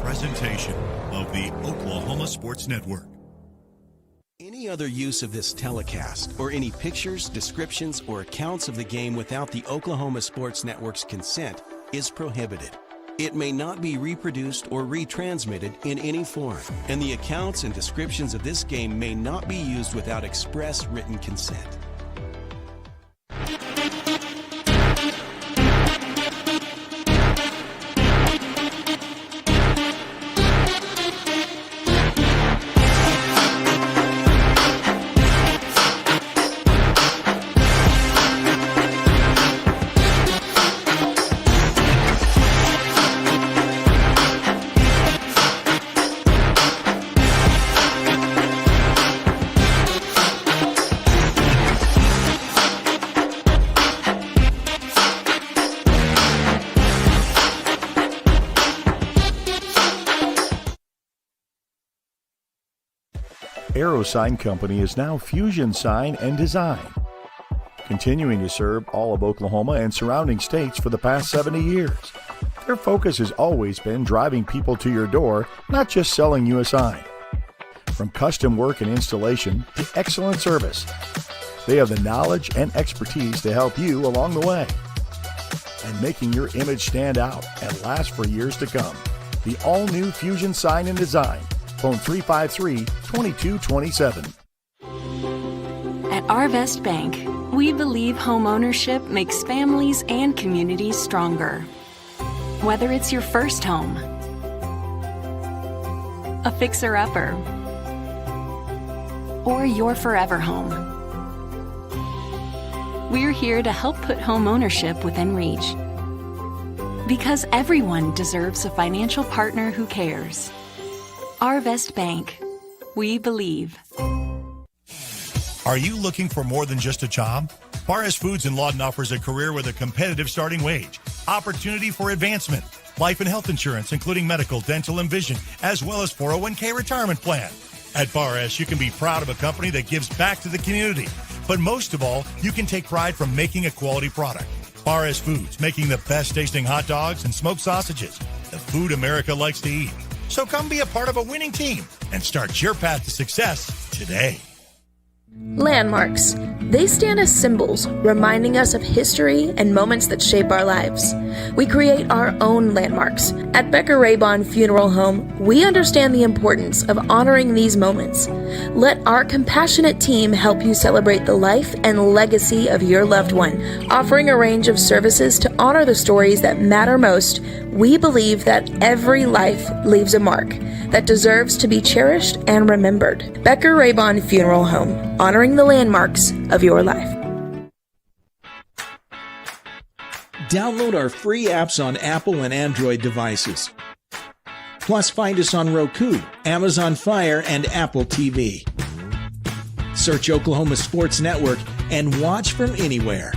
presentation of the Oklahoma Sports Network. Any other use of this telecast or any pictures, descriptions, or accounts of the game without the Oklahoma Sports Network's consent is prohibited. It may not be reproduced or retransmitted in any form, and the accounts and descriptions of this game may not be used without express written consent. Aero Sign Company is now Fusion Sign and Design, continuing to serve all of Oklahoma and surrounding states for the past 70 years. Their focus has always been driving people to your door, not just selling you a sign. From custom work and installation to excellent service, they have the knowledge and expertise to help you along the way and making your image stand out and last for years to come. The all-new Fusion Sign and Design. Phone 353-2227. At Arvest Bank, we believe home ownership makes families and communities stronger. Whether it's your first home, a fixer-upper, or your forever home, we're here to help put home ownership within reach. Because everyone deserves a financial partner who cares. Arvest Bank. We believe. Are you looking for more than just a job? Bar S Foods in Lawton offers a career with a competitive starting wage, opportunity for advancement, life and health insurance, including medical, dental, and vision, as well as 401k retirement plan. At Bar S, you can be proud of a company that gives back to the community. But most of all, you can take pride from making a quality product. Bar S Foods, making the best tasting hot dogs and smoked sausages, the food America likes to eat. So come be a part of a winning team and start your path to success today. Landmarks. They stand as symbols, reminding us of history and moments that shape our lives. We create our own landmarks. At Becker-Raybon Funeral Home, we understand the importance of honoring these moments. Let our compassionate team help you celebrate the life and legacy of your loved one. Offering a range of services to honor the stories that matter most, we believe that every life leaves a mark that deserves to be cherished and remembered. Becker-Raybon Funeral Home, honoring the landmarks of your life. Download our free apps on Apple and Android devices. Plus, find us on Roku, Amazon Fire, and Apple TV. Search Oklahoma Sports Network and watch from anywhere.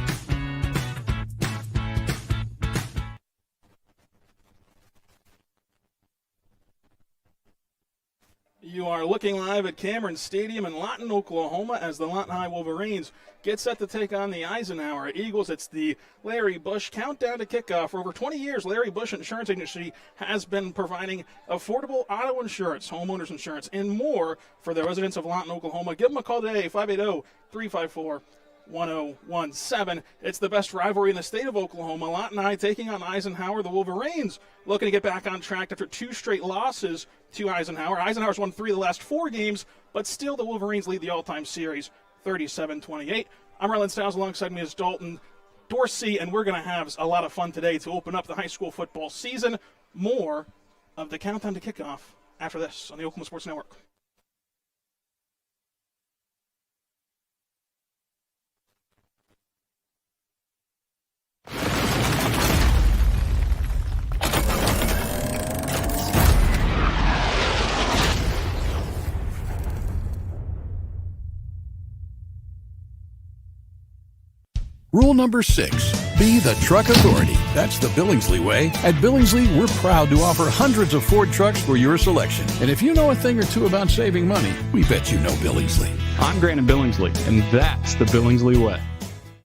You are looking live at Cameron Stadium in Lawton, Oklahoma, as the Lawton High Wolverines get set to take on the Eisenhower Eagles. It's the Larry Bush countdown to kickoff. For over 20 years, Larry Bush Insurance Agency has been providing affordable auto insurance, homeowners insurance, and more for the residents of Lawton, Oklahoma. Give them a call today, 580-354-1017. It's the best rivalry in the state of Oklahoma. Lawton High taking on Eisenhower. The Wolverines looking to get back on track after 2 straight losses to Eisenhower. Eisenhower's won 3 of the last 4 games, but still the Wolverines lead the all-time series 37-28. I'm Ryland Stiles, alongside me is Dalton Dorsey, and we're going to have a lot of fun today to open up the high school football season. More of the countdown to kickoff after this on the Oklahoma Sports Network. Rule number 6, be the truck authority. That's the Billingsley way. At Billingsley, we're proud to offer hundreds of Ford trucks for your selection. And if you know a thing or two about saving money, we bet you know Billingsley. I'm Grant Billingsley, and that's the Billingsley way.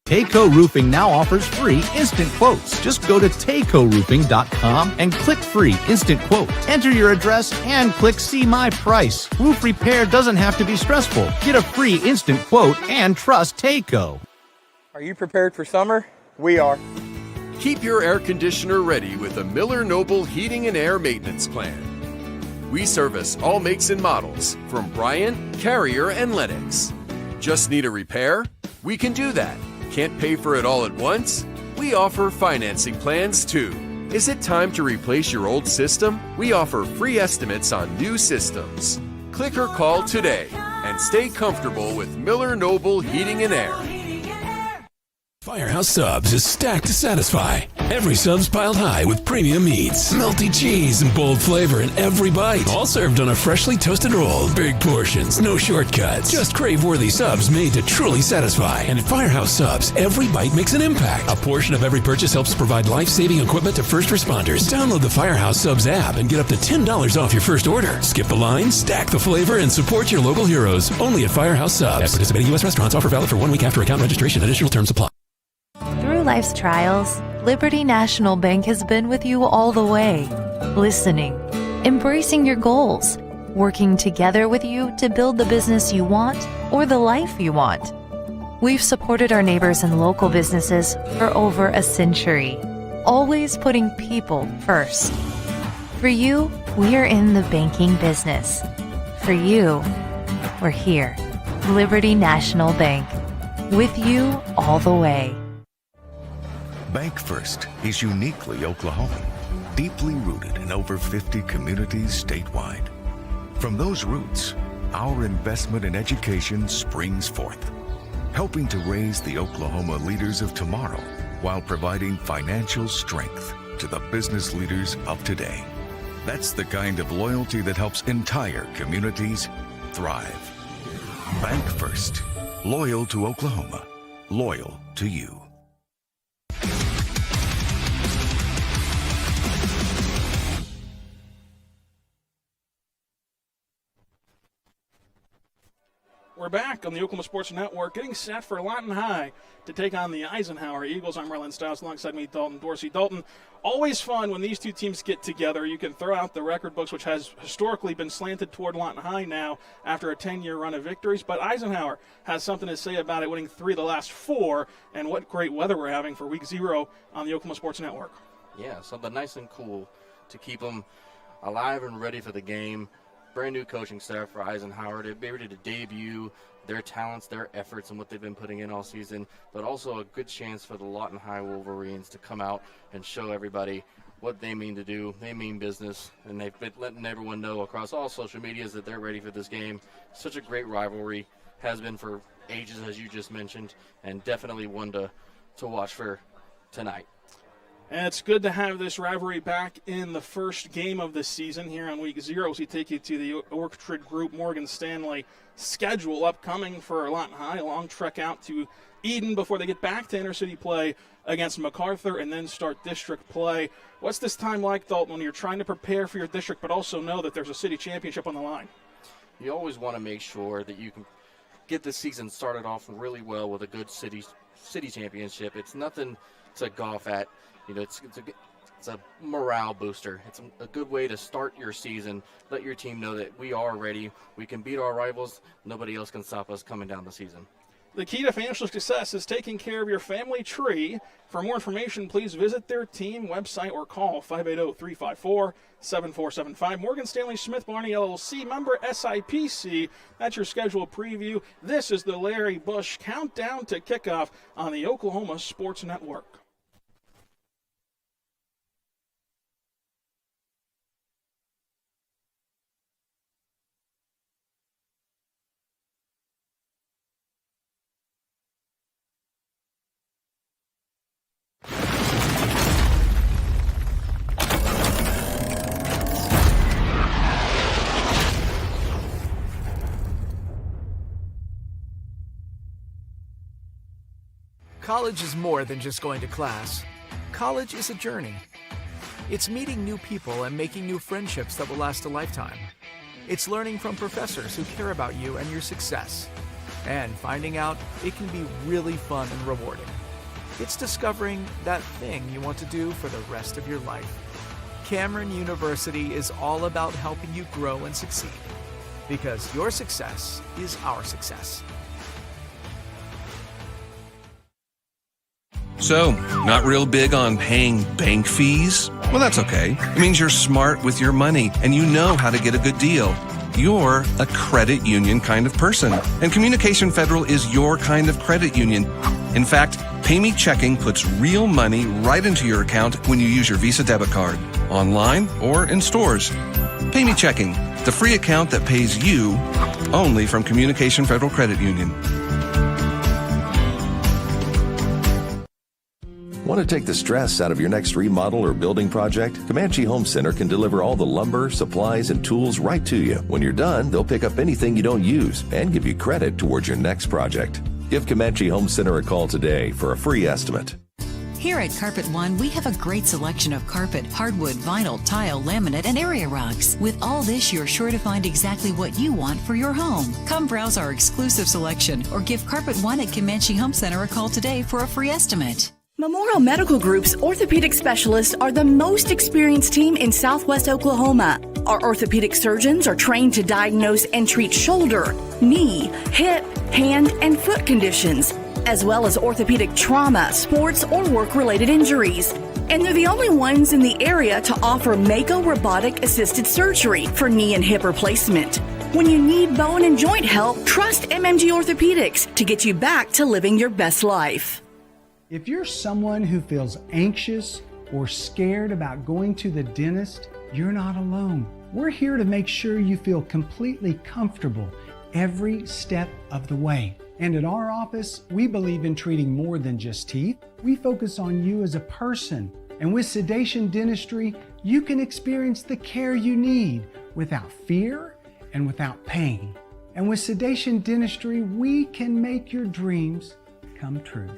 Tayco Roofing now offers free instant quotes. Just go to taycoroofing.com and click free instant quote. Enter your address and click see my price. Roof repair doesn't have to be stressful. Get a free instant quote and trust Tayco. Are you prepared for summer? We are. Keep your air conditioner ready with a Miller Noble Heating and Air Maintenance Plan. We service all makes and models from Bryant, Carrier, and Lennox. Just need a repair? We can do that. Can't pay for it all at once? We offer financing plans too. Is it time to replace your old system? We offer free estimates on new systems. Click or call today and stay comfortable with Miller Noble Heating and Air. Firehouse Subs is stacked to satisfy. Every sub's piled high with premium meats, melty cheese, and bold flavor in every bite. All served on a freshly toasted roll. Big portions, no shortcuts. Just crave-worthy subs made to truly satisfy. And at Firehouse Subs, every bite makes an impact. A portion of every purchase helps provide life-saving equipment to first responders. Download the Firehouse Subs app and get up to $10 off your first order. Skip the line, stack the flavor, and support your local heroes. Only at Firehouse Subs. At participating U.S. restaurants. Offer valid for 1 week after account registration. Additional terms apply. Through life's trials, Liberty National Bank has been with you all the way, listening, embracing your goals, working together with you to build the business you want or the life you want. We've supported our neighbors and local businesses for over a century, always putting people first. For you, we're in the banking business. For you, we're here. Liberty National Bank, with you all the way. Bank First is uniquely Oklahoman, deeply rooted in over 50 communities statewide. From those roots, our investment in education springs forth, helping to raise the Oklahoma leaders of tomorrow while providing financial strength to the business leaders of today. That's the kind of loyalty that helps entire communities thrive. Bank First, loyal to Oklahoma, loyal to you. We're back on the Oklahoma Sports Network, getting set for Lawton High to take on the Eisenhower Eagles. I'm Marlon Stiles, alongside me, Dalton Dorsey. Dalton, always fun when these two teams get together. You can throw out the record books, which has historically been slanted toward Lawton High now after a 10-year run of victories. But Eisenhower has something to say about it, winning 3 of the last 4, and what great weather we're having for Week 0 on the Oklahoma Sports Network. Yeah, something nice and cool to keep them alive and ready for the game. Brand new coaching staff for Eisenhower to be ready to debut their talents, their efforts, and what they've been putting in all season, but also a good chance for the Lawton High Wolverines to come out and show everybody what they mean to do. They mean business, and they've been letting everyone know across all social medias that they're ready for this game. Such a great rivalry, has been for ages, as you just mentioned, and definitely one to watch for tonight. And it's good to have this rivalry back in the first game of the season here on Week 0 as we take you to the Orchard Group Morgan Stanley schedule upcoming for Lawton High. A long trek out to Eden before they get back to intercity play against MacArthur and then start district play. What's this time like, Dalton, when you're trying to prepare for your district but also know that there's a city championship on the line? You always want to make sure that you can get the season started off really well with a good city championship. It's nothing to golf at. You know, it's a morale booster. It's a good way to start your season. Let your team know that we are ready. We can beat our rivals. Nobody else can stop us coming down the season. The key to financial success is taking care of your family tree. For more information, please visit their team website or call 580-354-7475. Morgan Stanley Smith Barney LLC, member SIPC. That's your schedule preview. This is the Larry Bush Countdown to Kickoff on the Oklahoma Sports Network. College is more than just going to class. College is a journey. It's meeting new people and making new friendships that will last a lifetime. It's learning from professors who care about you and your success. And finding out it can be really fun and rewarding. it's discovering that thing you want to do for the rest of your life. Cameron University is all about helping you grow and succeed, because your success is our success. So, not real big on paying bank fees? Well, that's okay. It means you're smart with your money and you know how to get a good deal. You're a credit union kind of person, and Communication Federal is your kind of credit union. In fact, PayMe Checking puts real money right into your account when you use your Visa debit card, online or in stores. PayMe Checking, the free account that pays you only from Communication Federal Credit Union. Want to take the stress out of your next remodel or building project? Comanche Home Center can deliver all the lumber, supplies, and tools right to you. When you're done, they'll pick up anything you don't use and give you credit towards your next project. Give Comanche Home Center a call today for a free estimate. Here at Carpet One, we have a great selection of carpet, hardwood, vinyl, tile, laminate, and area rugs. With all this, you're sure to find exactly what you want for your home. Come browse our exclusive selection or give Carpet One at Comanche Home Center a call today for a free estimate. Memorial Medical Group's orthopedic specialists are the most experienced team in Southwest Oklahoma. Our orthopedic surgeons are trained to diagnose and treat shoulder, knee, hip, hand, and foot conditions, as well as orthopedic trauma, sports, or work-related injuries. And they're the only ones in the area to offer Mako robotic-assisted surgery for knee and hip replacement. When you need bone and joint help, trust MMG Orthopedics to get you back to living your best life. If you're someone who feels anxious or scared about going to the dentist, you're not alone. We're here to make sure you feel completely comfortable every step of the way. And at our office, we believe in treating more than just teeth. We focus on you as a person. And with Sedation Dentistry, you can experience the care you need without fear and without pain. And with Sedation Dentistry, we can make your dreams come true.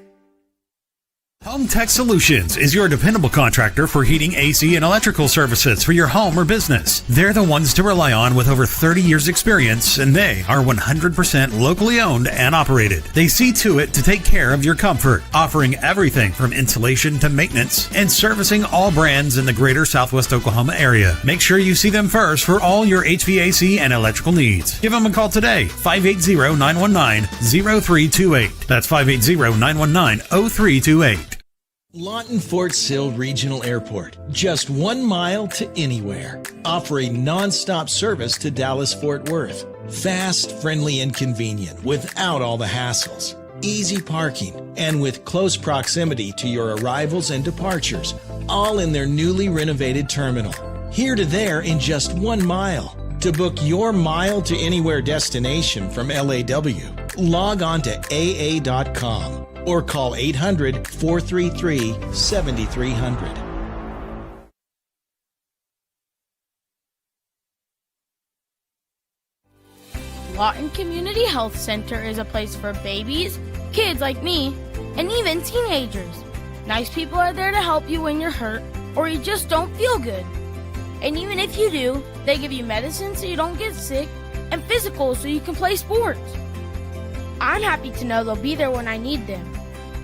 Home Tech Solutions is your dependable contractor for heating, AC, and electrical services for your home or business. They're the ones to rely on with over 30 years experience, and they are 100% locally owned and operated. They see to it to take care of your comfort, offering everything from insulation to maintenance and servicing all brands in the greater Southwest Oklahoma area. Make sure you see them first for all your HVAC and electrical needs. Give them a call today, 580-919-0328. That's 580-919-0328. Lawton Fort Sill Regional Airport, just 1 mile to anywhere, offering non-stop service to Dallas-Fort Worth. Fast, friendly, and convenient without all the hassles. Easy parking, and with close proximity to your arrivals and departures, all in their newly renovated terminal. Here to there in just 1 mile. To book your mile to anywhere destination from LAW, log on to AA.com. or call 800-433-7300. Lawton Community Health Center is a place for babies, kids like me, and even teenagers. Nice people are there to help you when you're hurt or you just don't feel good. And even if you do, they give you medicine so you don't get sick and physicals so you can play sports. I'm happy to know they'll be there when I need them.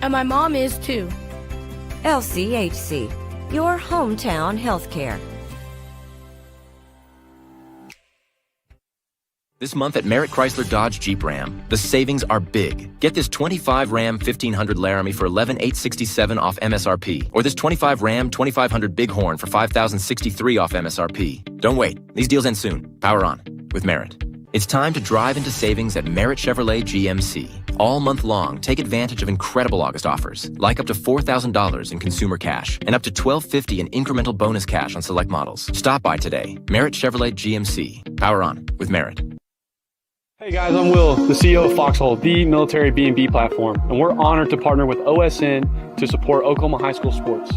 And my mom is too. LCHC, your hometown healthcare. This month at Merritt Chrysler Dodge Jeep Ram, the savings are big. Get this 25 Ram 1500 Laramie for $11,867 off MSRP, or this 25 Ram 2500 Bighorn for $5,063 off MSRP. Don't wait. These deals end soon. Power on with Merritt. It's time to drive into savings at Merritt Chevrolet GMC. All month long, take advantage of incredible August offers, like up to $4,000 in consumer cash and up to $1,250 in incremental bonus cash on select models. Stop by today. Merritt Chevrolet GMC. Power on with Merritt. Hey guys, I'm Will, the CEO of Foxhole, the military B&B platform, and we're honored to partner with OSN to support Oklahoma high school sports.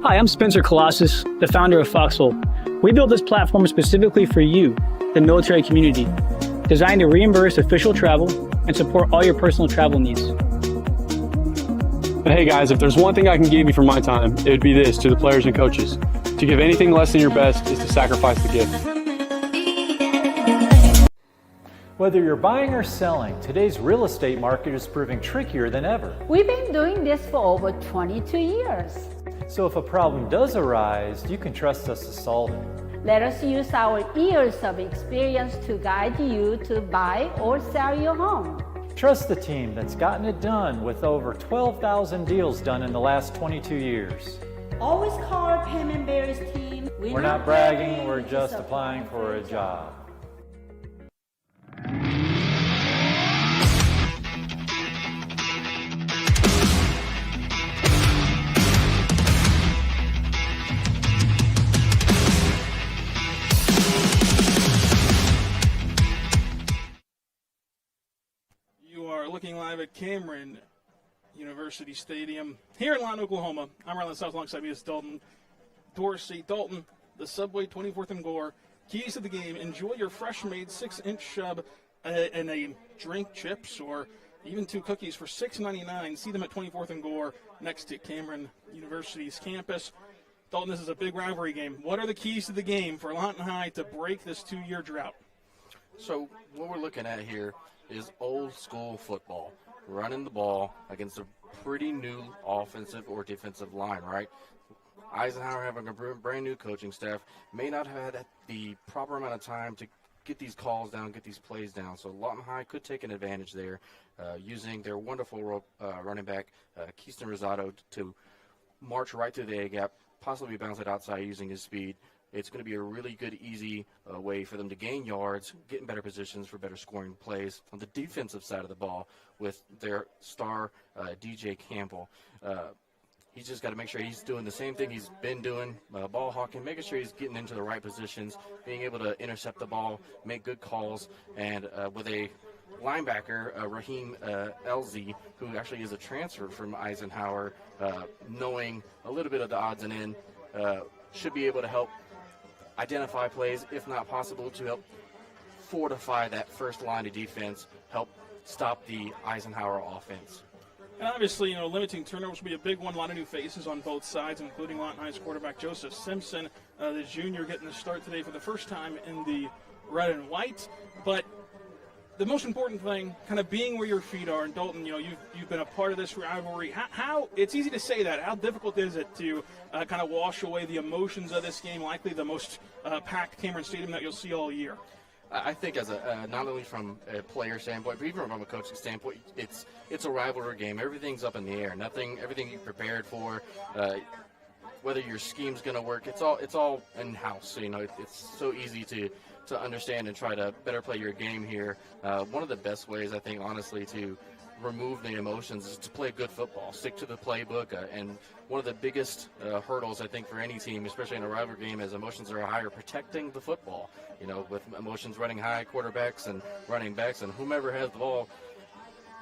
Hi, I'm Spencer Colossus, the founder of Foxhole. We built this platform specifically for you, the military community, designed to reimburse official travel and support all your personal travel needs. And hey guys, if there's one thing I can give you for my time, it would be this to the players and coaches. To give anything less than your best is to sacrifice the gift. Whether you're buying or selling, today's real estate market is proving trickier than ever. We've been doing this for over 22 years. So if a problem does arise, you can trust us to solve it. Let us use our years of experience to guide you to buy or sell your home. Trust the team that's gotten it done with over 12,000 deals done in the last 22 years. Always call our Payment Barriers team. We're not bragging, we're just applying for a job. Looking live at Cameron University Stadium here in Lawton, Oklahoma. I'm Ryland South alongside me is Dalton Dorsey. Dalton, the Subway 24th and Gore. Keys to the game. Enjoy your fresh-made 6-inch sub and a drink, chips, or even 2 cookies for $6.99. See them at 24th and Gore next to Cameron University's campus. Dalton, this is a big rivalry game. What are the keys to the game for Lawton High to break this 2-year drought? So what we're looking at here is old school football, running the ball against a pretty new offensive or defensive line, right? Eisenhower, having a brand new coaching staff, may not have had the proper amount of time to get these calls down, get these plays down. So Lawton High could take an advantage there using their wonderful running back, Keyston Rosado, to march right through the A-gap, possibly bounce it outside using his speed. It's going to be a really good, easy way for them to gain yards, get in better positions for better scoring plays. On the defensive side of the ball with their star DJ Campbell, he's just got to make sure he's doing the same thing he's been doing, ball hawking, making sure he's getting into the right positions, being able to intercept the ball, make good calls, and with a linebacker, Raheem Elzy, who actually is a transfer from Eisenhower, knowing a little bit of the odds and end, should be able to help identify plays, if not possible, to help fortify that first line of defense, help stop the Eisenhower offense. And obviously, limiting turnovers will be a big one. A lot of new faces on both sides, including Lawton High's quarterback Joseph Simpson, the junior, getting the start today for the first time in the red and white. But the most important thing, kind of being where your feet are. And Dalton, you've been a part of this rivalry. How it's easy to say that. How difficult is it to kind of wash away the emotions of this game? Likely the most packed Cameron Stadium that you'll see all year. I think as not only from a player standpoint, but even from a coaching standpoint, it's a rivalry game. Everything's up in the air. Everything you prepared for, whether your scheme's going to work, it's all in house. It's so easy to understand and try to better play your game here. One of the best ways, I think, honestly, to remove the emotions is to play good football, stick to the playbook, and one of the biggest hurdles, I think, for any team, especially in a rivalry game, as emotions are higher, protecting the football. With emotions running high, quarterbacks and running backs and whomever has the ball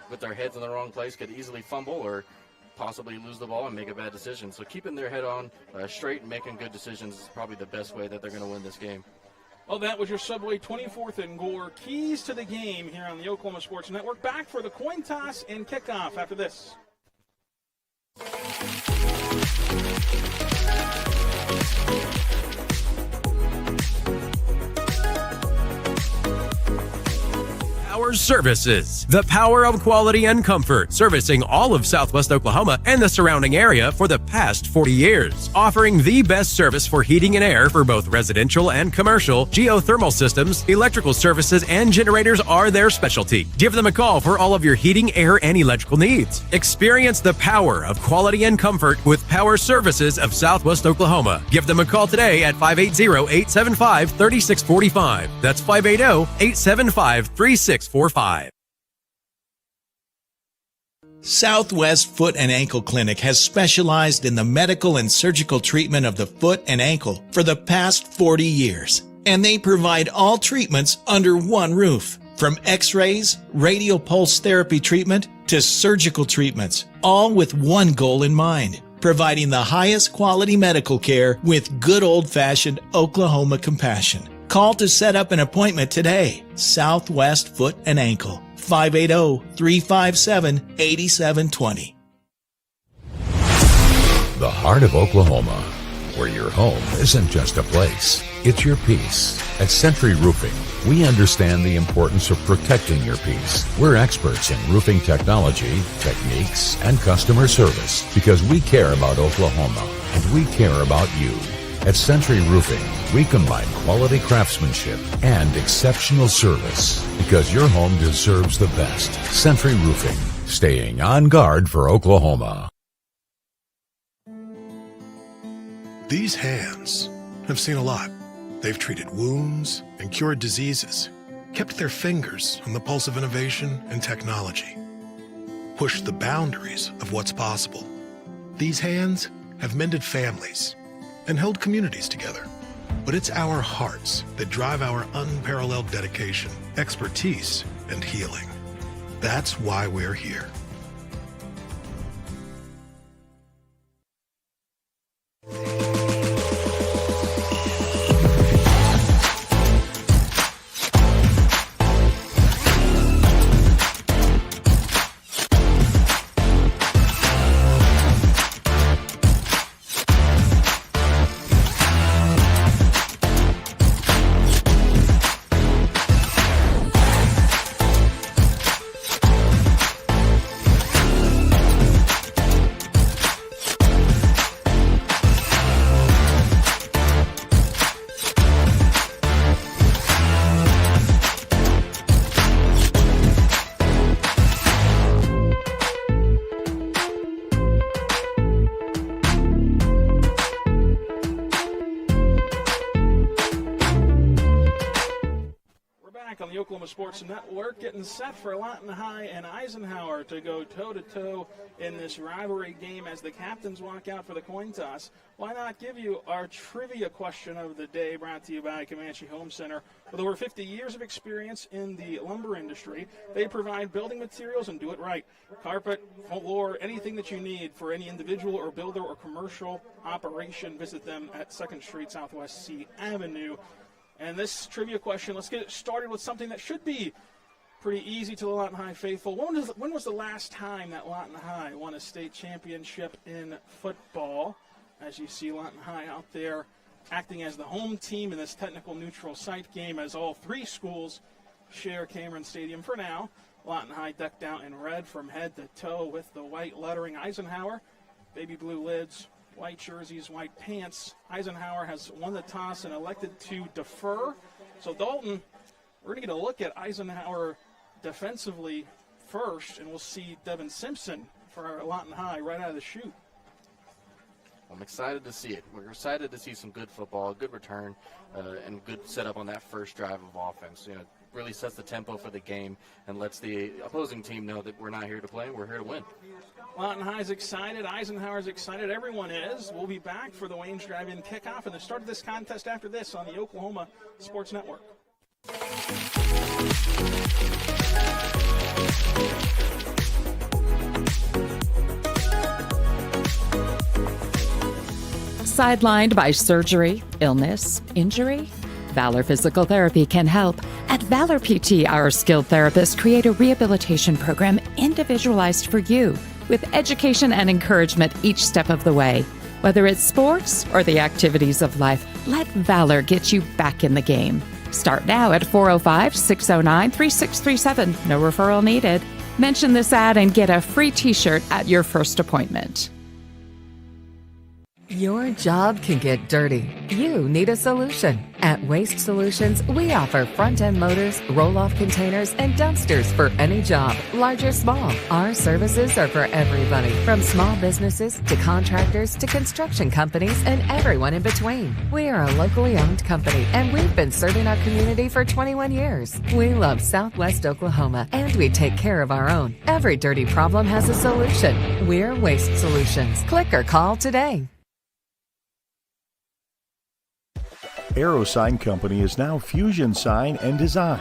with their heads in the wrong place could easily fumble or possibly lose the ball and make a bad decision. So keeping their head on straight and making good decisions is probably the best way that they're going to win this game. Well, that was your Subway 24th and Gore. Keys to the game here on the Oklahoma Sports Network. Back for the coin toss and kickoff after this. Power Services, the power of quality and comfort, servicing all of Southwest Oklahoma and the surrounding area for the past 40 years. Offering the best service for heating and air for both residential and commercial, geothermal systems, electrical services, and generators are their specialty. Give them a call for all of your heating, air, and electrical needs. Experience the power of quality and comfort with Power Services of Southwest Oklahoma. Give them a call today at 580-875-3645. That's 580-875-3645. Southwest Foot and Ankle Clinic has specialized in the medical and surgical treatment of the foot and ankle for the past 40 years. And they provide all treatments under one roof. From x-rays, radial pulse therapy treatment, to surgical treatments, all with one goal in mind: providing the highest quality medical care with good old-fashioned Oklahoma compassion. Call to set up an appointment today. Southwest Foot and Ankle, 580-357-8720. The heart of Oklahoma, where your home isn't just a place, it's your peace. At Century Roofing, we understand the importance of protecting your peace. We're experts in roofing technology, techniques, and customer service because we care about Oklahoma and we care about you. At Century Roofing, we combine quality craftsmanship and exceptional service because your home deserves the best. Century Roofing, staying on guard for Oklahoma. These hands have seen a lot. They've treated wounds and cured diseases, kept their fingers on the pulse of innovation and technology, pushed the boundaries of what's possible. These hands have mended families and held communities together. But it's our hearts that drive our unparalleled dedication, expertise, and healing. That's why we're here. Sports Network, getting set for Lawton High and Eisenhower to go toe-to-toe in this rivalry game as the captains walk out for the coin toss. Why not give you our trivia question of the day, brought to you by Comanche Home Center. With over 50 years of experience in the lumber industry, they provide building materials and do it right. Carpet, floor, anything that you need for any individual or builder or commercial operation, visit them at 2nd Street, Southwest C Avenue. And this trivia question, let's get it started with something that should be pretty easy to the Lawton High faithful. When was the last time that Lawton High won a state championship in football? As you see Lawton High out there acting as the home team in this technical neutral site game, as all three schools share Cameron Stadium for now. Lawton High decked out in red from head to toe with the white lettering. Eisenhower, baby blue lids, white jerseys, white pants. Eisenhower has won the toss and elected to defer. So Dalton, we're going to get a look at Eisenhower defensively first, and we'll see Devin Simpson for our Lawton High right out of the chute. I'm excited to see it. We're excited to see some good football, good return, and good setup on that first drive of offense. You know, really sets the tempo for the game and lets the opposing team know that we're not here to play, we're here to win. Lawton High's excited, Eisenhower's excited, everyone is. We'll be back for the Wayne's Drive-In Kickoff and the start of this contest after this on the Oklahoma Sports Network. Sidelined by surgery, illness, injury? Valor Physical Therapy can help. At Valor PT, our skilled therapists create a rehabilitation program individualized for you, with education and encouragement each step of the way. Whether it's sports or the activities of life, let Valor get you back in the game. Start now at 405-609-3637. No referral needed. Mention this ad and get a free t-shirt at your first appointment. Your job can get dirty. You need a solution. At Waste Solutions, we offer front-end loaders, roll-off containers, and dumpsters for any job, large or small. Our services are for everybody, from small businesses to contractors to construction companies and everyone in between. We are a locally owned company, and we've been serving our community for 21 years. We love Southwest Oklahoma, and we take care of our own. Every dirty problem has a solution. We're Waste Solutions. Click or call today. Aero Sign Company is now Fusion Sign and Design,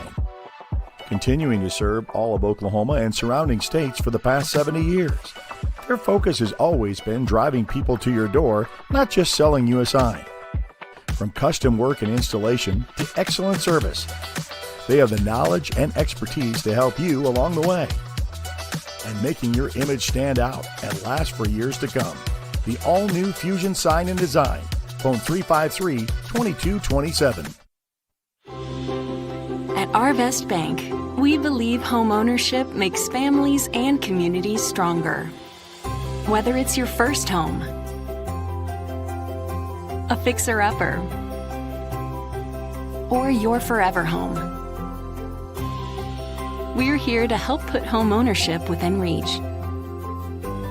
continuing to serve all of Oklahoma and surrounding states for the past 70 years. Their focus has always been driving people to your door, not just selling you a sign. From custom work and installation to excellent service, they have the knowledge and expertise to help you along the way. And making your image stand out and last for years to come. The all-new Fusion Sign and Design Phone 353-2227. At Arvest Bank, we believe home ownership makes families and communities stronger. Whether it's your first home, a fixer-upper, or your forever home, we're here to help put home ownership within reach.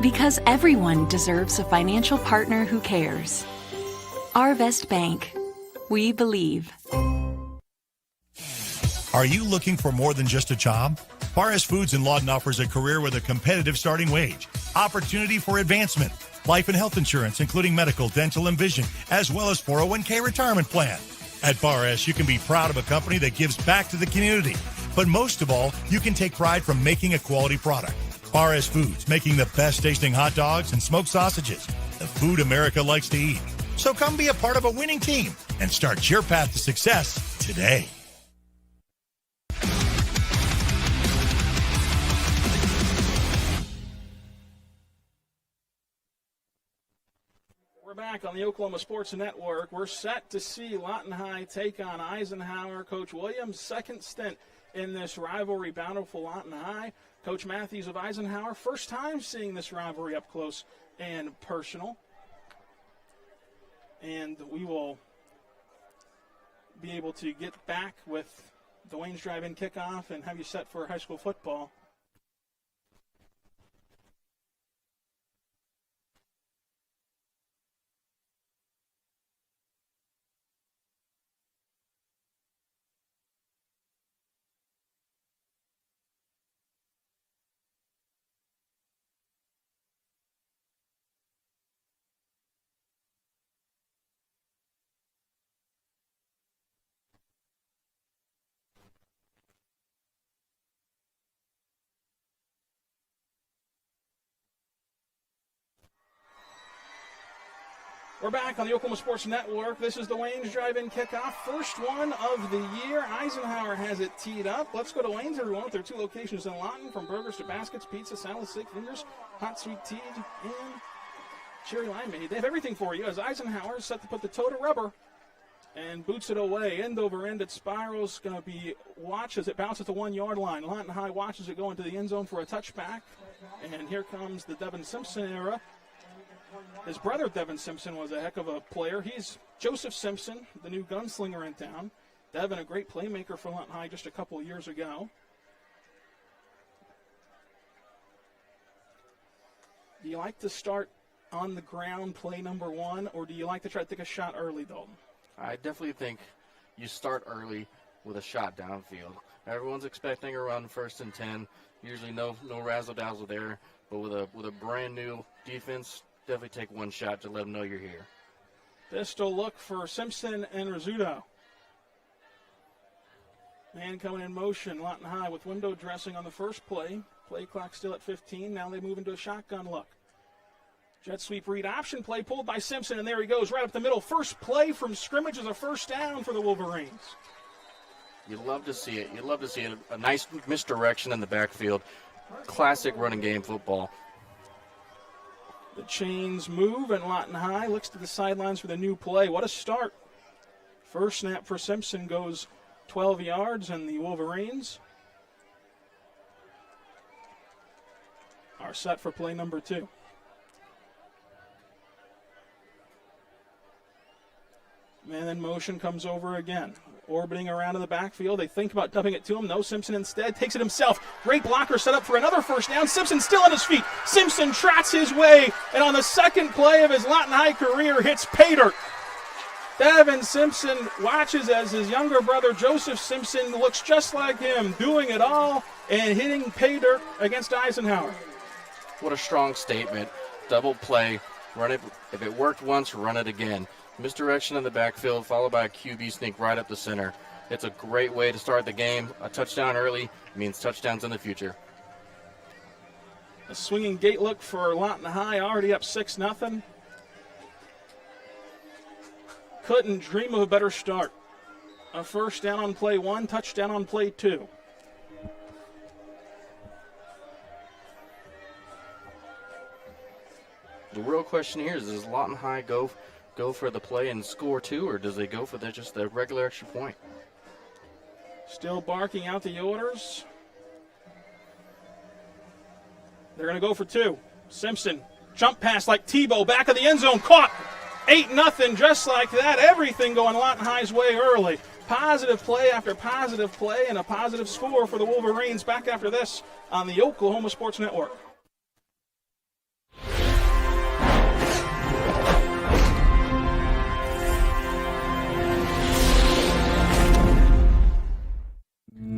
Because everyone deserves a financial partner who cares. Arvest Bank. We believe. Are you looking for more than just a job? Paris Foods in Lawton offers a career with a competitive starting wage, opportunity for advancement, life and health insurance, including medical, dental, and vision, as well as 401k retirement plan. At Bar S, you can be proud of a company that gives back to the community. But most of all, you can take pride from making a quality product. Bar S Foods, making the best tasting hot dogs and smoked sausages. The food America likes to eat. So come be a part of a winning team and start your path to success today. We're back on the Oklahoma Sports Network. We're set to see Lawton High take on Eisenhower. Coach Williams' second stint in this rivalry battle for Lawton High. Coach Matthews of Eisenhower, first time seeing this rivalry up close and personal. And we will be able to get back with the Wayne's Drive-In kickoff and have you set for high school football. We're back on the Oklahoma Sports Network. This is the Wayne's Drive-In kickoff. First one of the year. Eisenhower has it teed up. Let's go to Wayne's, everyone, with their two locations in Lawton, from burgers to baskets, pizza, salad, steak fingers, hot sweet tea, and cherry limeade. They have everything for you as Eisenhower is set to put the toe to rubber and boots it away. End over end, it spirals. Going to be watch as it bounces the 1 yard line. Lawton High watches it go into the end zone for a touchback. And here comes the Devin Simpson era. His brother, Devin Simpson, was a heck of a player. He's Joseph Simpson, the new gunslinger in town. Devin, a great playmaker for Lawton High just a couple of years ago. Do you like to start on the ground, play number one, or do you like to try to take a shot early, Dalton? I definitely think you start early with a shot downfield. Everyone's expecting a run 1st and 10. Usually no razzle-dazzle there, but with a brand new defense, definitely take one shot to let them know you're here. Pistol look for Simpson and Rizzuto. Man coming in motion, Lawton High with window dressing on the first play. Play clock still at 15. Now they move into a shotgun look. Jet sweep read option play pulled by Simpson, and there he goes right up the middle. First play from scrimmage is a first down for the Wolverines. You love to see it. You love to see it. A nice misdirection in the backfield. Classic running game football. The chains move, and Lawton High looks to the sidelines for the new play. What a start. First snap for Simpson goes 12 yards, and the Wolverines are set for play number 2. Man in motion comes over again. Orbiting around in the backfield. They think about dumping it to him. No, Simpson instead takes it himself. Great blocker set up for another first down. Simpson still on his feet. Simpson trots his way, and on the second play of his Lawton High career hits pay dirt. Devin Simpson watches as his younger brother Joseph Simpson looks just like him, doing it all and hitting pay dirt against Eisenhower. What a strong statement. Double play. Run it. If it worked once, run it again. Misdirection in the backfield, followed by a QB sneak right up the center. It's a great way to start the game. A touchdown early means touchdowns in the future. A swinging gate look for Lawton High, already up 6-0. Couldn't dream of a better start. A first down on play 1, touchdown on play 2. The real question here is, does Lawton High go go for the play and score 2, or does they go for just the regular extra point? Still barking out the orders. They're going to go for 2. Simpson, jump pass like Tebow, back of the end zone, caught. 8-0, just like that. Everything going Lawton High's way early. Positive play after positive play and a positive score for the Wolverines. Back after this on the Oklahoma Sports Network.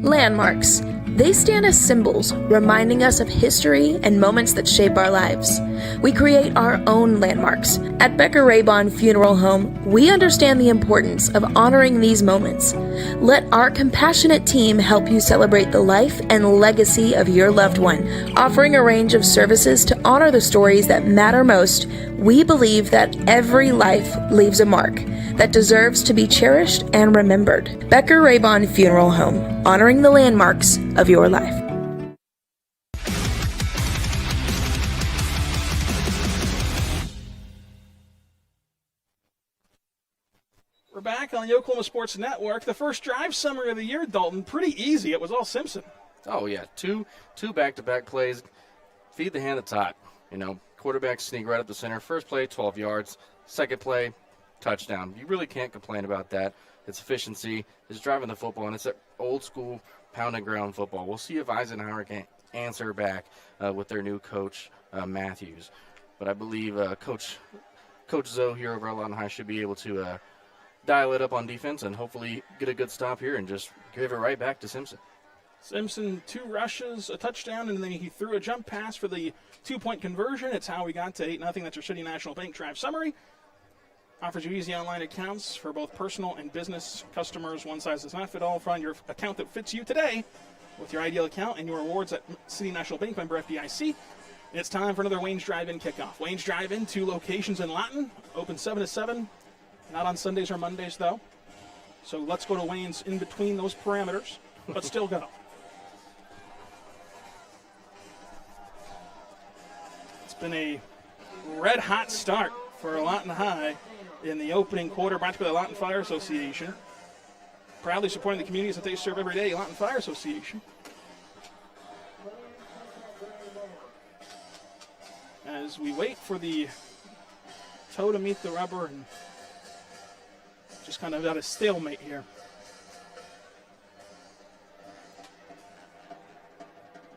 Landmarks. They stand as symbols, reminding us of history and moments that shape our lives. We create our own landmarks. At Becker-Raybon Funeral Home, we understand the importance of honoring these moments. Let our compassionate team help you celebrate the life and legacy of your loved one. Offering a range of services to honor the stories that matter most, we believe that every life leaves a mark that deserves to be cherished and remembered. Becker-Raybon Funeral Home, honoring the landmarks of your life. We're back on the Oklahoma Sports Network. The first drive summary of the year, Dalton, pretty easy. It was all Simpson. Oh, yeah. Two back-to-back plays. Feed the hand that's hot. Quarterback sneak right up the center. First play, 12 yards. Second play, touchdown. You really can't complain about that. It's efficiency. It's driving the football, and it's that old-school pound-and-ground football. We'll see if Eisenhower can answer back with their new coach, Matthews. But I believe Coach Zoe here over at Lawton High should be able to dial it up on defense and hopefully get a good stop here and just give it right back to Simpson. Simpson, 2 rushes, a touchdown, and then he threw a jump pass for the 2-point conversion. It's how we got to 8-0. That's your City National Bank drive summary. Offers you easy online accounts for both personal and business customers. One size does not fit all. Find your account that fits you today with your ideal account and your rewards at City National Bank, member FDIC. And it's time for another Wayne's Drive-In kickoff. Wayne's Drive-In, 2 locations in Lawton, open 7 to 7. Not on Sundays or Mondays, though. So let's go to Wayne's in between those parameters, but still go. It's been a red-hot start for Lawton High in the opening quarter, brought to you by the Lawton Fire Association. Proudly supporting the communities that they serve every day, Lawton Fire Association. As we wait for the toe to meet the rubber and just kind of at a stalemate here.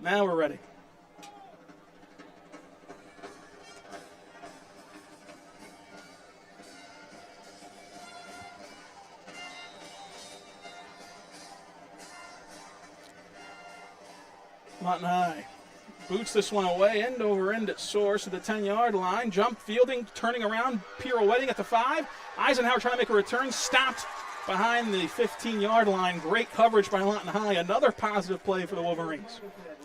Now we're ready. Lawton High boots this one away, end over end at source to the 10-yard line. Jump fielding, turning around, pirouetting at the 5. Eisenhower trying to make a return, stopped behind the 15-yard line. Great coverage by Lawton High. Another positive play for the Wolverines.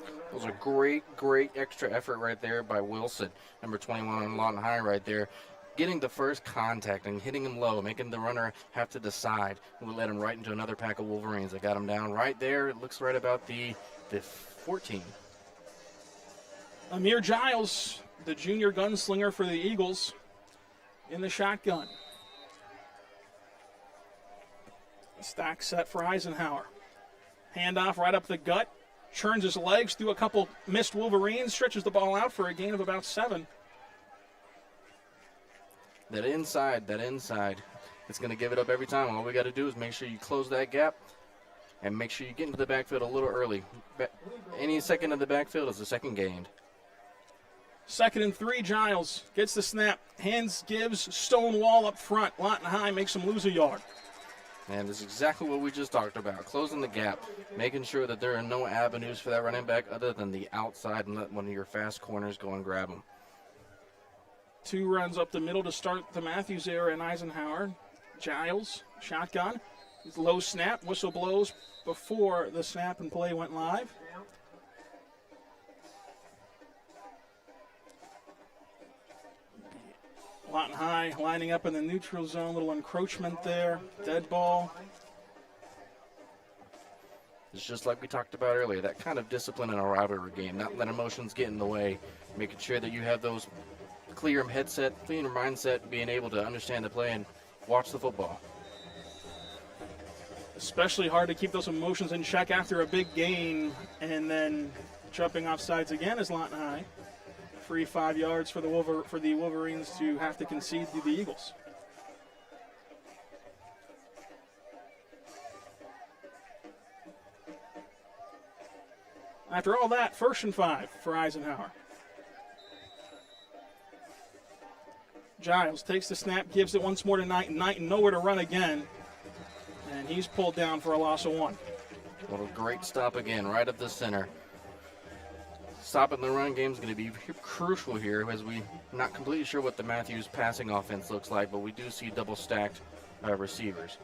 It was a great extra effort right there by Wilson, number 21 on Lawton High right there. Getting the first contact and hitting him low, making the runner have to decide. We led him right into another pack of Wolverines. They got him down right there. It looks right about the 14. Amir Giles, the junior gunslinger for the Eagles, in the shotgun. Stack set for Eisenhower. Handoff right up the gut. Churns his legs through a couple missed Wolverines. Stretches the ball out for a gain of about 7. That inside. It's going to give it up every time. All we got to do is make sure you close that gap and make sure you get into the backfield a little early. Any second in the backfield is a second gained. 2nd and 3, Giles gets the snap. Hands, gives, stone wall up front. Lawton High makes him lose a yard. And this is exactly what we just talked about, closing the gap, making sure that there are no avenues for that running back other than the outside and let one of your fast corners go and grab him. 2 runs up the middle to start the Matthews era in Eisenhower. Giles, shotgun. Low snap, whistle blows before the snap and play went live. Lawton High lining up in the neutral zone, little encroachment there, dead ball. It's just like we talked about earlier, that kind of discipline in a rivalry game, not letting emotions get in the way, making sure that you have those clear headset, cleaner mindset, being able to understand the play and watch the football. Especially hard to keep those emotions in check after a big gain, and then jumping off sides again is Lawton High. Free 5 yards for the Wolverines to have to concede to the Eagles. After all that, 1st and 5 for Eisenhower. Giles takes the snap, gives it once more to Knighton. Knighton nowhere to run again. And he's pulled down for a loss of 1. What a great stop again, right up the center. Stopping the run game is going to be crucial here, as we're not completely sure what the Matthews passing offense looks like, but we do see double-stacked receivers.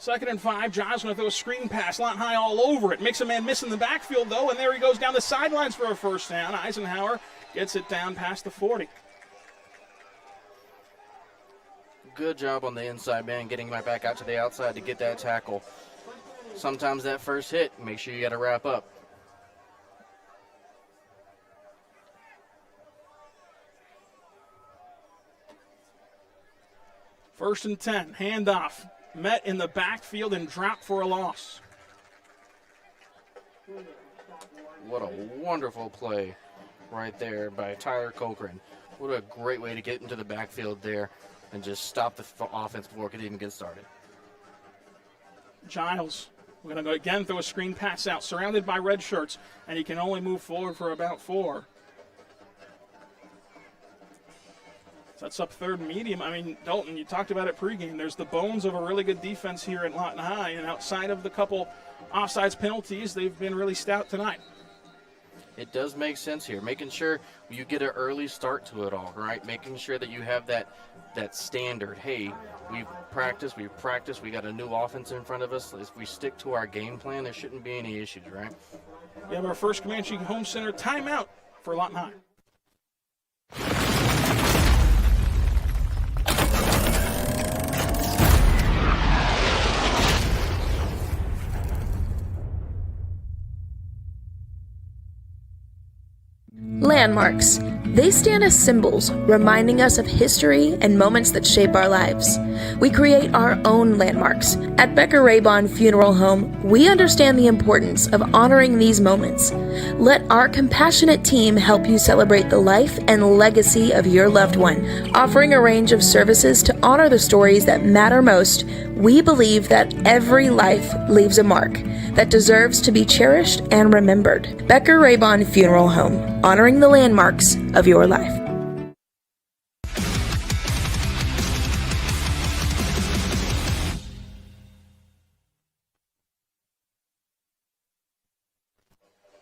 2nd and 5, Giles going to throw a screen pass. Lawton High all over it. Makes a man miss in the backfield, though, and there he goes down the sidelines for a 1st down. Eisenhower gets it down past the 40. Good job on the inside man, getting right back out to the outside to get that tackle. Sometimes that first hit, make sure you got to wrap up. First and 10, handoff. Met in the backfield and dropped for a loss. What a wonderful play right there by Tyler Cochran. What a great way to get into the backfield there and just stop the offense before it could even get started. Giles, we're going to go again, throw a screen pass out, surrounded by red shirts, and he can only move forward for about 4. Sets up 3rd and medium. I mean, Dalton, you talked about it pregame. There's the bones of a really good defense here at Lawton High, and outside of the couple offsides penalties, they've been really stout tonight. It does make sense here, making sure you get an early start to it all, right? Making sure that you have that standard. Hey, we've practiced, we got a new offense in front of us. If we stick to our game plan, there shouldn't be any issues, right? We have our first Comanche Home Center timeout for Lawton High. Landmarks. They stand as symbols, reminding us of history and moments that shape our lives. We create our own landmarks. At Becker-Raybon Funeral Home, we understand the importance of honoring these moments. Let our compassionate team help you celebrate the life and legacy of your loved one. Offering a range of services to honor the stories that matter most, we believe that every life leaves a mark that deserves to be cherished and remembered. Becker-Raybon Funeral Home, honoring the landmarks of your life.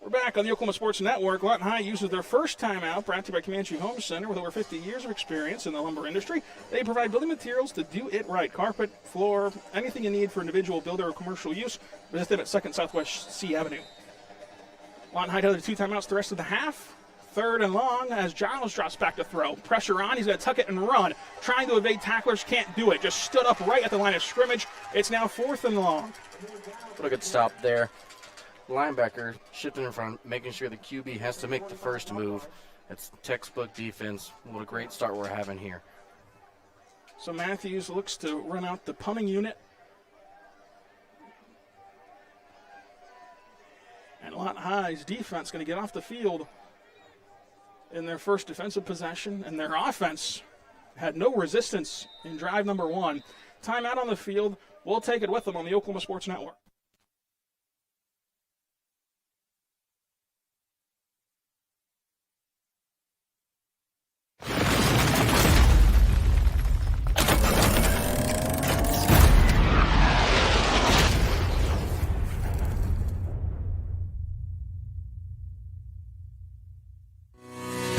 We're back on the Oklahoma Sports Network. Lawton High uses their first timeout, brought to you by Comanche Home Center. With over 50 years of experience in the lumber industry, they provide building materials to do it right. Carpet, floor, anything you need for individual builder or commercial use. Visit them at 2nd Southwest C Avenue. Lawton High does 2 timeouts the rest of the half. 3rd and long as Giles drops back to throw. Pressure on. He's going to tuck it and run. Trying to evade tacklers. Can't do it. Just stood up right at the line of scrimmage. It's now 4th and long. What a good stop there. Linebacker shifting in front, making sure the QB has to make the first move. It's textbook defense. What a great start we're having here. So Matthews looks to run out the punting unit. And Lawton High's defense going to get off the field in their first defensive possession, and their offense had no resistance in drive number 1. Timeout on the field. We'll take it with them on the Oklahoma Sports Network.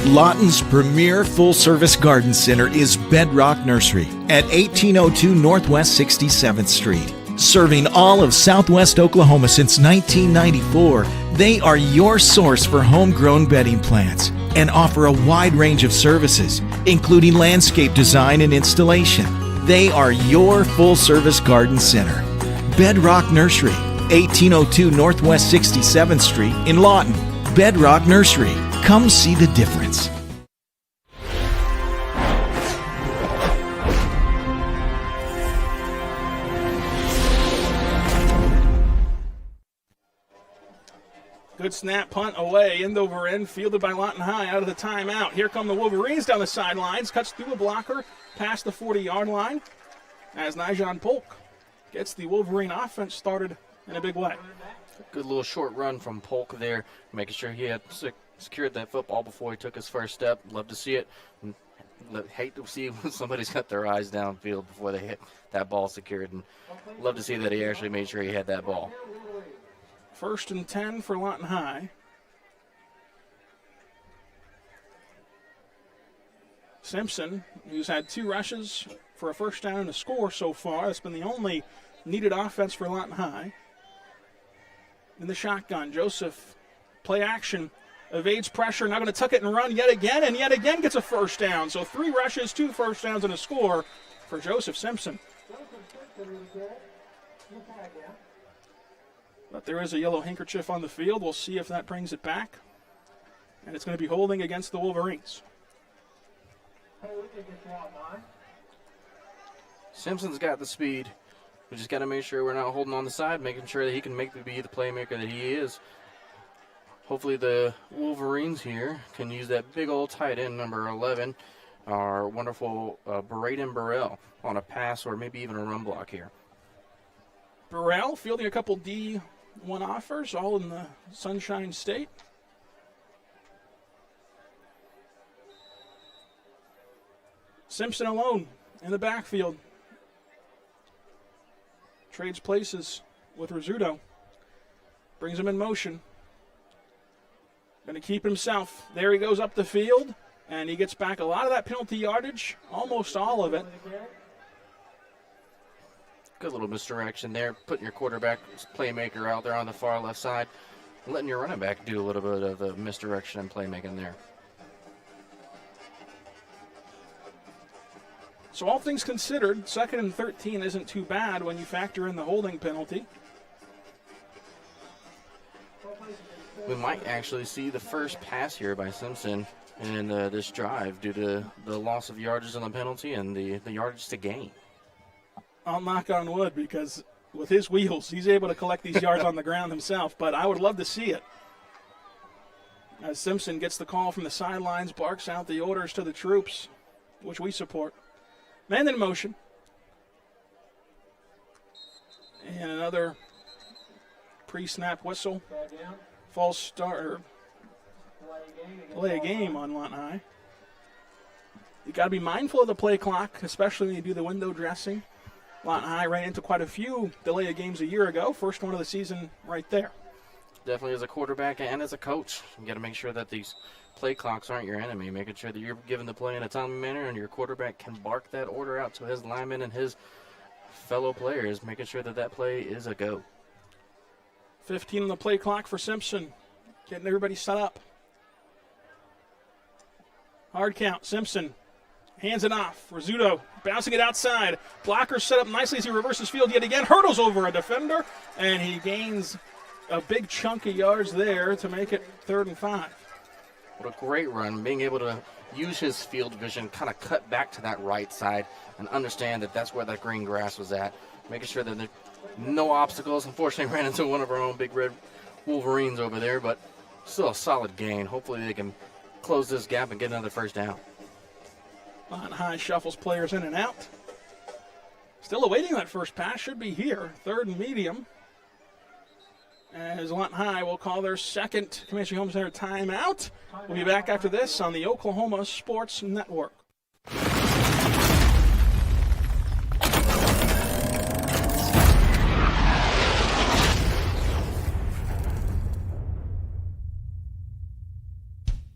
Lawton's premier full-service garden center is Bedrock Nursery at 1802 Northwest 67th Street. Serving all of Southwest Oklahoma since 1994, they are your source for homegrown bedding plants and offer a wide range of services, including landscape design and installation. They are your full-service garden center. Bedrock Nursery, 1802 Northwest 67th Street in Lawton. Bedrock Nursery. Come see the difference. Good snap, punt away, end over end, fielded by Lawton High out of the timeout. Here come the Wolverines down the sidelines, cuts through a blocker, past the 40-yard line, as Nijon Polk gets the Wolverine offense started in a big way. Good little short run from Polk there, making sure he had secured that football before he took his first step. Love to see it. Hate to see when somebody's got their eyes downfield before they hit that ball secured, and love to see that he actually made sure he had that ball. 1st and 10 for Lawton High. Simpson, who's had 2 rushes for a first down and a score so far. That's been the only needed offense for Lawton High. In the shotgun, Joseph, play action, evades pressure, now going to tuck it and run yet again gets a first down. So 3 rushes, 2 first downs, and a score for Joseph Simpson. But there is a yellow handkerchief on the field. We'll see if that brings it back. And it's going to be holding against the Wolverines. Simpson's got the speed. We just got to make sure we're not holding on the side, making sure that he can be the playmaker that he is. Hopefully the Wolverines here can use that big old tight end, number 11, our wonderful Braden Burrell, on a pass or maybe even a run block here. Burrell fielding a couple D1 offers, all in the Sunshine State. Simpson alone in the backfield. Trades places with Rizzuto. Brings him in motion. Going to keep himself. There he goes up the field, and he gets back a lot of that penalty yardage, almost all of it. Good little misdirection there, putting your quarterback playmaker out there on the far left side, letting your running back do a little bit of a misdirection and playmaking there. So all things considered, 2nd and 13 isn't too bad when you factor in the holding penalty. We might actually see the first pass here by Simpson in this drive due to the loss of yardage on the penalty and the yardage to gain. I'll knock on wood because with his wheels, he's able to collect these yards on the ground himself, but I would love to see it. As Simpson gets the call from the sidelines, barks out the orders to the troops, which we support. Man in motion. And another pre-snap whistle. False start, or play a game on Lawton High. You got to be mindful of the play clock, especially when you do the window dressing. Lawton High ran into quite a few delay of games a year ago. First one of the season right there. Definitely as a quarterback and as a coach, you got to make sure that these play clocks aren't your enemy, making sure that you're giving the play in a timely manner and your quarterback can bark that order out to his linemen and his fellow players, making sure that that play is a go. 15 on the play clock for Simpson, getting everybody set up. Hard count, Simpson hands it off. Rizzuto bouncing it outside. Blocker set up nicely as he reverses field yet again. Hurdles over a defender, and he gains a big chunk of yards there to make it 3rd and 5. What a great run, being able to use his field vision, kind of cut back to that right side and understand that that's where that green grass was at, making sure that there no obstacles. Unfortunately, ran into one of our own big red Wolverines over there, but still a solid gain. Hopefully they can close this gap and get another first down. Lawton High shuffles players in and out. Still awaiting that first pass. Should be here. 3rd and medium. As Lawton High will call their second Comanche Home Center timeout. We'll be back after this on the Oklahoma Sports Network.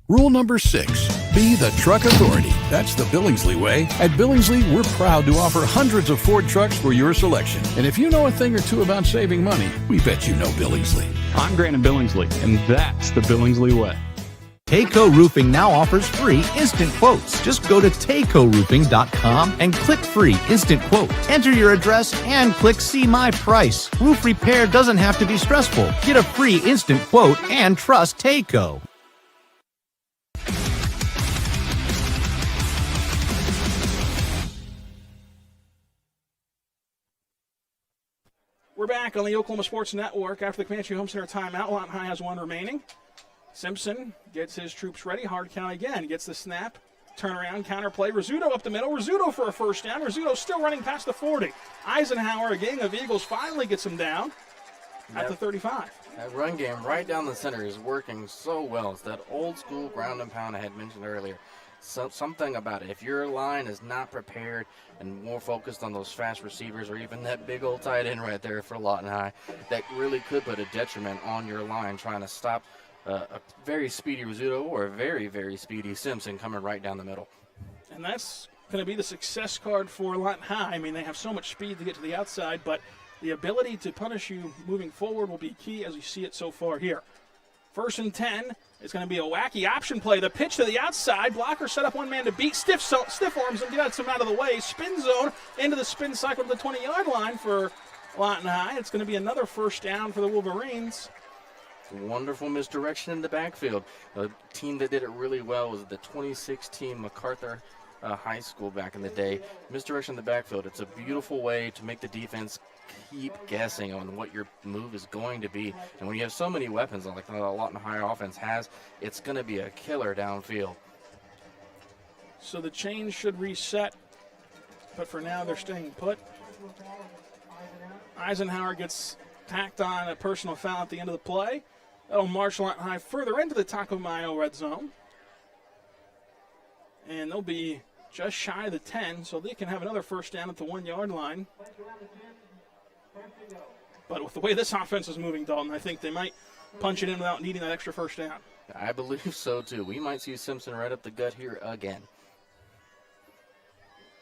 Rule number 6, be the truck authority. That's the Billingsley way. At Billingsley, we're proud to offer hundreds of Ford trucks for your selection. And if you know a thing or two about saving money, we bet you know Billingsley. I'm Grant Billingsley, and that's the Billingsley way. Tayco Roofing now offers free instant quotes. Just go to taycoroofing.com and click free instant quote. Enter your address and click see my price. Roof repair doesn't have to be stressful. Get a free instant quote and trust Tayco. We're back on the Oklahoma Sports Network after the Comanche Home Center timeout. Lawton High has one remaining. Simpson gets his troops ready. Hard count again. Gets the snap. Turnaround, counterplay. Rizzuto up the middle. Rizzuto for a first down. Rizzuto still running past the 40. Eisenhower, a gang of Eagles, finally gets him down at the 35. That run game right down the center is working so well. It's that old school ground and pound I had mentioned earlier. Something about it. If your line is not prepared and more focused on those fast receivers or even that big old tight end right there for Lawton High, that really could put a detriment on your line trying to stop a very speedy Rizzuto or a very, very speedy Simpson coming right down the middle. And that's going to be the success card for Lawton High. I mean, they have so much speed to get to the outside, but the ability to punish you moving forward will be key as you see it so far here. 1st and 10. It's going to be a wacky option play. The pitch to the outside. Blocker set up one man to beat. Stiff arms him, gets him out of the way. Spin zone into the spin cycle to the 20-yard line for Lawton High. It's going to be another first down for the Wolverines. Wonderful misdirection in the backfield. A team that did it really well was the 2016 MacArthur High School back in the day. Misdirection in the backfield. It's a beautiful way to make the defense keep guessing on what your move is going to be. And when you have so many weapons like the Lawton High offense has, it's going to be a killer downfield. So the chain should reset, but for now they're staying put. Eisenhower gets tacked on a personal foul at the end of the play. That'll march Lawton High further into the Taco Mayo red zone. And they'll be just shy of the 10, so they can have another first down at the 1-yard line. But with the way this offense is moving, Dalton, I think they might punch it in without needing that extra first down. I believe so, too. We might see Simpson right up the gut here again.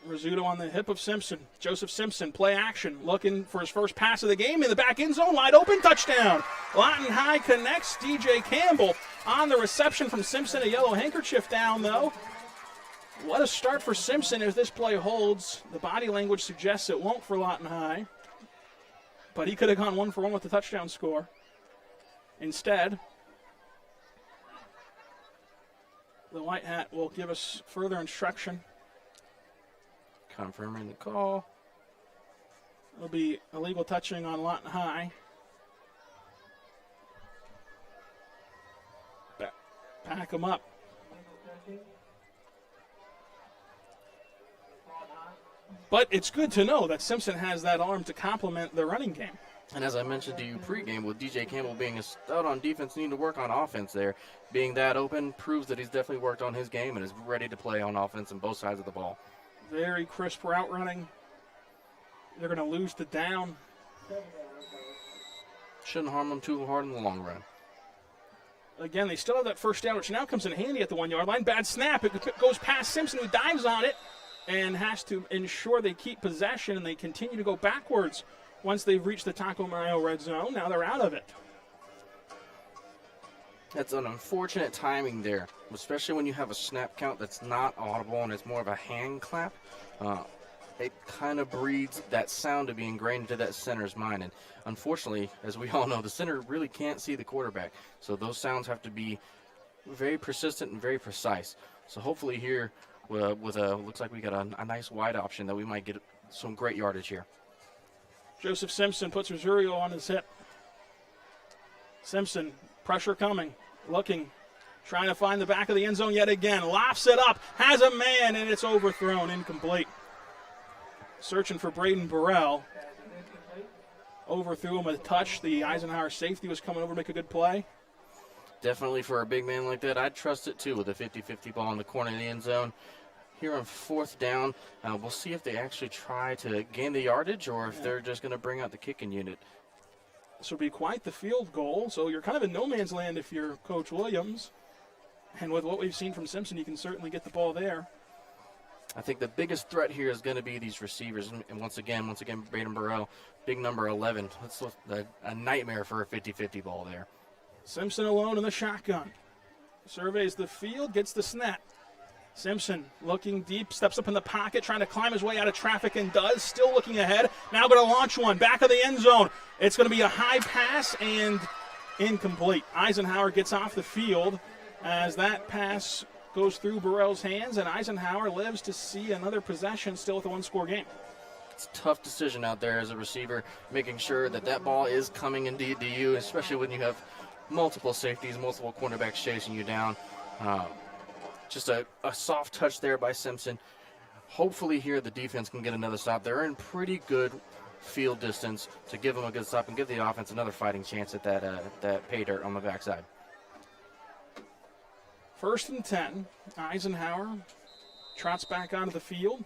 Rizzuto on the hip of Simpson. Joseph Simpson, play action, looking for his first pass of the game in the back end zone. Wide open, touchdown. Lawton High connects. DJ Campbell on the reception from Simpson. A yellow handkerchief down, though. What a start for Simpson if this play holds. The body language suggests it won't for Lawton High. But he could have gone 1-for-1 with the touchdown score. Instead, the white hat will give us further instruction. Confirming the call. It'll be illegal touching on Lawton High. Pack him up. But it's good to know that Simpson has that arm to complement the running game. And as I mentioned to you pregame, with DJ Campbell being a stud on defense, needing to work on offense there, being that open proves that he's definitely worked on his game and is ready to play on offense on both sides of the ball. Very crisp route running. They're going to lose the down. Shouldn't harm them too hard in the long run. Again, they still have that first down, which now comes in handy at the 1-yard line. Bad snap. It goes past Simpson, who dives on it and has to ensure they keep possession, and they continue to go backwards once they've reached the Taco Mayo red zone. Now they're out of it. That's an unfortunate timing there, especially when you have a snap count that's not audible and it's more of a hand clap. It kind of breeds that sound to be ingrained into that center's mind. And unfortunately, as we all know, the center really can't see the quarterback. So those sounds have to be very persistent and very precise. So hopefully here, looks like we got a nice wide option that we might get some great yardage here. Joseph Simpson puts Rosario on his hip. Simpson, pressure coming, looking, trying to find the back of the end zone yet again. Lofts it up, has a man, and it's overthrown, incomplete. Searching for Braden Burrell. Overthrew him a touch. The Eisenhower safety was coming over to make a good play. Definitely for a big man like that, I'd trust it too with a 50-50 ball in the corner of the end zone. Here on 4th down, we'll see if they actually try to gain the yardage or if they're just going to bring out the kicking unit. This would be quite the field goal, so you're kind of in no man's land if you're Coach Williams. And with what we've seen from Simpson, you can certainly get the ball there. I think the biggest threat here is going to be these receivers. And once again, Braden Burrell, big number 11. That's a nightmare for a 50-50 ball there. Simpson alone in the shotgun. Surveys the field, gets the snap. Simpson looking deep, steps up in the pocket, trying to climb his way out of traffic, and does. Still looking ahead. Now going to launch one, back of the end zone. It's going to be a high pass and incomplete. Eisenhower gets off the field as that pass goes through Burrell's hands, and Eisenhower lives to see another possession still with a one-score game. It's a tough decision out there as a receiver, making sure that that ball is coming indeed to you, especially when you have multiple safeties, multiple cornerbacks chasing you down. Just a soft touch there by Simpson. Hopefully here the defense can get another stop. They're in pretty good field distance to give them a good stop and give the offense another fighting chance at that pay dirt on the backside. 1st and 10. Eisenhower trots back onto the field.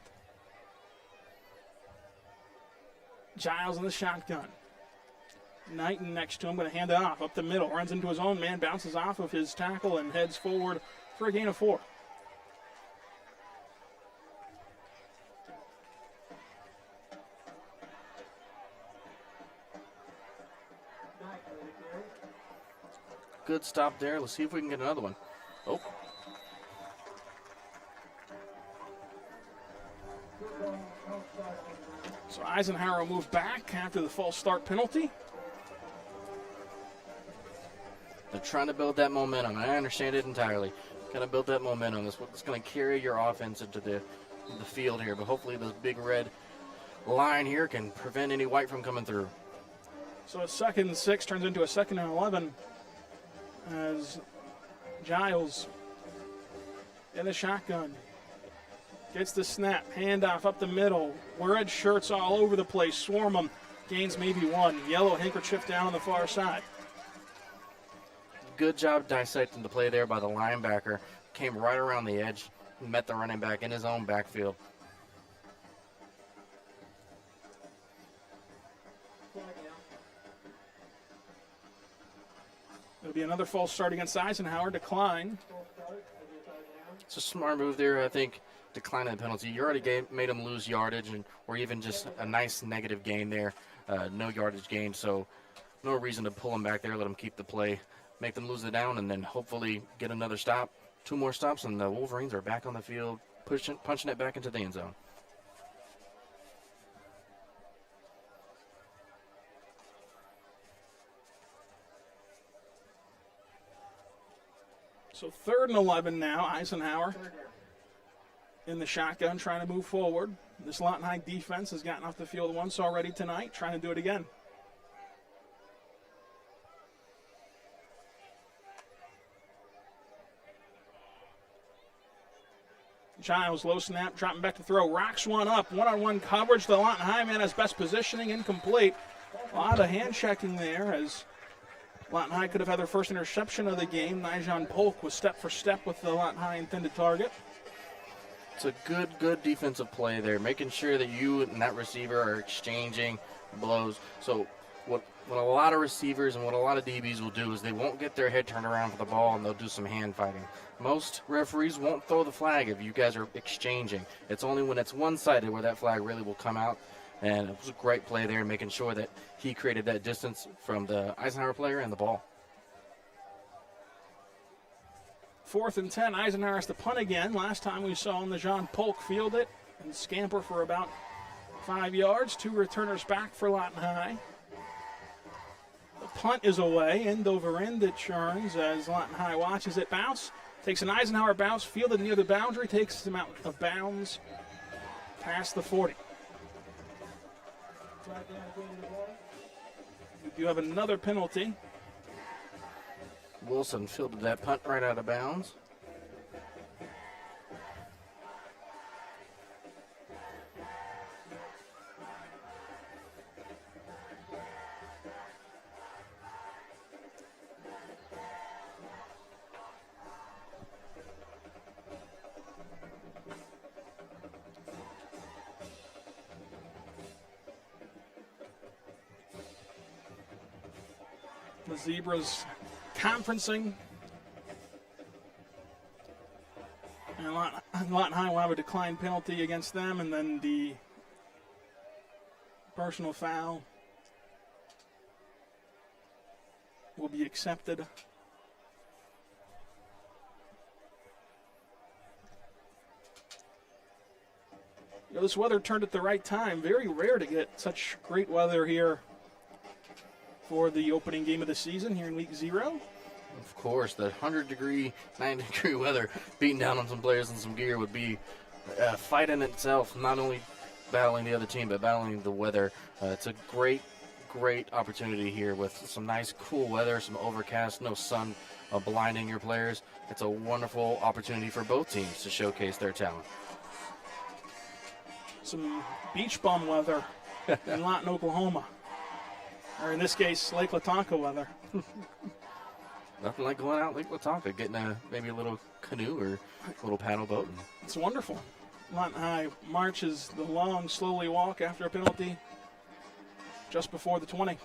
Giles in the shotgun. Knighton next to him, going to hand it off up the middle. Runs into his own man, bounces off of his tackle, and heads forward for a gain of 4. Good stop there. Let's see if we can get another one. Oh. So Eisenhower will move back after the false start penalty. They're trying to build that momentum. I understand it entirely. Got to build that momentum. That's what's going to carry your offense into the field here. But hopefully this big red line here can prevent any white from coming through. So a 2nd and 6 turns into a 2nd and 11 as Giles in the shotgun. Gets the snap, handoff up the middle. Red shirts all over the place. Swarm them. Gains maybe 1. Yellow handkerchief down on the far side. Good job dissecting the play there by the linebacker. Came right around the edge, met the running back in his own backfield. It'll be another false start against Eisenhower. Decline. It's a smart move there, I think. Declining the penalty. You already made him lose yardage, or even just a nice negative gain there. No yardage gain, so no reason to pull him back there. Let him keep the play, make them lose it down, and then hopefully get another stop. 2 more stops, and the Wolverines are back on the field, punching it back into the end zone. So 3rd and 11 now. Eisenhower in the shotgun trying to move forward. This Lawton High defense has gotten off the field once already tonight, trying to do it again. Giles, low snap, dropping back to throw. Rocks one up, one-on-one coverage. The Lawton High man has best positioning, incomplete. A lot of hand checking there as Lawton High could have had their first interception of the game. Nijon Polk was step for step with the Lawton High intended target. It's a good defensive play there, making sure that you and that receiver are exchanging blows. So what a lot of receivers and what a lot of DBs will do is they won't get their head turned around for the ball, and they'll do some hand fighting. Most referees won't throw the flag if you guys are exchanging. It's only when it's one-sided where that flag really will come out. And it was a great play there, making sure that he created that distance from the Eisenhower player and the ball. 4th and 10, Eisenhower has to punt again. Last time we saw Nijon Polk field it and scamper for about 5 yards. 2 returners back for Lawton High. The punt is away, end over end it churns as Lawton High watches it bounce. Takes an Eisenhower bounce, fielded near the boundary, takes him out of bounds past the 40. We do have another penalty. Wilson fielded that punt right out of bounds. The Zebras conferencing. And Lawton High will have a declined penalty against them, and then the personal foul will be accepted. You know, this weather turned at the right time. Very rare to get such great weather here for the opening game of the season here in week 0. Of course, the 100-degree, 90-degree weather beating down on some players and some gear would be a fight in itself. Not only battling the other team, but battling the weather. It's a great opportunity here with some nice cool weather, some overcast, no sun blinding your players. It's a wonderful opportunity for both teams to showcase their talent. Some beach bum weather in Lawton, Oklahoma. Or in this case, Lake Latonka weather. Nothing like going out Lake Latonka, getting maybe a little canoe or a little paddle boat. It's wonderful. Lawton High marches the long, slowly walk after a penalty just before the 20.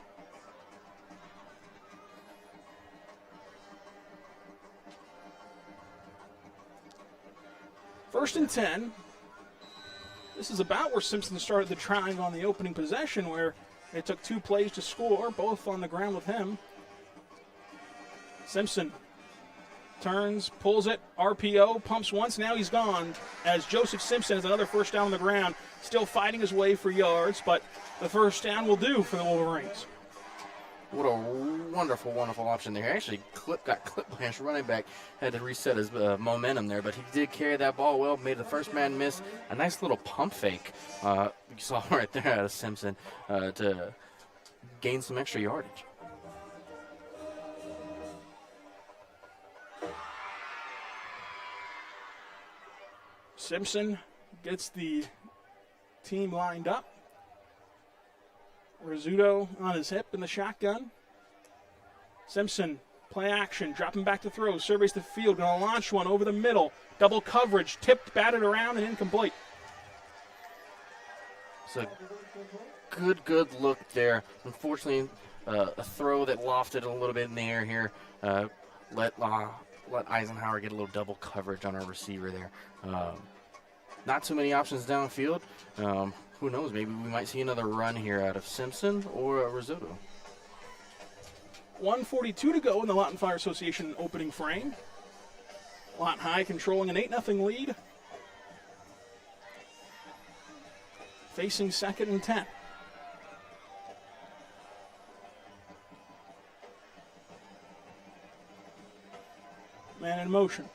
First and 10. This is about where Simpson started the drive on the opening possession, where it took 2 plays to score, both on the ground with him. Simpson turns, pulls it, RPO, pumps once, now he's gone, as Joseph Simpson has another first down on the ground, still fighting his way for yards, but the first down will do for the Wolverines. What a wonderful, wonderful option there. Actually got clipped by his running back, had to reset his momentum there, but he did carry that ball well, made the first man miss. A nice little pump fake you saw right there out of Simpson to gain some extra yardage. Simpson gets the team lined up. Rizzuto on his hip in the shotgun. Simpson, play action, dropping back to throw, surveys the field, going to launch one over the middle. Double coverage, tipped, batted around, and incomplete. It's a good look there. Unfortunately, a throw that lofted a little bit in the air here. Let Eisenhower get a little double coverage on our receiver there. Not too many options downfield. Who knows, maybe we might see another run here out of Simpson or Rizzuto. 1:42 to go in the Lawton Fire Association opening frame. Lawton High controlling an 8-0 lead. Facing 2nd and 10. Man in motion.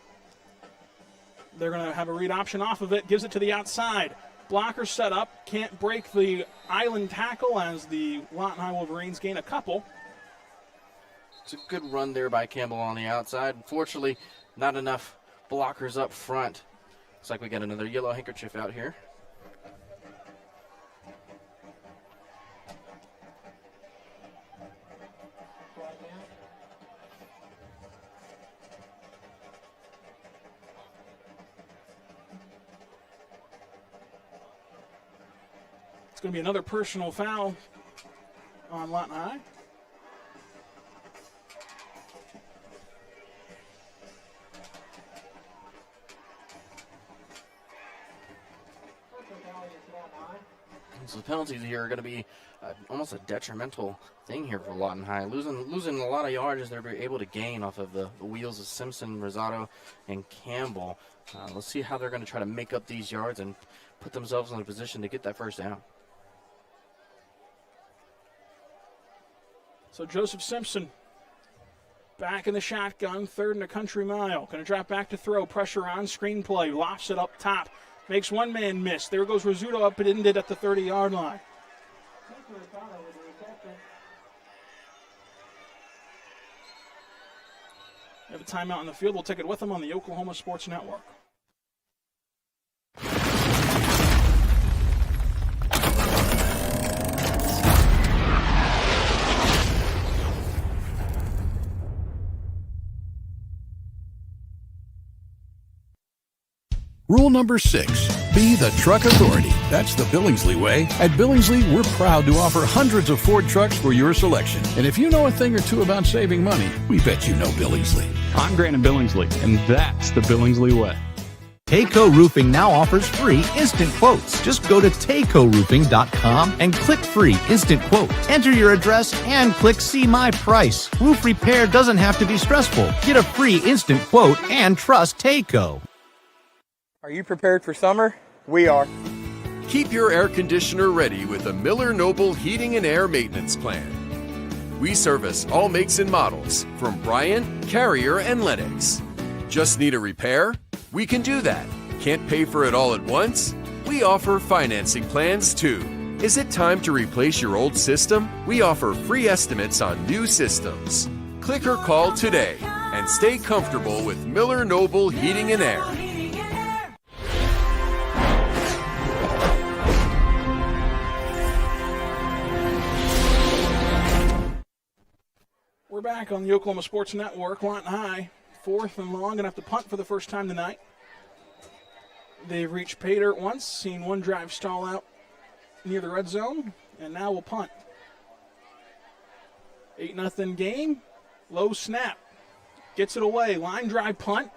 They're going to have a read option off of it. Gives it to the outside. Blocker set up. Can't break the island tackle as the Lawton High Wolverines gain a couple. It's a good run there by Campbell on the outside. Unfortunately, not enough blockers up front. Looks like we got another yellow handkerchief out here. It's going to be another personal foul on Lawton High. So the penalties here are going to be almost a detrimental thing here for Lawton High. Losing a lot of yards as they're able to gain off of the wheels of Simpson, Rizzuto, and Campbell. Let's see how they're going to try to make up these yards and put themselves in a position to get that first down. So Joseph Simpson back in the shotgun, 3rd and a country mile. Going to drop back to throw, pressure on, screen play, lofts it up top. Makes one man miss. There goes Rizzuto up and ended at the 30-yard line. We have a timeout on the field. We'll take it with them on the Oklahoma Sports Network. Rule number 6, be the truck authority. That's the Billingsley way. At Billingsley, we're proud to offer hundreds of Ford trucks for your selection. And if you know a thing or two about saving money, we bet you know Billingsley. I'm Grant Billingsley, and that's the Billingsley way. Tayco Roofing now offers free instant quotes. Just go to TaycoRoofing.com and click free instant quote. Enter your address and click see my price. Roof repair doesn't have to be stressful. Get a free instant quote and trust Tayco. Are you prepared for summer? We are. Keep your air conditioner ready with a Miller Noble Heating and Air Maintenance Plan. We service all makes and models from Bryant, Carrier, and Lennox. Just need a repair? We can do that. Can't pay for it all at once? We offer financing plans too. Is it time to replace your old system? We offer free estimates on new systems. Click or call today and stay comfortable with Miller Noble Heating and Air. We're back on the Oklahoma Sports Network. Lawton High, 4th and long, going to have to punt for the first time tonight. They've reached pay dirt once, seen one drive stall out near the red zone, and now we'll punt. 8-0 game, low snap. Gets it away, line drive punt.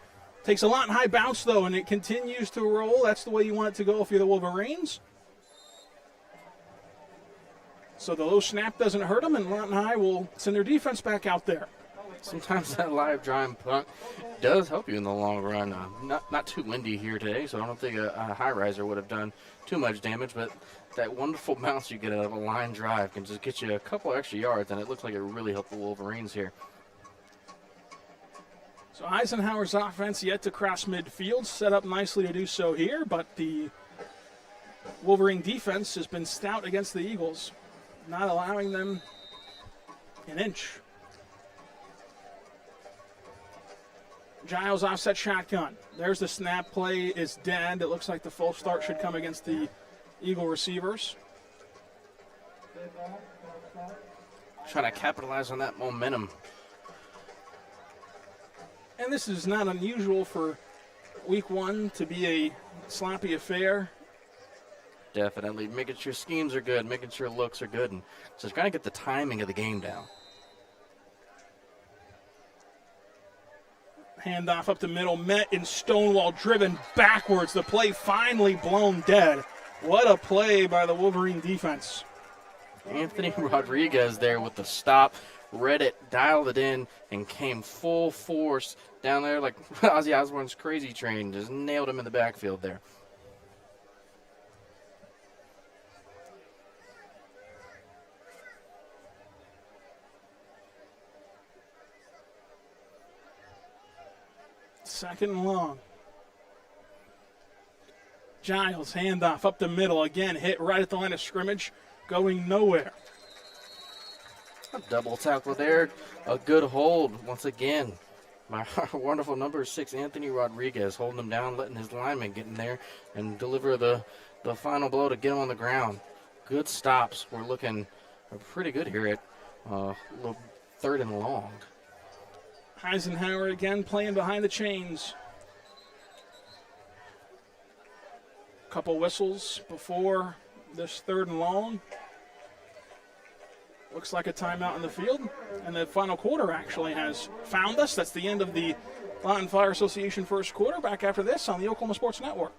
Takes a Lawton High bounce, though, and it continues to roll. That's the way you want it to go if you're the Wolverines. So the low snap doesn't hurt them, and Lawton High will send their defense back out there. Sometimes that live drive punt does help you in the long run. Not too windy here today, so I don't think a high riser would have done too much damage, but that wonderful bounce you get out of a line drive can just get you a couple extra yards, and it looks like it really helped the Wolverines here. So Eisenhower's offense yet to cross midfield, set up nicely to do so here, but the Wolverine defense has been stout against the Eagles, not allowing them an inch. Giles offset shotgun. There's the snap. Play is dead. It looks like the full start should come against the Eagle receivers. Trying to capitalize on that momentum. And this is not unusual for week one to be a sloppy affair. Definitely. Making sure schemes are good, making sure looks are good, and just trying to get the timing of the game down. Handoff up the middle, met in Stonewall, driven backwards. The play finally blown dead. What a play by the Wolverine defense. Anthony Rodriguez there with the stop, read it, dialed it in, and came full force down there like Ozzy Osbourne's Crazy Train. Just nailed him in the backfield there. Second and long. Giles, handoff up the middle. Again, hit right at the line of scrimmage, going nowhere. A double tackle there. A good hold once again. My wonderful number 6, Anthony Rodriguez, holding him down, letting his lineman get in there and deliver the final blow to get him on the ground. Good stops. We're looking pretty good here at 3rd and long. Eisenhower again playing behind the chains. Couple whistles before this 3rd and long. Looks like a timeout in the field. And the final quarter actually has found us. That's the end of the Lawton Fire Association first quarter. Back after this on the Oklahoma Sports Network.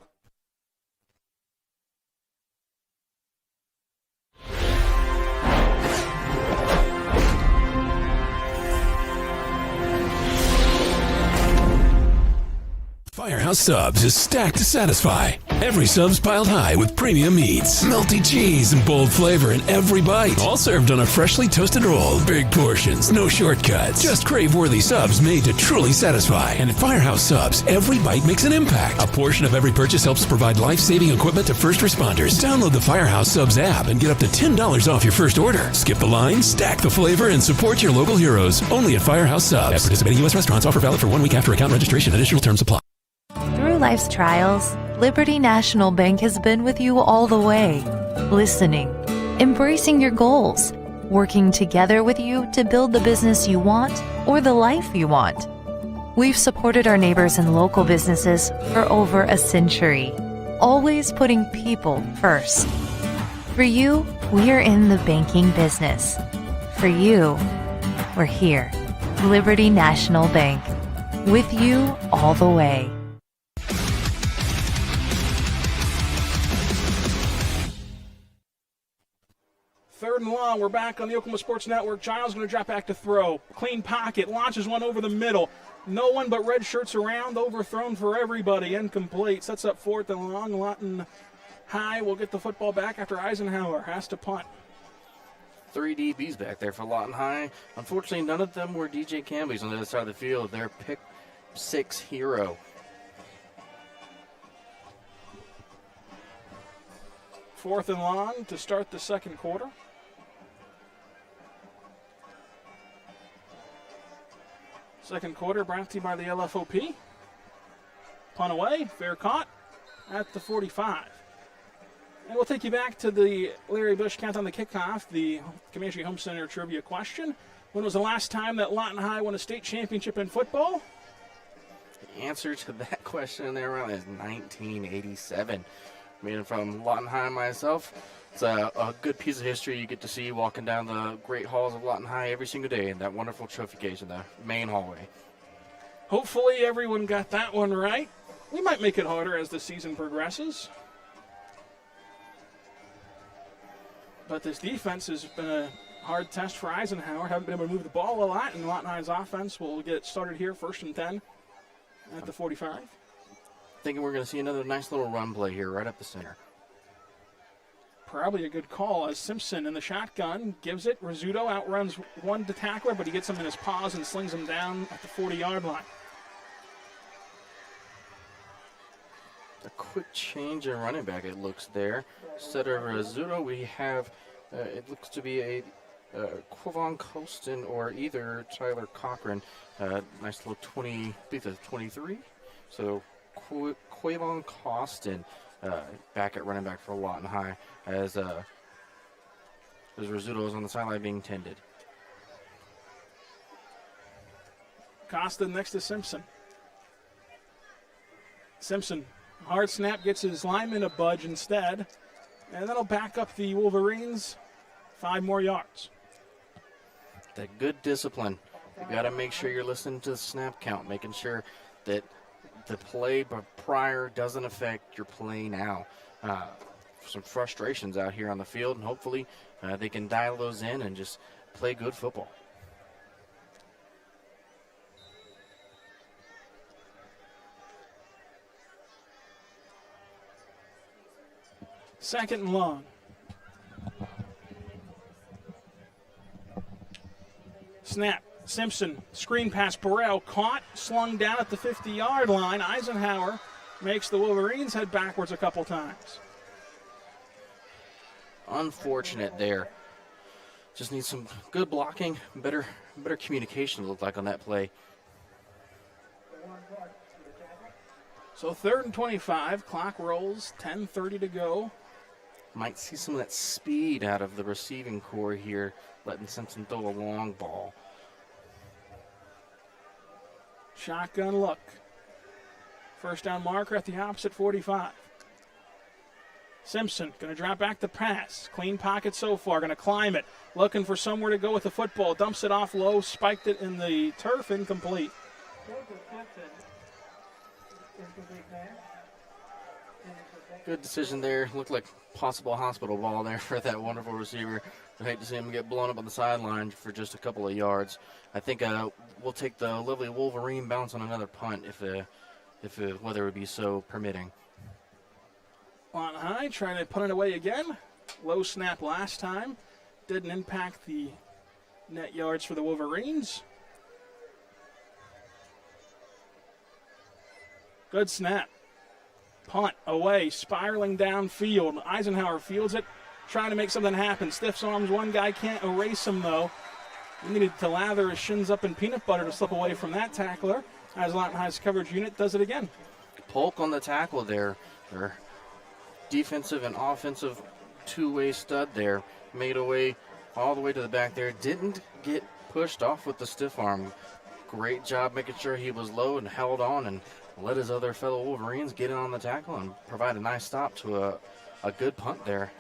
Firehouse Subs is stacked to satisfy. Every sub's piled high with premium meats, melty cheese, and bold flavor in every bite. All served on a freshly toasted roll. Big portions, no shortcuts. Just crave-worthy subs made to truly satisfy. And at Firehouse Subs, every bite makes an impact. A portion of every purchase helps provide life-saving equipment to first responders. Download the Firehouse Subs app and get up to $10 off your first order. Skip the line, stack the flavor, and support your local heroes. Only at Firehouse Subs. At participating U.S. restaurants. Offer valid for 1 week after account registration. Additional terms apply. Through life's trials, Liberty National Bank has been with you all the way, listening, embracing your goals, working together with you to build the business you want or the life you want. We've supported our neighbors and local businesses for over a century, always putting people first. For you, we're in the banking business. For you, we're here. Liberty National Bank, with you all the way. Third and long, we're back on the Oklahoma Sports Network. Giles going to drop back to throw. Clean pocket, launches one over the middle. No one but red shirts around, overthrown for everybody. Incomplete, sets up 4th and long. Lawton High will get the football back after Eisenhower has to punt. 3 DBs back there for Lawton High. Unfortunately, none of them were DJ Camby's on the other side of the field. They're pick 6 hero. 4th and long to start the second quarter. Second quarter brought to you by the LFOP. Punt away, fair caught at the 45. And we'll take you back to the Larry Bush Countdown the Kickoff, the Comanche Home Center trivia question. When was the last time that Lawton High won a state championship in football? The answer to that question there is 1987. I mean, from Lawton High myself, it's a good piece of history you get to see walking down the great halls of Lawton High every single day in that wonderful trophy case in the main hallway. Hopefully everyone got that one right. We might make it harder as the season progresses. But this defense has been a hard test for Eisenhower. Haven't been able to move the ball a lot, and Lawton High's offense will get started here, 1st and 10 at the 45. Thinking we're going to see another nice little run play here right up the center. Probably a good call as Simpson in the shotgun gives it. Rizzuto outruns one tackler, but he gets him in his paws and slings him down at the 40-yard line. A quick change in running back, it looks there. Instead of Rizzuto, we have, it looks to be a Quavon Colston or either Tyler Cochran. Nice little 20, I think that's 23. So Quavon Colston back at running back for Lawton High as Rizzuto is on the sideline being tended. Costin next to Simpson. Simpson, hard snap, gets his lineman a budge instead, and that'll back up the Wolverines 5 more yards. That good discipline. You got to make sure you're listening to the snap count, making sure that the play prior doesn't affect your play now. Some frustrations out here on the field, and hopefully they can dial those in and just play good football. Second and long. Snap. Simpson, screen pass, Burrell caught, slung down at the 50-yard line. Eisenhower makes the Wolverines head backwards a couple times. Unfortunate there. Just needs some good blocking, better communication, it looked like, on that play. So 3rd and 25, clock rolls, 10:30 to go. Might see some of that speed out of the receiving core here, letting Simpson throw a long ball. Shotgun look. First down marker at the opposite 45. Simpson going to drop back the pass. Clean pocket so far. Going to climb it. Looking for somewhere to go with the football. Dumps it off low. Spiked it in the turf. Incomplete. Good decision there. Looked like possible hospital ball there for that wonderful receiver. I hate to see him get blown up on the sideline for just a couple of yards. I think we'll take the lovely Wolverine bounce on another punt if weather would be so permitting. Lawton High trying to punt it away again. Low snap last time. Didn't impact the net yards for the Wolverines. Good snap. Punt away, spiraling downfield. Eisenhower fields it, trying to make something happen. Stiff arms, one guy can't erase him though. He needed to lather his shins up in peanut butter to slip away from that tackler. As Lawton High's coverage unit does it again. Polk on the tackle there. Their defensive and offensive two-way stud there. Made away all the way to the back there. Didn't get pushed off with the stiff arm. Great job making sure he was low and held on and let his other fellow Wolverines get in on the tackle and provide a nice stop to a good punt there.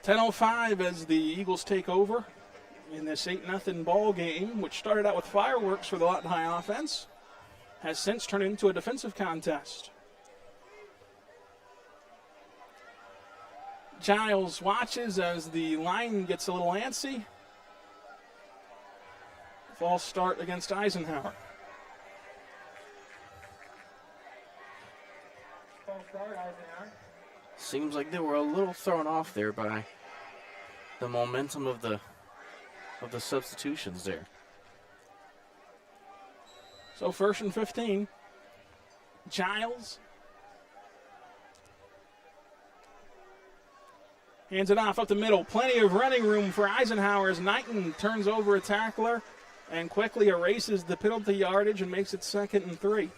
10:05 as the Eagles take over in this 8-0 ball game, which started out with fireworks for the Lawton High offense, has since turned into a defensive contest. Giles watches as the line gets a little antsy. False start against Eisenhower. Seems like they were a little thrown off there by the momentum of the substitutions there. So 1st and 15. Giles Hands it off up the middle. Plenty of running room for Eisenhower as Knighton turns over a tackler and quickly erases the penalty yardage and makes it 2nd and 3.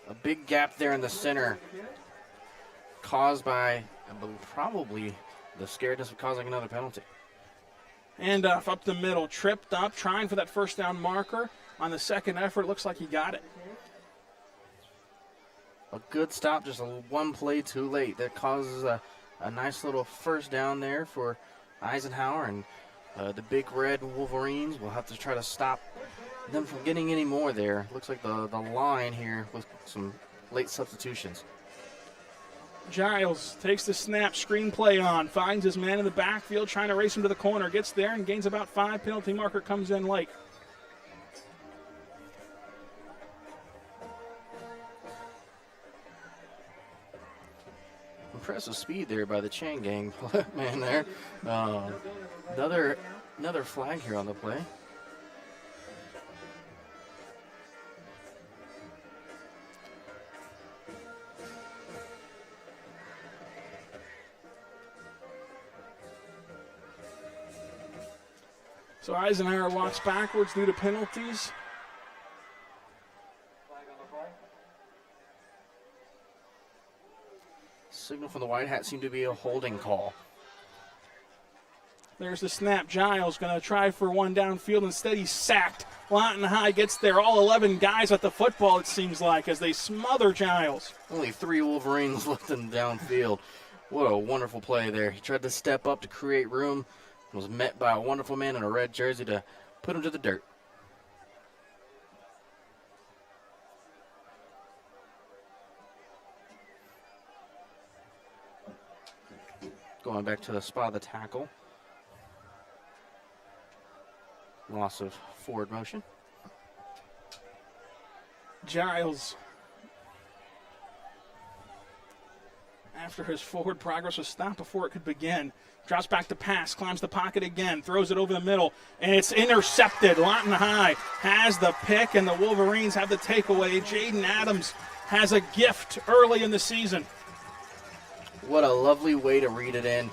A big gap there in the center caused by probably the scaredness of causing another penalty. And up the middle, tripped up, trying for that first down marker. On the second effort, looks like he got it. A good stop, just one play too late. That causes a nice little first down there for Eisenhower, and the big red Wolverines will have to try to stop them from getting any more there. Looks like the line here with some late substitutions. Giles takes the snap, screen play on, finds his man in the backfield, trying to race him to the corner, gets there and gains about 5. Penalty marker comes in late. Impressive speed there by the chain gang man there. Another flag here on the play. So Eisenhower walks backwards due to penalties. Signal from the White Hat seemed to be a holding call. There's the snap. Giles going to try for one downfield. Instead, he's sacked. Lawton High gets there. All 11 guys at the football, it seems like, as they smother Giles. Only 3 Wolverines left in downfield. What a wonderful play there. He tried to step up to create room. Was met by a wonderful man in a red jersey to put him to the dirt. Going back to the spot of the tackle. Loss of forward motion. Giles, after his forward progress was stopped before it could begin, drops back to pass, climbs the pocket again, throws it over the middle, and it's intercepted. Lawton High has the pick, and the Wolverines have the takeaway. Jaden Adams has a gift early in the season. What a lovely way to read it in.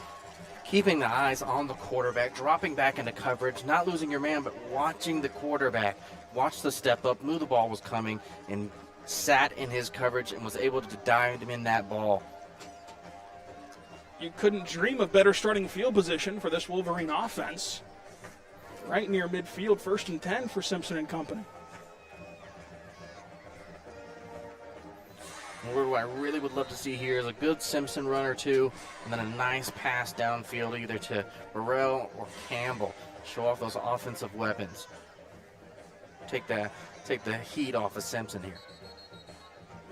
Keeping the eyes on the quarterback, dropping back into coverage, not losing your man, but watching the quarterback. Watch the step up, knew the ball was coming, and sat in his coverage and was able to dive him in that ball. You couldn't dream of better starting field position for this Wolverine offense. Right near midfield, 1st and 10 for Simpson and company. What I really would love to see here is a good Simpson run or two, and then a nice pass downfield either to Burrell or Campbell. Show off those offensive weapons. Take the heat off of Simpson here.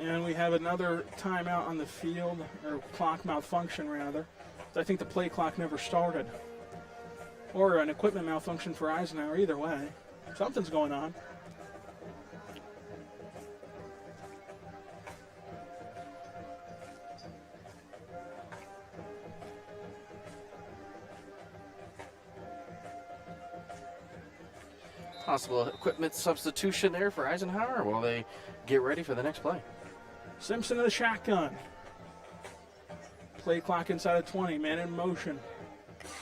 And we have another timeout on the field, or clock malfunction rather. I think the play clock never started. Or an equipment malfunction for Eisenhower, either way. Something's going on. Possible equipment substitution there for Eisenhower while they get ready for the next play. Simpson in the shotgun. Play clock inside of 20, man in motion.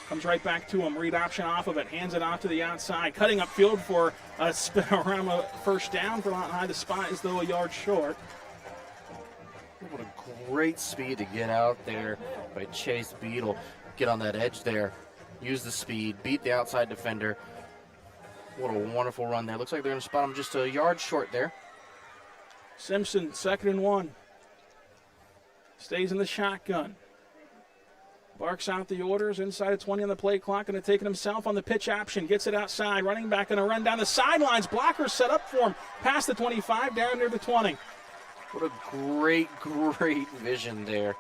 Comes right back to him, read option off of it, hands it off to the outside. Cutting upfield for a spinorama first down for Lawton High. The spot is though a yard short. What a great speed to get out there by Chase Beadle. Get on that edge there, use the speed, beat the outside defender. What a wonderful run there. Looks like they're going to spot him just a yard short there. Simpson, 2nd and 1. Stays in the shotgun. Barks out the orders, inside of 20 on the play clock, going to take it himself on the pitch option. Gets it outside, running back going to run down the sidelines. Blockers set up for him, past the 25, down near the 20. What a great vision there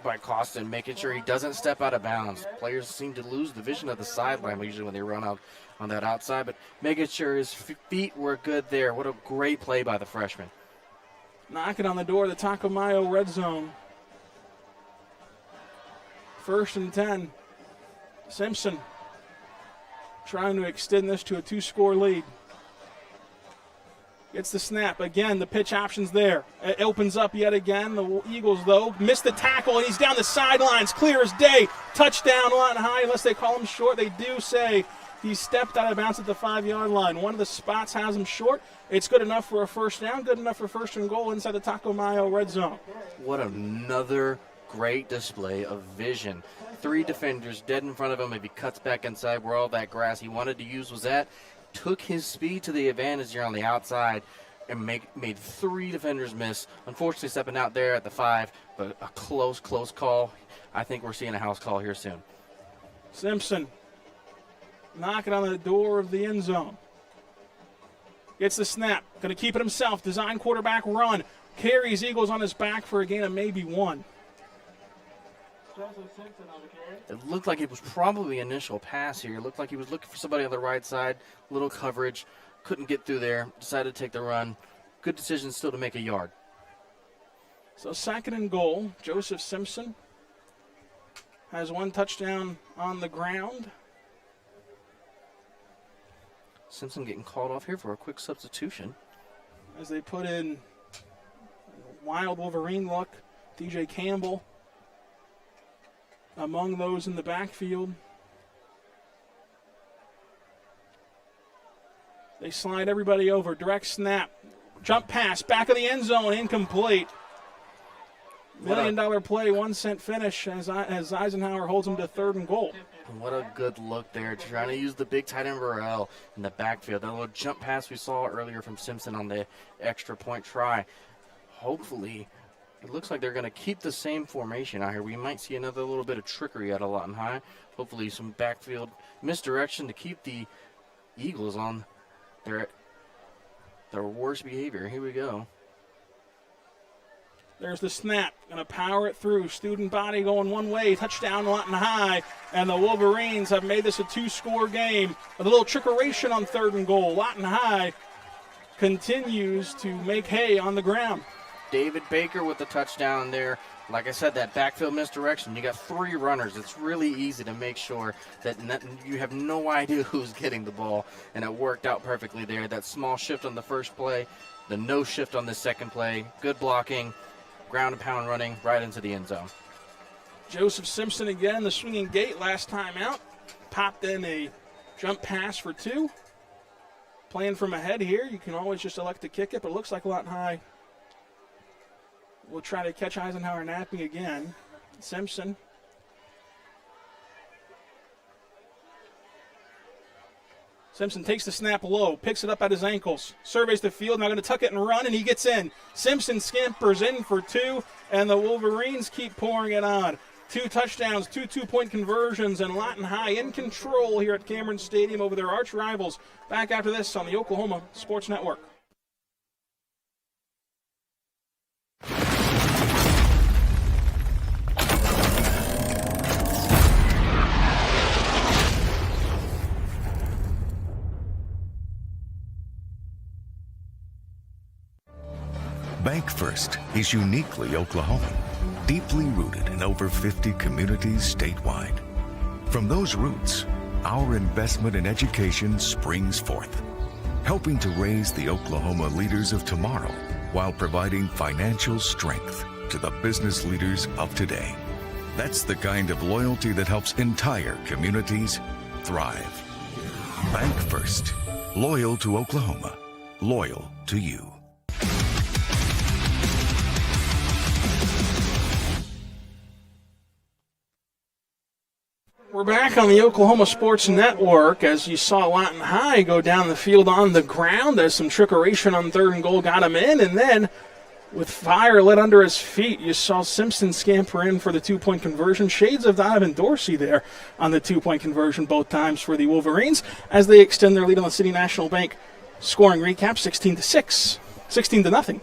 by Costin, making sure he doesn't step out of bounds. Players seem to lose the vision of the sideline usually when they run out on that outside, but making sure his feet were good there. What a great play by the freshman. Knocking on the door of the Taco Mayo red zone. 1st and 10. Simpson trying to extend this to a 2-score lead. Gets the snap. Again, the pitch option's there. It opens up yet again. The Eagles, though, missed the tackle, and he's down the sidelines. Clear as day. Touchdown, Lawton High, unless they call him short. They do say he stepped out of bounds at the 5-yard line. One of the spots has him short. It's good enough for a first down, good enough for first and goal inside the Taco Mayo red zone. What another great display of vision. 3 defenders dead in front of him. If he cuts back inside where all that grass he wanted to use was at, took his speed to the advantage here on the outside and made 3 defenders miss. Unfortunately, stepping out there at the 5, but a close call. I think we're seeing a house call here soon. Simpson knocking on the door of the end zone. Gets the snap. Going to keep it himself. Design quarterback run. Carries Eagles on his back for a gain of maybe 1. It looked like it was probably initial pass here. It looked like he was looking for somebody on the right side. Little coverage. Couldn't get through there. Decided to take the run. Good decision still to make a yard. So 2nd and goal. Joseph Simpson has 1 touchdown on the ground. Simpson getting called off here for a quick substitution. As they put in wild Wolverine look. DJ Campbell among those in the backfield. They slide everybody over. Direct snap. Jump pass. Back of the end zone. Incomplete. $1 million play. 1 cent finish as Eisenhower holds him to 3rd and goal. What a good look there. Trying to use the big tight end Burrell in the backfield. That little jump pass we saw earlier from Simpson on the extra point try. Hopefully, it looks like they're going to keep the same formation out here. We might see another little bit of trickery out of Lawton High. Hopefully some backfield misdirection to keep the Eagles on their worst behavior. Here we go. There's the snap. Going to power it through. Student body going one way. Touchdown Lawton High. And the Wolverines have made this a 2-score game. A little trickeration on 3rd and goal. Lawton High continues to make hay on the ground. David Baker with the touchdown there. Like I said, that backfield misdirection. You got 3 runners. It's really easy to make sure that you have no idea who's getting the ball. And it worked out perfectly there. That small shift on the first play, the no shift on the second play. Good blocking, ground and pound running right into the end zone. Joseph Simpson again, the swinging gate last time out. Popped in a jump pass for 2. Playing from ahead here. You can always just elect to kick it, but it looks like Lawton High will try to catch Eisenhower napping again. Simpson. Simpson takes the snap low, picks it up at his ankles, surveys the field, now going to tuck it and run, and he gets in. Simpson scampers in for 2, and the Wolverines keep pouring it on. 2 touchdowns, 2 two-point conversions, and Lawton High in control here at Cameron Stadium over their arch rivals. Back after this on the Oklahoma Sports Network. Bank First is uniquely Oklahoman, deeply rooted in over 50 communities statewide. From those roots, our investment in education springs forth, helping to raise the Oklahoma leaders of tomorrow while providing financial strength to the business leaders of today. That's the kind of loyalty that helps entire communities thrive. Bank First, loyal to Oklahoma, loyal to you. We're back on the Oklahoma Sports Network as you saw Lawton High go down the field on the ground as some trickeration on 3rd and goal got him in, and then with fire lit under his feet, you saw Simpson scamper in for the 2-point conversion. Shades of Donovan Dorsey there on the 2-point conversion both times for the Wolverines as they extend their lead on the City National Bank scoring recap 16-0.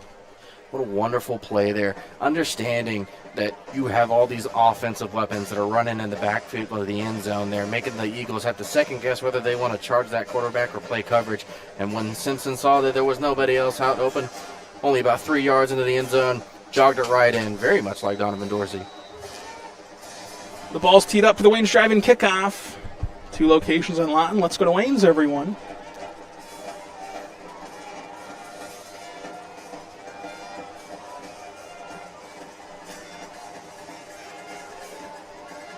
What a wonderful play there. Understanding that you have all these offensive weapons that are running in the backfield of the end zone there, making the Eagles have to second guess whether they want to charge that quarterback or play coverage. And when Simpson saw that there was nobody else out open, only about 3 yards into the end zone, jogged it right in, very much like Donovan Dorsey. The ball's teed up for the Wayne's Drive-In kickoff. 2 locations in Lawton. Let's go to Wayne's, everyone.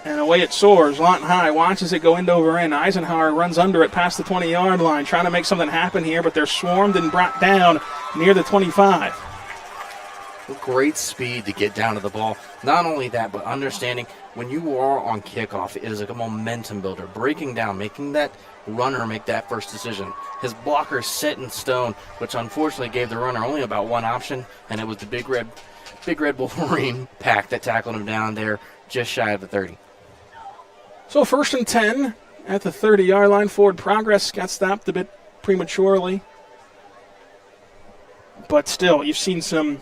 And away it soars. Lawton High watches it go end over end. Eisenhower runs under it past the 20-yard line, trying to make something happen here, but they're swarmed and brought down near the 25. Great speed to get down to the ball. Not only that, but understanding when you are on kickoff, it is like a momentum builder. Breaking down, making that runner make that first decision. His blocker set in stone, which unfortunately gave the runner only about one option, and it was the big red Wolverine pack that tackled him down there just shy of the 30. So 1st and 10 at the 30-yard line. Forward progress got stopped a bit prematurely. But still, you've seen some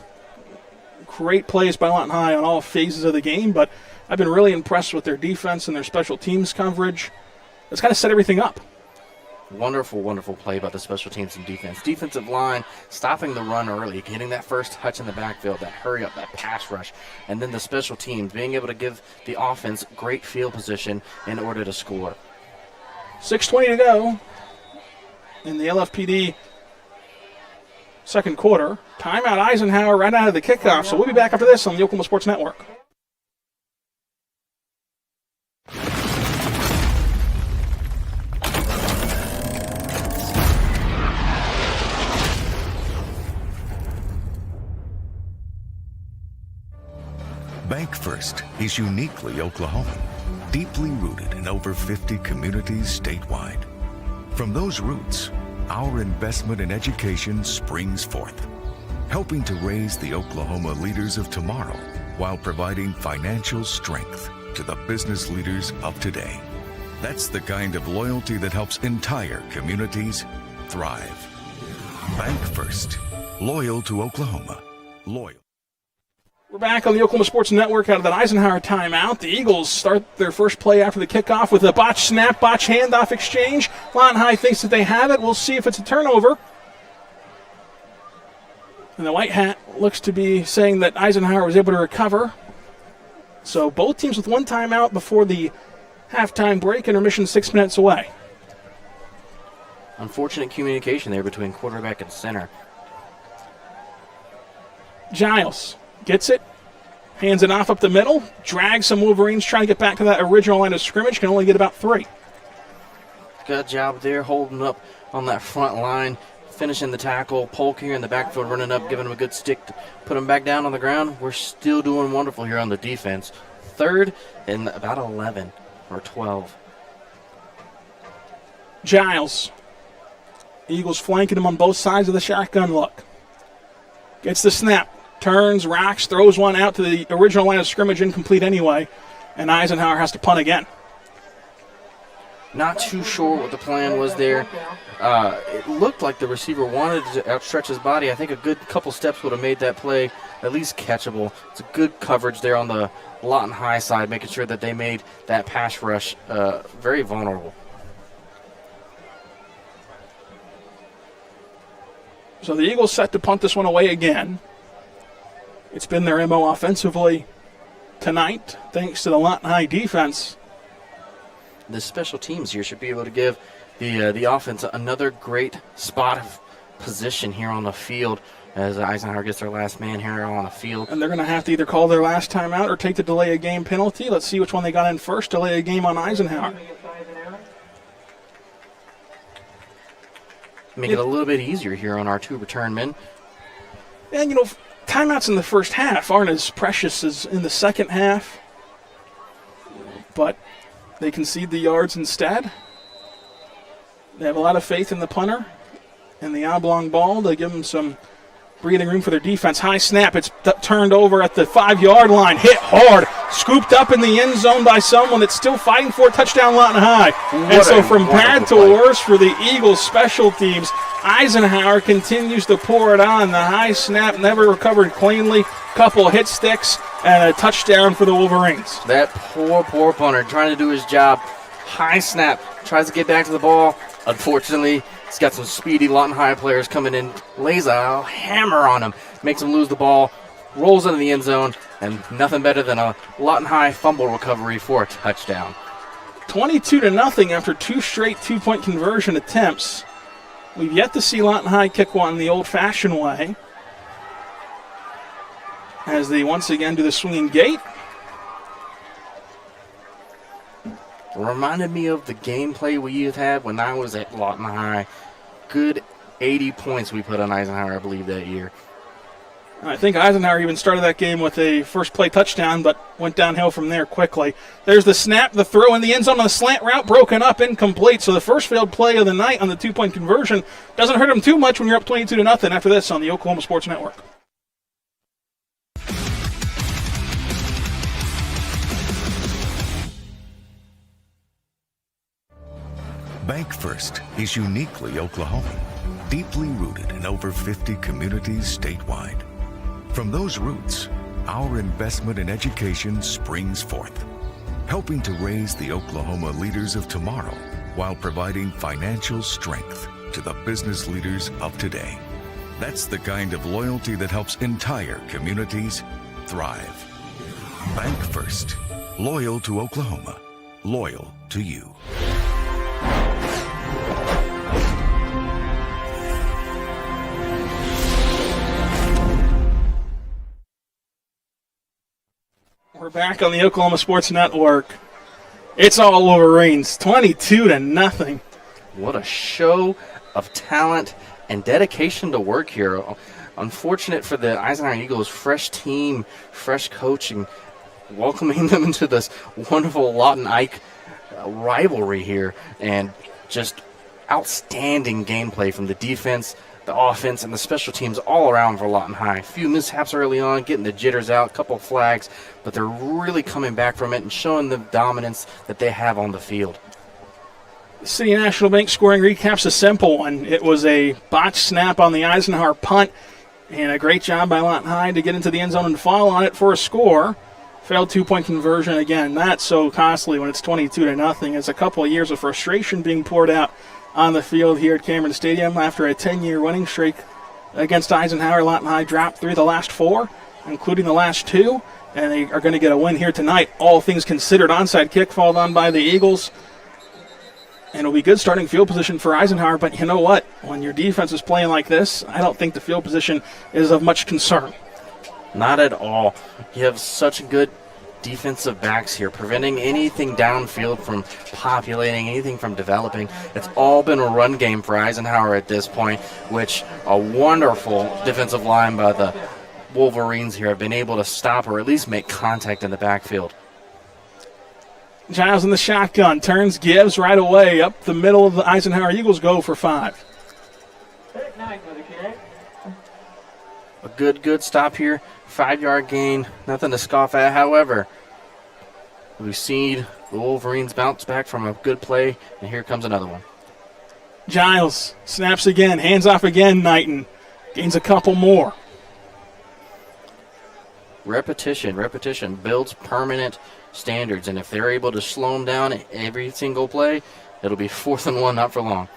great plays by Lawton High on all phases of the game, but I've been really impressed with their defense and their special teams coverage. It's kind of set everything up. Wonderful, wonderful play by the special teams and defense. Defensive line stopping the run early, getting that first touch in the backfield, that hurry up, that pass rush, and then the special teams being able to give the offense great field position in order to score. 6:20 to go in the LFPD second quarter. Timeout Eisenhower right out of the kickoff. So we'll be back after this on the Oklahoma Sports Network. Bank First is uniquely Oklahoman, deeply rooted in over 50 communities statewide. From those roots, our investment in education springs forth, helping to raise the Oklahoma leaders of tomorrow while providing financial strength to the business leaders of today. That's the kind of loyalty that helps entire communities thrive. Bank First, loyal to Oklahoma, loyal. We're back on the Oklahoma Sports Network out of that Eisenhower timeout. The Eagles start their first play after the kickoff with a botch snap, botch handoff exchange. Lawton High thinks that they have it. We'll see if it's a turnover. And the white hat looks to be saying that Eisenhower was able to recover. So both teams with one timeout before the halftime break. Intermission 6 minutes away. Unfortunate communication there between quarterback and center. Giles gets it, hands it off up the middle, drags some Wolverines, trying to get back to that original line of scrimmage, can only get about 3. Good job there holding up on that front line, finishing the tackle. Polk here in the backfield running up, giving him a good stick to put him back down on the ground. We're still doing wonderful here on the defense. 3rd and about 11 or 12. Giles. Eagles flanking him on both sides of the shotgun look. Gets the snap. Turns, rocks, throws one out to the original line of scrimmage, incomplete anyway, and Eisenhower has to punt again. Not too sure what the plan was there. It looked like the receiver wanted to outstretch his body. I think a good couple steps would have made that play at least catchable. It's a good coverage there on the Lawton High side, making sure that they made that pass rush very vulnerable. So the Eagles set to punt this one away again. It's been their MO offensively tonight, thanks to the Lawton High defense. The special teams here should be able to give the offense another great spot of position here on the field as Eisenhower gets their last man here on the field. And they're going to have to either call their last timeout or take the delay of game penalty. Let's see which one they got in first. Delay of game on Eisenhower. Make it a little bit easier here on our 2 return men. And, timeouts in the first half aren't as precious as in the second half, but they concede the yards instead. They have a lot of faith in the punter and the oblong ball to give them some breathing room for their defense. High snap. It's turned over at the 5-yard line. Hit hard. Scooped up in the end zone by someone that's still fighting for a touchdown, Lawton High. And so from bad to worse for the Eagles special teams, Eisenhower continues to pour it on. The high snap never recovered cleanly. Couple hit sticks and a touchdown for the Wolverines. That poor punter trying to do his job. High snap. Tries to get back to the ball. Unfortunately, he's got some speedy Lawton High players coming in. Lays a hammer on him. Makes him lose the ball. Rolls into the end zone. And nothing better than a Lawton High fumble recovery for a touchdown. 22-0 after 2 straight 2-point conversion attempts. We've yet to see Lawton High kick one the old-fashioned way, as they once again do the swinging gate. Reminded me of the gameplay we had when I was at Lawton High. Good 80 points we put on Eisenhower, I believe, that year. I think Eisenhower even started that game with a first play touchdown, but went downhill from there quickly. There's the snap, the throw in the end zone on the slant route, broken up, incomplete. So the first failed play of the night on the 2-point conversion doesn't hurt him too much when you're up 22-0 after this on the Oklahoma Sports Network. Bank First is uniquely Oklahoman, deeply rooted in over 50 communities statewide. From those roots, our investment in education springs forth, helping to raise the Oklahoma leaders of tomorrow while providing financial strength to the business leaders of today. That's the kind of loyalty that helps entire communities thrive. Bank First, loyal to Oklahoma, loyal to you. We're back on the Oklahoma Sports Network. It's all Wolverines, 22-0. What a show of talent and dedication to work here. Unfortunate for the Eisenhower Eagles, fresh team, fresh coaching, welcoming them into this wonderful Lawton Ike rivalry here, and just outstanding gameplay from the defense, the offense, and the special teams all around for Lawton High. A few mishaps early on, getting the jitters out, a couple flags, but they're really coming back from it and showing the dominance that they have on the field. City National Bank scoring recap's a simple one. It was a botched snap on the Eisenhower punt, and a great job by Lawton High to get into the end zone and fall on it for a score. Failed 2-point conversion again. That's so costly when it's 22-0. It's a couple of years of frustration being poured out on the field here at Cameron Stadium after a 10-year winning streak against Eisenhower. Lawton High dropped 3 of the last 4, including the last 2, and they are going to get a win here tonight. All things considered, onside kick called on by the Eagles, and it'll be good starting field position for Eisenhower, but you know what? When your defense is playing like this, I don't think the field position is of much concern. Not at all. You have such good defensive backs here, preventing anything downfield from populating, anything from developing. It's all been a run game for Eisenhower at this point, which a wonderful defensive line by the Wolverines here have been able to stop or at least make contact in the backfield. Giles in the shotgun, turns, gives right away. Up the middle of the Eisenhower Eagles go for 5. A good stop here. 5-yard gain, nothing to scoff at. However, we've seen the Wolverines bounce back from a good play, and here comes another one. Giles snaps again, hands off again, Knighton. Gains a couple more. Repetition builds permanent standards, and if they're able to slow them down every single play, it'll be 4th and 1 not for long.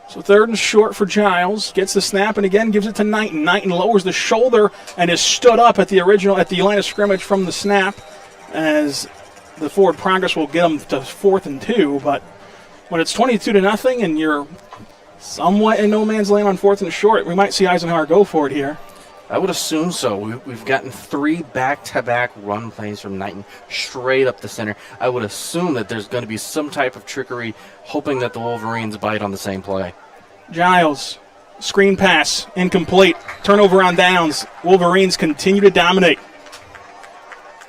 So 3rd and short for Giles. Gets the snap and again gives it to Knighton. Knighton lowers the shoulder and is stood up at the line of scrimmage from the snap, as the forward progress will get them to 4th and 2. But when it's 22-0 and you're somewhat in no man's land on 4th and short, we might see Eisenhower go for it here. I would assume so. We've gotten 3 back-to-back run plays from Knighton straight up the center. I would assume that there's going to be some type of trickery, hoping that the Wolverines bite on the same play. Giles, screen pass, incomplete. Turnover on downs. Wolverines continue to dominate.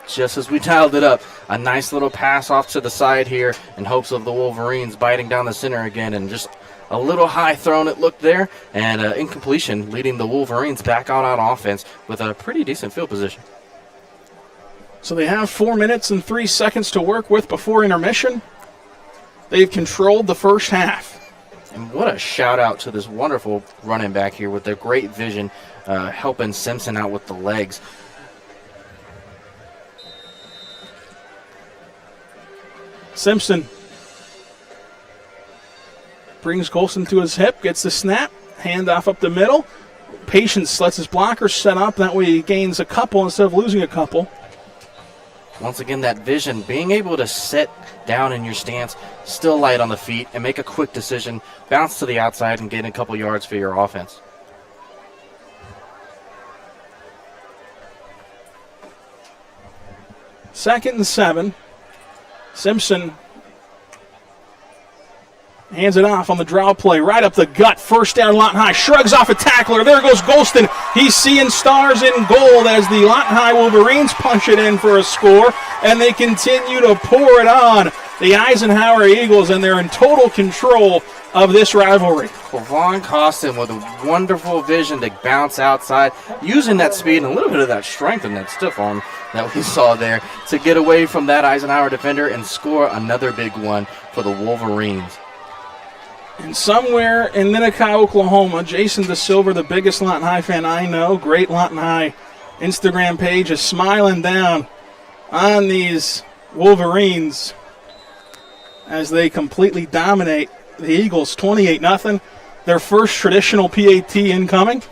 Just as we dialed it up, a nice little pass off to the side here in hopes of the Wolverines biting down the center again, and just a little high thrown it looked there, and incompletion, leading the Wolverines back out on offense with a pretty decent field position. So they have 4 minutes and 3 seconds to work with before intermission. They've controlled the first half. And what a shout out to this wonderful running back here with their great vision, helping Simpson out with the legs. Simpson brings Colson to his hip, gets the snap, handoff up the middle. Patience lets his blocker set up. That way he gains a couple instead of losing a couple. Once again, that vision, being able to sit down in your stance, still light on the feet, and make a quick decision, bounce to the outside, and gain a couple yards for your offense. Second and 7. Simpson Hands it off on the draw play, right up the gut. First down, Lawton High. Shrugs off a tackler. There goes Golston. He's seeing stars in gold as the Lawton High Wolverines punch it in for a score, and they continue to pour it on. The Eisenhower Eagles, and they're in total control of this rivalry. Vaughn Costin with a wonderful vision to bounce outside, using that speed and a little bit of that strength in that stiff arm that we saw there to get away from that Eisenhower defender and score another big one for the Wolverines. And somewhere in Minnetonka, Oklahoma, Jason DeSilver, the biggest Lawton High fan I know, great Lawton High Instagram page, is smiling down on these Wolverines as they completely dominate the Eagles, 28-0. Their first traditional PAT incoming.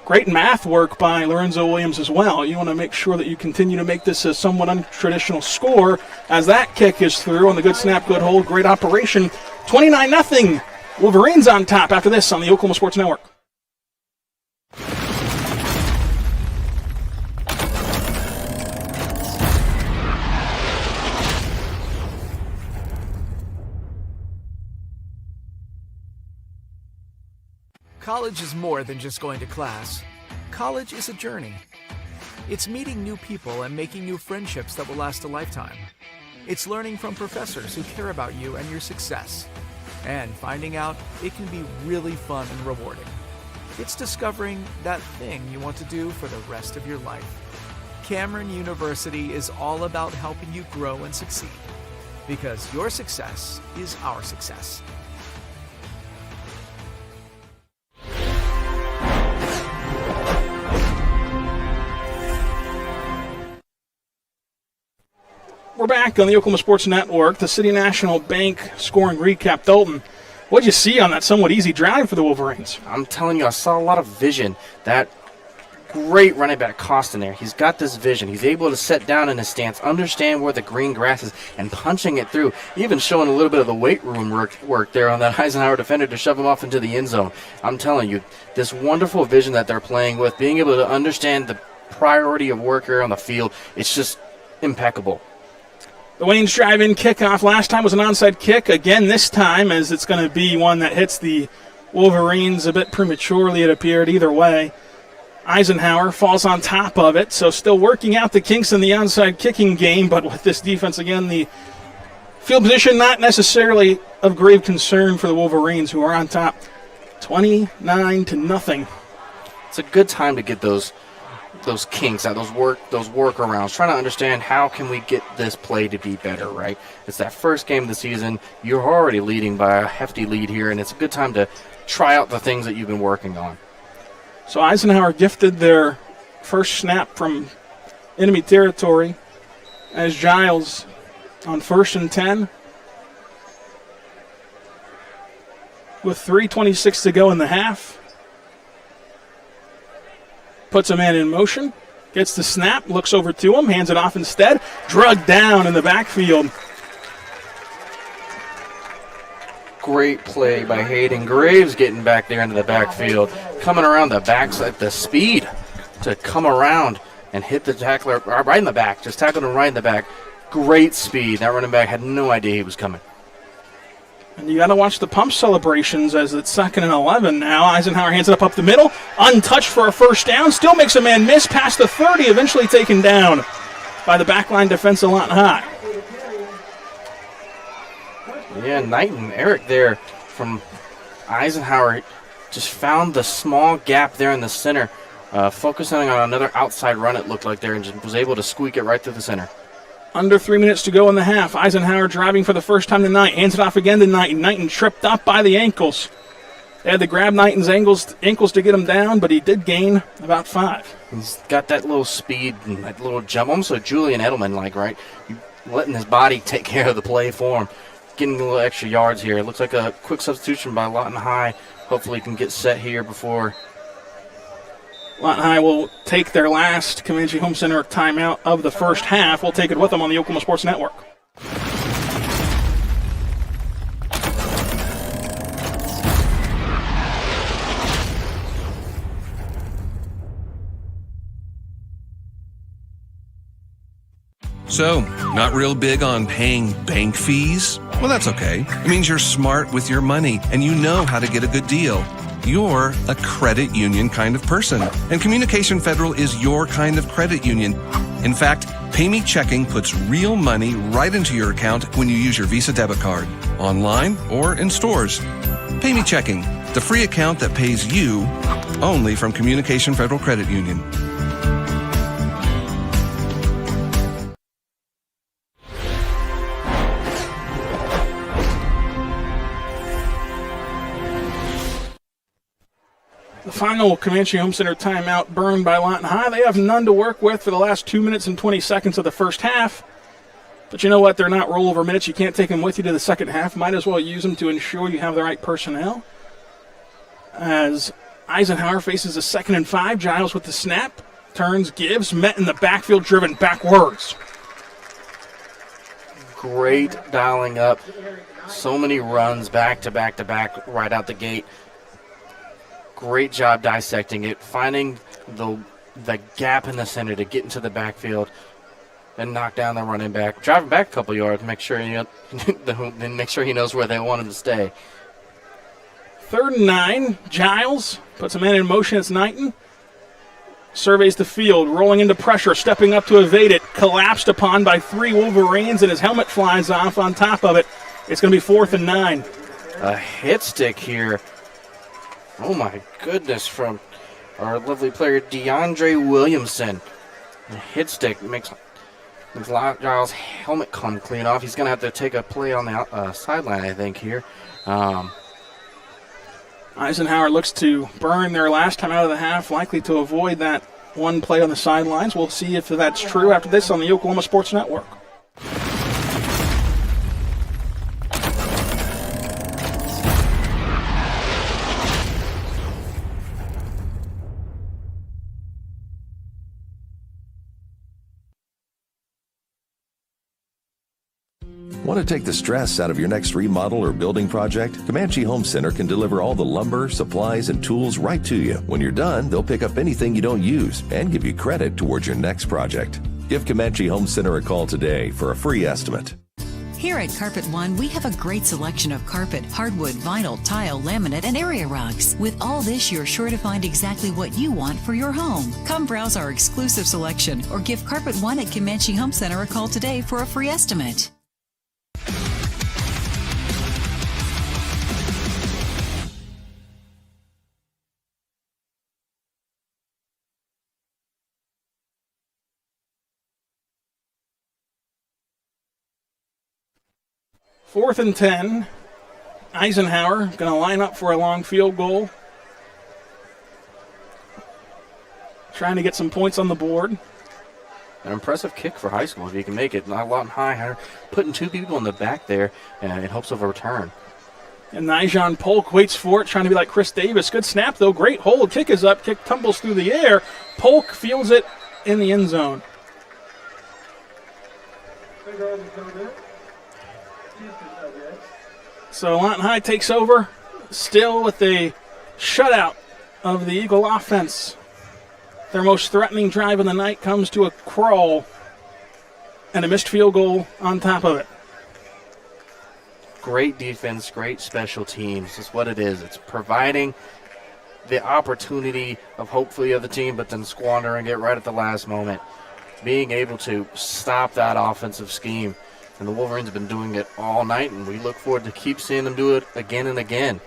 Great math work by Lorenzo Williams as well. You want to make sure that you continue to make this a somewhat untraditional score as that kick is through on the good snap, good hold, great operation. 29-0. Wolverines on top after this on the Oklahoma Sports Network. College is more than just going to class. College is a journey. It's meeting new people and making new friendships that will last a lifetime. It's learning from professors who care about you and your success. And finding out it can be really fun and rewarding. It's discovering that thing you want to do for the rest of your life. Cameron University is all about helping you grow and succeed. Because your success is our success. We're back on the Oklahoma Sports Network. The City National Bank scoring recap. Dalton, what did you see on that somewhat easy drive for the Wolverines? I'm telling you, I saw a lot of vision. That great running back Costin there. He's got this vision. He's able to set down in his stance, understand where the green grass is, and punching it through. Even showing a little bit of the weight room work there on that Eisenhower defender to shove him off into the end zone. I'm telling you, this wonderful vision that they're playing with, being able to understand the priority of work here on the field, it's just impeccable. The Wayne's drive-in kickoff last time was an onside kick. Again this time, as it's going to be one that hits the Wolverines a bit prematurely, it appeared. Either way, Eisenhower falls on top of it, so still working out the kinks in the onside kicking game, but with this defense, again, the field position not necessarily of grave concern for the Wolverines, who are on top 29-0. It's a good time to get those kinks out, those workarounds, trying to understand how can we get this play to be better, right? It's that first game of the season. You're already leading by a hefty lead here, and it's a good time to try out the things that you've been working on. So Eisenhower gifted their first snap from enemy territory as Giles on 1st and 10 with 3:26 to go in the half. Puts a man in motion, gets the snap, looks over to him, hands it off instead, drugged down in the backfield. Great play by Hayden Graves getting back there into the backfield, coming around the backside, the speed to come around and hit the tackler right in the back, just tackled him right in the back. Great speed. That running back had no idea he was coming. And you got to watch the pump celebrations as it's 2nd and 11 now. Eisenhower hands it up the middle, untouched for a first down, still makes a man miss past the 30, eventually taken down by the backline defense of Lawton High. Yeah, Knight and Eric there from Eisenhower just found the small gap there in the center, focusing on another outside run it looked like there, and just was able to squeak it right through the center. Under 3 minutes to go in the half. Eisenhower driving for the first time tonight. Hands it off again to Knighton. Knighton tripped up by the ankles. They had to grab Knighton's ankles to get him down, but he did gain about 5. He's got that little speed and that little jump, almost like Julian Edelman-like, right? Letting his body take care of the play for him. Getting a little extra yards here. It looks like a quick substitution by Lawton High. Hopefully he can get set here before Lawton High will take their last Comanche Home Center timeout of the first half. We'll take it with them on the Oklahoma Sports Network. So, not real big on paying bank fees? Well, that's okay. It means you're smart with your money and you know how to get a good deal. You're a credit union kind of person, and Communication Federal is your kind of credit union. In fact, PayMe Checking puts real money right into your account when you use your Visa debit card, online or in stores. PayMe Checking, the free account that pays you only from Communication Federal Credit Union. The final Comanche Home Center timeout burned by Lawton High. They have none to work with for the last 2 minutes and 20 seconds of the first half. But you know what? They're not rollover minutes. You can't take them with you to the second half. Might as well use them to ensure you have the right personnel. As Eisenhower faces a 2nd and 5, Giles with the snap. Turns, gives, met in the backfield, driven backwards. Great dialing up. So many runs back to back to back right out the gate. Great job dissecting it, finding the gap in the center to get into the backfield and knock down the running back. Driving back a couple yards, make sure he knows where they want him to stay. 3rd and 9, Giles puts a man in motion. It's Knighton. Surveys the field, rolling into pressure, stepping up to evade it. Collapsed upon by 3 Wolverines, and his helmet flies off on top of it. It's going to be 4th and 9. A hit stick here. Oh, my goodness, from our lovely player, DeAndre Williamson. The hit stick makes Giles' helmet come clean off. He's going to have to take a play on the sideline, I think, here. Eisenhower looks to burn their last time out of the half, likely to avoid that one play on the sidelines. We'll see if that's true after this on the Oklahoma Sports Network. Want to take the stress out of your next remodel or building project? Comanche Home Center can deliver all the lumber, supplies, and tools right to you. When you're done, they'll pick up anything you don't use and give you credit towards your next project. Give Comanche Home Center a call today for a free estimate. Here at Carpet One, we have a great selection of carpet, hardwood, vinyl, tile, laminate, and area rugs. With all this, you're sure to find exactly what you want for your home. Come browse our exclusive selection or give Carpet One at Comanche Home Center a call today for a free estimate. Fourth and 10. Eisenhower going to line up for a long field goal. Trying to get some points on the board. An impressive kick for high school if you can make it. Lawton High putting 2 people in the back there in hopes of a return. And Nijon Polk waits for it, trying to be like Chris Davis. Good snap, though. Great hold. Kick is up. Kick tumbles through the air. Polk fields it in the end zone. So Lawton High takes over, still with a shutout of the Eagle offense. Their most threatening drive of the night comes to a crawl and a missed field goal on top of it. Great defense, great special teams. That's what it is. It's providing the opportunity of hopefully of the team, but then squandering it right at the last moment. Being able to stop that offensive scheme. And the Wolverines have been doing it all night, and we look forward to keep seeing them do it again and again.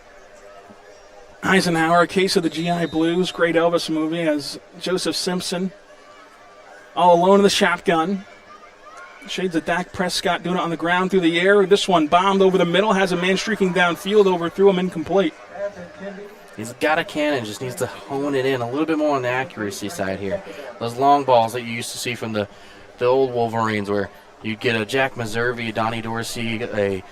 Eisenhower, a case of the GI Blues, great Elvis movie, as Joseph Simpson all alone in the shotgun. Shades of Dak Prescott doing it on the ground through the air. This one bombed over the middle, has a man streaking downfield, overthrew him, incomplete. He's got a cannon, just needs to hone it in a little bit more on the accuracy side here. Those long balls that you used to see from the old Wolverines where you get a Jack Meserve, a Donnie Dorsey, a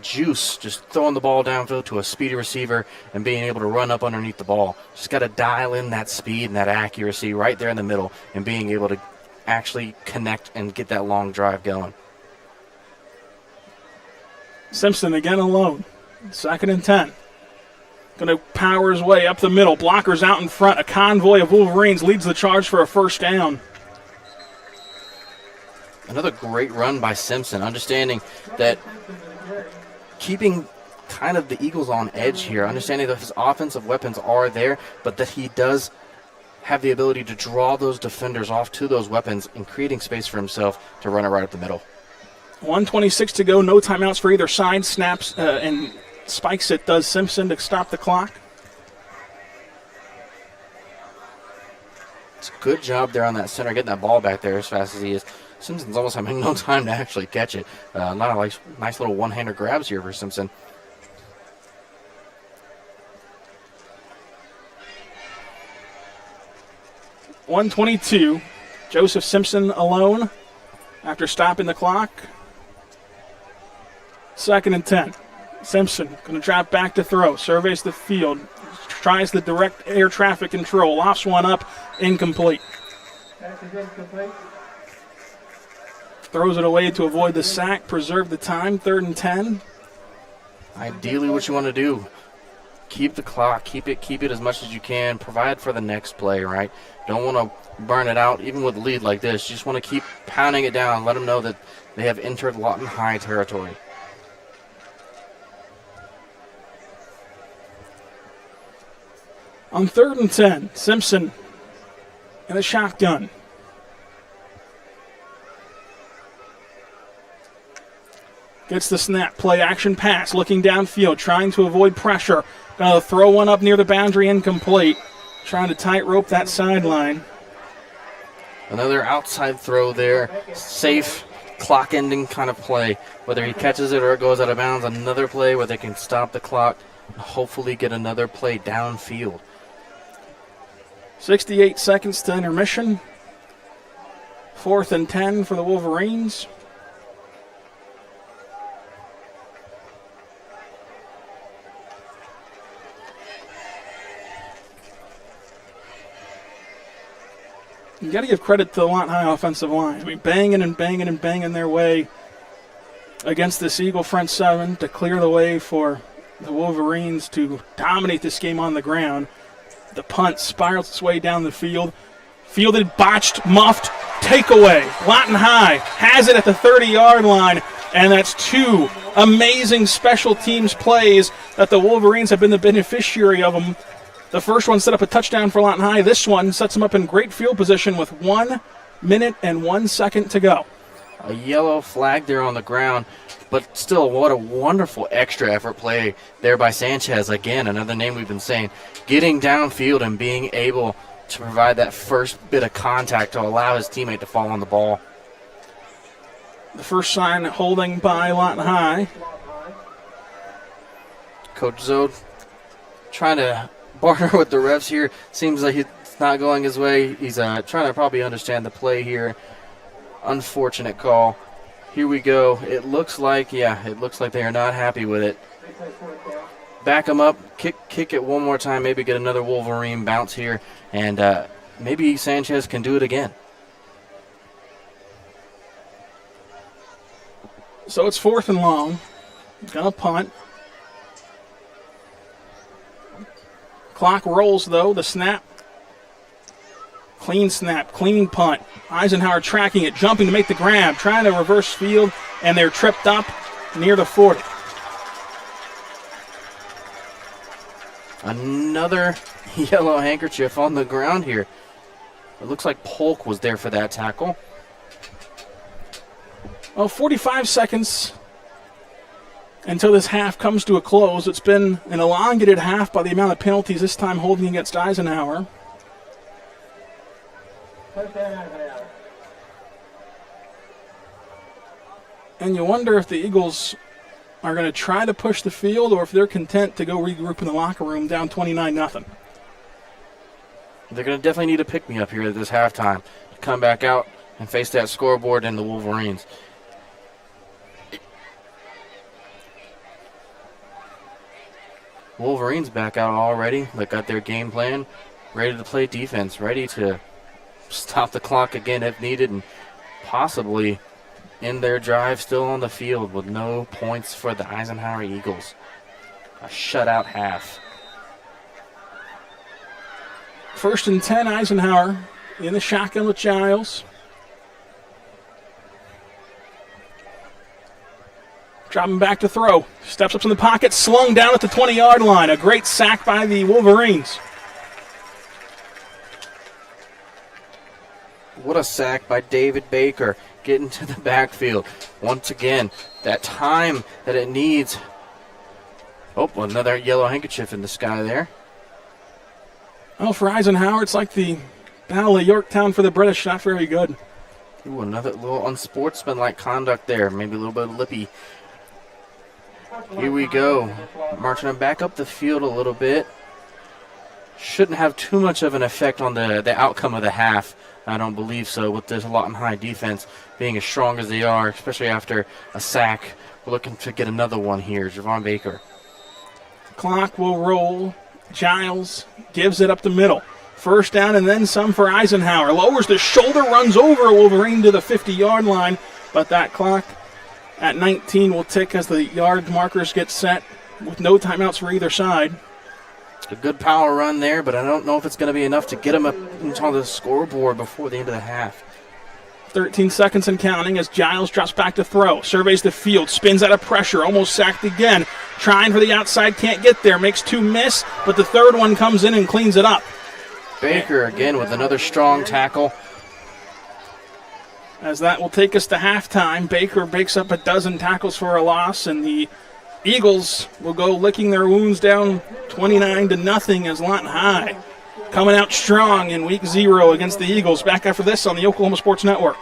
Juice, just throwing the ball downfield to a speedy receiver and being able to run up underneath the ball. Just got to dial in that speed and that accuracy right there in the middle and being able to actually connect and get that long drive going. Simpson again alone. 2nd and 10. Going to power his way up the middle. Blockers out in front. A convoy of Wolverines leads the charge for a first down. Another great run by Simpson, understanding that keeping kind of the Eagles on edge here, understanding that his offensive weapons are there, but that he does have the ability to draw those defenders off to those weapons and creating space for himself to run it right up the middle. 1:26 to go, no timeouts for either side. Snaps and spikes it does Simpson to stop the clock. It's a good job there on that center, getting that ball back there as fast as he is. Simpson's almost having no time to actually catch it. A lot of nice little one-hander grabs here for Simpson. .122. Joseph Simpson alone after stopping the clock. 2nd and 10. Simpson going to drop back to throw. Surveys the field. Tries the direct air traffic control. Lofts one up. Incomplete. Throws it away to avoid the sack. Preserve the time. 3rd and 10. Ideally what you want to do, keep the clock. Keep it as much as you can. Provide for the next play, right? Don't want to burn it out even with a lead like this. You just want to keep pounding it down. Let them know that they have entered Lawton High territory. On 3rd and 10, Simpson in a shotgun. Gets the snap, play action pass, looking downfield, trying to avoid pressure. Gonna throw one up near the boundary, incomplete. Trying to tightrope that sideline. Another outside throw there, safe clock ending kind of play. Whether he catches it or it goes out of bounds, another play where they can stop the clock and hopefully get another play downfield. 68 seconds to intermission. 4th and 10 for the Wolverines. You got to give credit to the Lawton High offensive line. I mean, banging and banging and banging their way against this Eagle front seven to clear the way for the Wolverines to dominate this game on the ground. The punt spirals its way down the field. Fielded, botched, muffed, takeaway. Lawton High has it at the 30-yard line, and that's 2 amazing special teams plays that the Wolverines have been the beneficiary of them. The first one set up a touchdown for Lawton High. This one sets them up in great field position with 1 minute and 1 second to go. A yellow flag there on the ground, but still, what a wonderful extra effort play there by Sanchez. Again, another name we've been saying. Getting downfield and being able to provide that first bit of contact to allow his teammate to fall on the ball. The first sign holding by Lawton High. Coach Zode trying to partner with the refs here. Seems like it's not going his way. He's trying to probably understand the play here. Unfortunate call. Here we go. It looks like they are not happy with it. Back them up, kick it one more time, maybe get another Wolverine bounce here, and maybe Sanchez can do it again. So it's 4th and long. Gonna punt. Clock rolls, though. The snap. Clean snap, clean punt. Eisenhower tracking it, jumping to make the grab, trying to reverse field, and they're tripped up near the 40. Another yellow handkerchief on the ground here. It looks like Polk was there for that tackle. Well, 45 seconds until this half comes to a close. It's been an elongated half by the amount of penalties, this time holding against Eisenhower. And you wonder if the Eagles are going to try to push the field or if they're content to go regroup in the locker room down 29-0. They're going to definitely need a pick-me-up here at this halftime to come back out and face that scoreboard and the Wolverines. Wolverines back out already. They got their game plan, ready to play defense, ready to stop the clock again if needed, and possibly end their drive still on the field with no points for the Eisenhower Eagles. A shutout half. 1st and 10, Eisenhower in the shotgun with Giles. Dropping back to throw. Steps up in the pocket, slung down at the 20-yard line. A great sack by the Wolverines. What a sack by David Baker, getting to the backfield. Once again, that time that it needs. Oh, another yellow handkerchief in the sky there. Well, for Eisenhower, it's like the Battle of Yorktown for the British. Not very good. Ooh, another little unsportsmanlike conduct there. Maybe a little bit lippy. Here we go. Marching them back up the field a little bit. Shouldn't have too much of an effect on the outcome of the half. I don't believe so, with this Lawton High defense being as strong as they are, especially after a sack. We're looking to get another one here. Javon Baker. Clock will roll. Giles gives it up the middle. First down and then some for Eisenhower. Lowers the shoulder, runs over a Wolverine to the 50-yard line, but that clock at 19 will tick as the yard markers get set with no timeouts for either side. A good power run there, but I don't know if it's going to be enough to get him up on the scoreboard before the end of the half. 13 seconds and counting as Giles drops back to throw. Surveys the field, spins out of pressure, almost sacked again. Trying for the outside, can't get there. Makes two miss, but the third one comes in and cleans it up. Baker again with another strong tackle. As that will take us to halftime. Baker breaks up a dozen tackles for a loss, and the Eagles will go licking their wounds down 29-0 as Lawton High coming out strong in week 0 against the Eagles. Back after this on the Oklahoma Sports Network.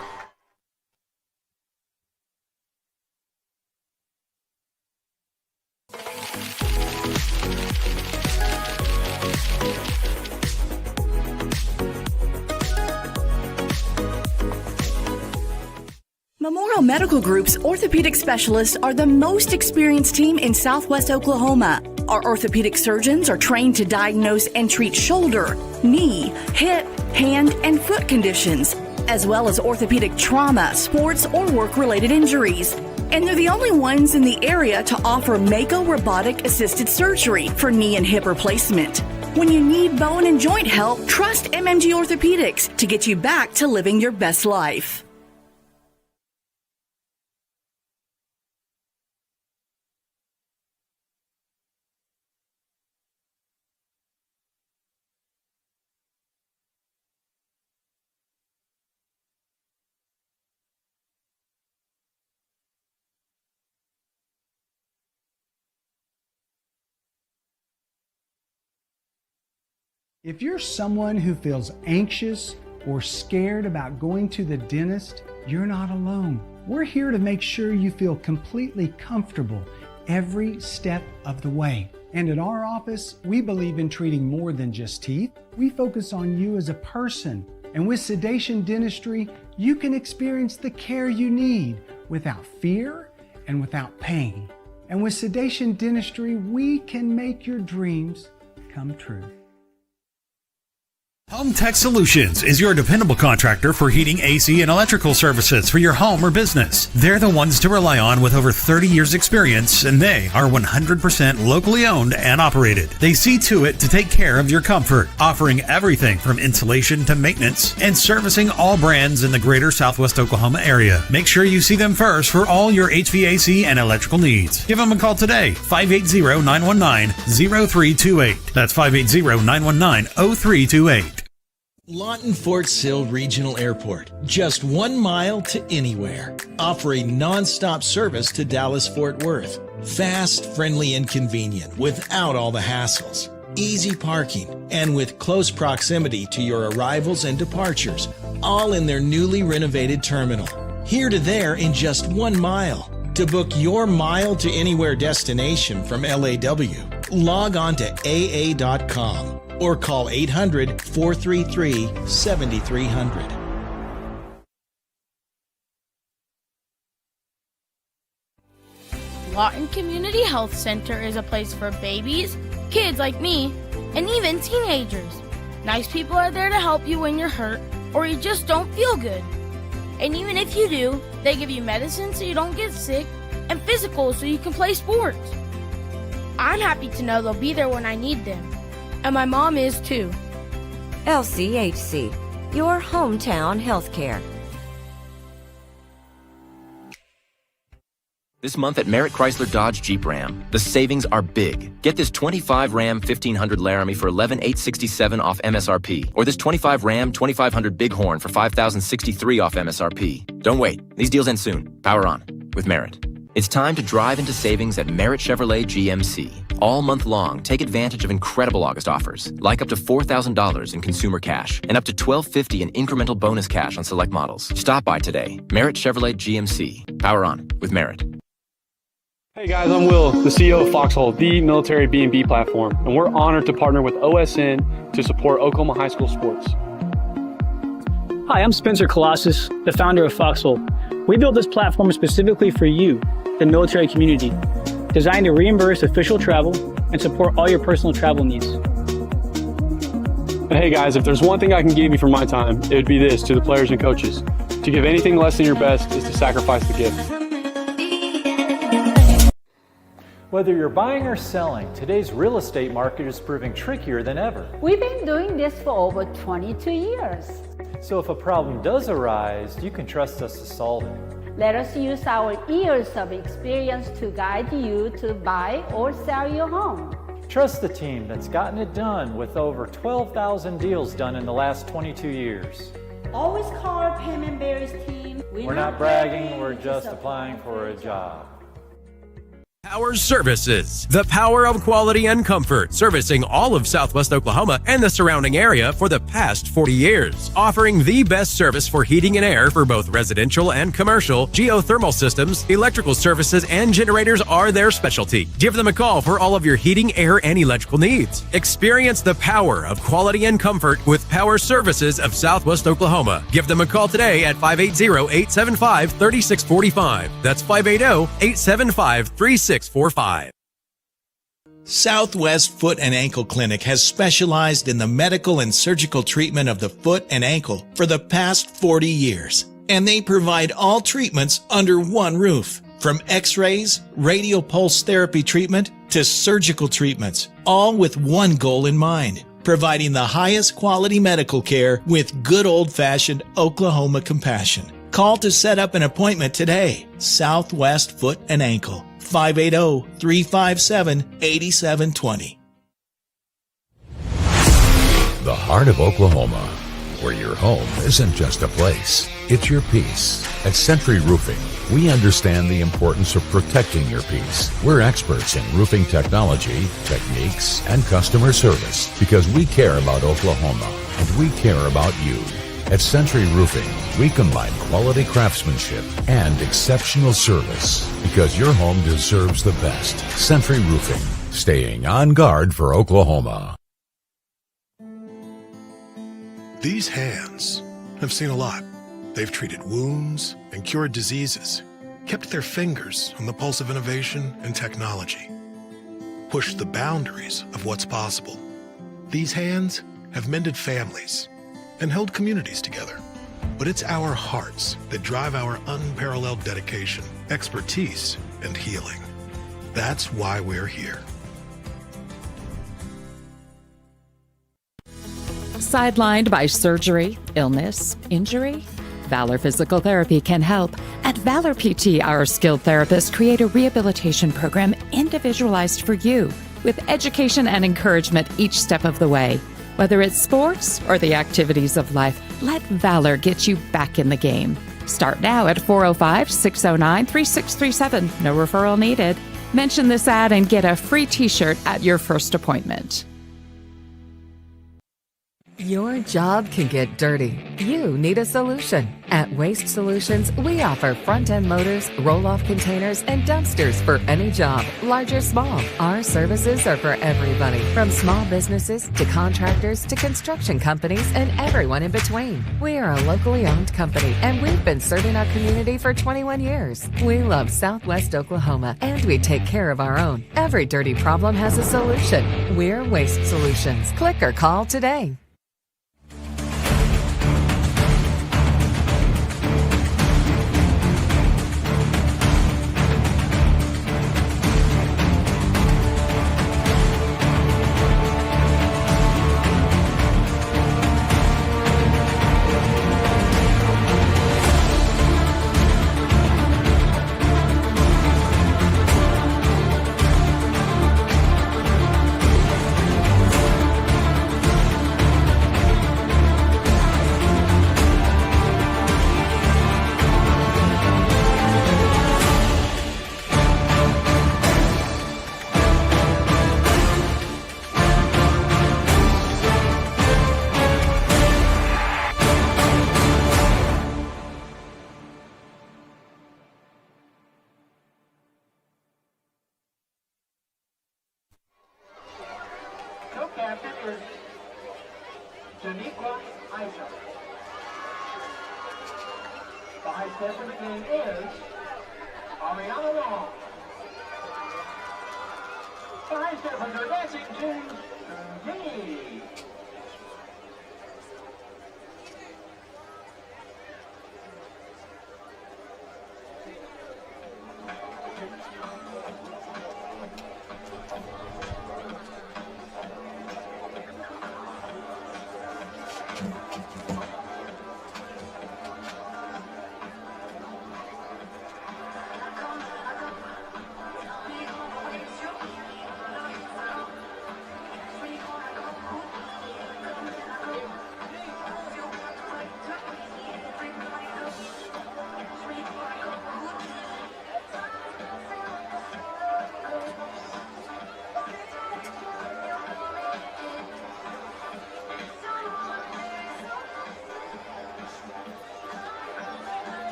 Memorial Medical Group's orthopedic specialists are the most experienced team in Southwest Oklahoma. Our orthopedic surgeons are trained to diagnose and treat shoulder, knee, hip, hand, and foot conditions, as well as orthopedic trauma, sports, or work-related injuries. And they're the only ones in the area to offer Mako robotic-assisted surgery for knee and hip replacement. When you need bone and joint help, trust MMG Orthopedics to get you back to living your best life. If you're someone who feels anxious or scared about going to the dentist, you're not alone. We're here to make sure you feel completely comfortable every step of the way. And at our office, we believe in treating more than just teeth. We focus on you as a person. And with Sedation Dentistry, you can experience the care you need without fear and without pain. And with Sedation Dentistry, we can make your dreams come true. Home Tech Solutions is your dependable contractor for heating, AC, and electrical services for your home or business. They're the ones to rely on with over 30 years experience, and they are 100% locally owned and operated. They see to it to take care of your comfort, offering everything from insulation to maintenance and servicing all brands in the greater Southwest Oklahoma area. Make sure you see them first for all your HVAC and electrical needs. Give them a call today, 580-919-0328. That's 580-919-0328. Lawton Fort Sill Regional Airport, just 1 mile to anywhere, offering non-stop service to Dallas-Fort Worth. Fast, friendly, and convenient without all the hassles. Easy parking, and with close proximity to your arrivals and departures, all in their newly renovated terminal. Here to there in just 1 mile. To book your mile to anywhere destination from LAW, log on to AA.com. or call 800-433-7300. Lawton Community Health Center is a place for babies, kids like me, and even teenagers. Nice people are there to help you when you're hurt or you just don't feel good. And even if you do, they give you medicine so you don't get sick and physicals so you can play sports. I'm happy to know they'll be there when I need them. And my mom is too. LCHC, your hometown healthcare. This month at Merritt Chrysler Dodge Jeep Ram, the savings are big. Get this 25 Ram 1500 Laramie for $11,867 off MSRP, or this 25 Ram 2500 Bighorn for $5,063 off MSRP. Don't wait. These deals end soon. Power on with Merritt. It's time to drive into savings at Merritt Chevrolet GMC. All month long, take advantage of incredible August offers, like up to $4,000 in consumer cash and up to $1,250 in incremental bonus cash on select models. Stop by today. Merritt Chevrolet GMC. Power on with Merritt. Hey guys, I'm Will, the CEO of Foxhole, the military B&B platform, and we're honored to partner with OSN to support Oklahoma high school sports. Hi, I'm Spencer Colossus, the founder of Foxhole. We built this platform specifically for you, the military community, designed to reimburse official travel and support all your personal travel needs. And hey guys, if there's one thing I can give you for my time, it would be this to the players and coaches. To give anything less than your best is to sacrifice the gift. Whether you're buying or selling, today's real estate market is proving trickier than ever. We've been doing this for over 22 years. So if a problem does arise, you can trust us to solve it. Let us use our years of experience to guide you to buy or sell your home. Trust the team that's gotten it done with over 12,000 deals done in the last 22 years. Always call our Payment Berries team. We're not bragging, we're just applying for a job. Power Services, the power of quality and comfort, servicing all of Southwest Oklahoma and the surrounding area for the past 40 years. Offering the best service for heating and air for both residential and commercial, geothermal systems, electrical services, and generators are their specialty. Give them a call for all of your heating, air, and electrical needs. Experience the power of quality and comfort with Power Services of Southwest Oklahoma. Give them a call today at 580-875-3645. That's 580-875-3645. Southwest Foot and Ankle Clinic has specialized in the medical and surgical treatment of the foot and ankle for the past 40 years. And they provide all treatments under one roof. From x-rays, radial pulse therapy treatment, to surgical treatments, all with one goal in mind: providing the highest quality medical care with good old-fashioned Oklahoma compassion. Call to set up an appointment today. Southwest Foot and Ankle, 580-357-8720. The heart of Oklahoma, where your home isn't just a place, it's your peace. At Century Roofing, we understand the importance of protecting your peace. We're experts in roofing technology, techniques, and customer service because we care about Oklahoma and we care about you. At Century Roofing, we combine quality craftsmanship and exceptional service because your home deserves the best. Century Roofing, staying on guard for Oklahoma. These hands have seen a lot. They've treated wounds and cured diseases, kept their fingers on the pulse of innovation and technology, pushed the boundaries of what's possible. These hands have mended families and held communities together. But it's our hearts that drive our unparalleled dedication, expertise, and healing. That's why we're here. Sidelined by surgery, illness, injury? Valor Physical Therapy can help. At Valor PT, our skilled therapists create a rehabilitation program individualized for you, with education and encouragement each step of the way. Whether it's sports or the activities of life, let Valor get you back in the game. Start now at 405-609-3637. No referral needed. Mention this ad and get a free t-shirt at your first appointment. Your job can get dirty. You need a solution. At Waste Solutions, we offer front-end loaders, roll-off containers, and dumpsters for any job, large or small. Our services are for everybody, from small businesses to contractors to construction companies and everyone in between. We are a locally owned company, and we've been serving our community for 21 years. We love Southwest Oklahoma, and we take care of our own. Every dirty problem has a solution. We're Waste Solutions. Click or call today. Shaniqua Isham. The high step of the game is Ariana Long. The high steppers are dancing to me.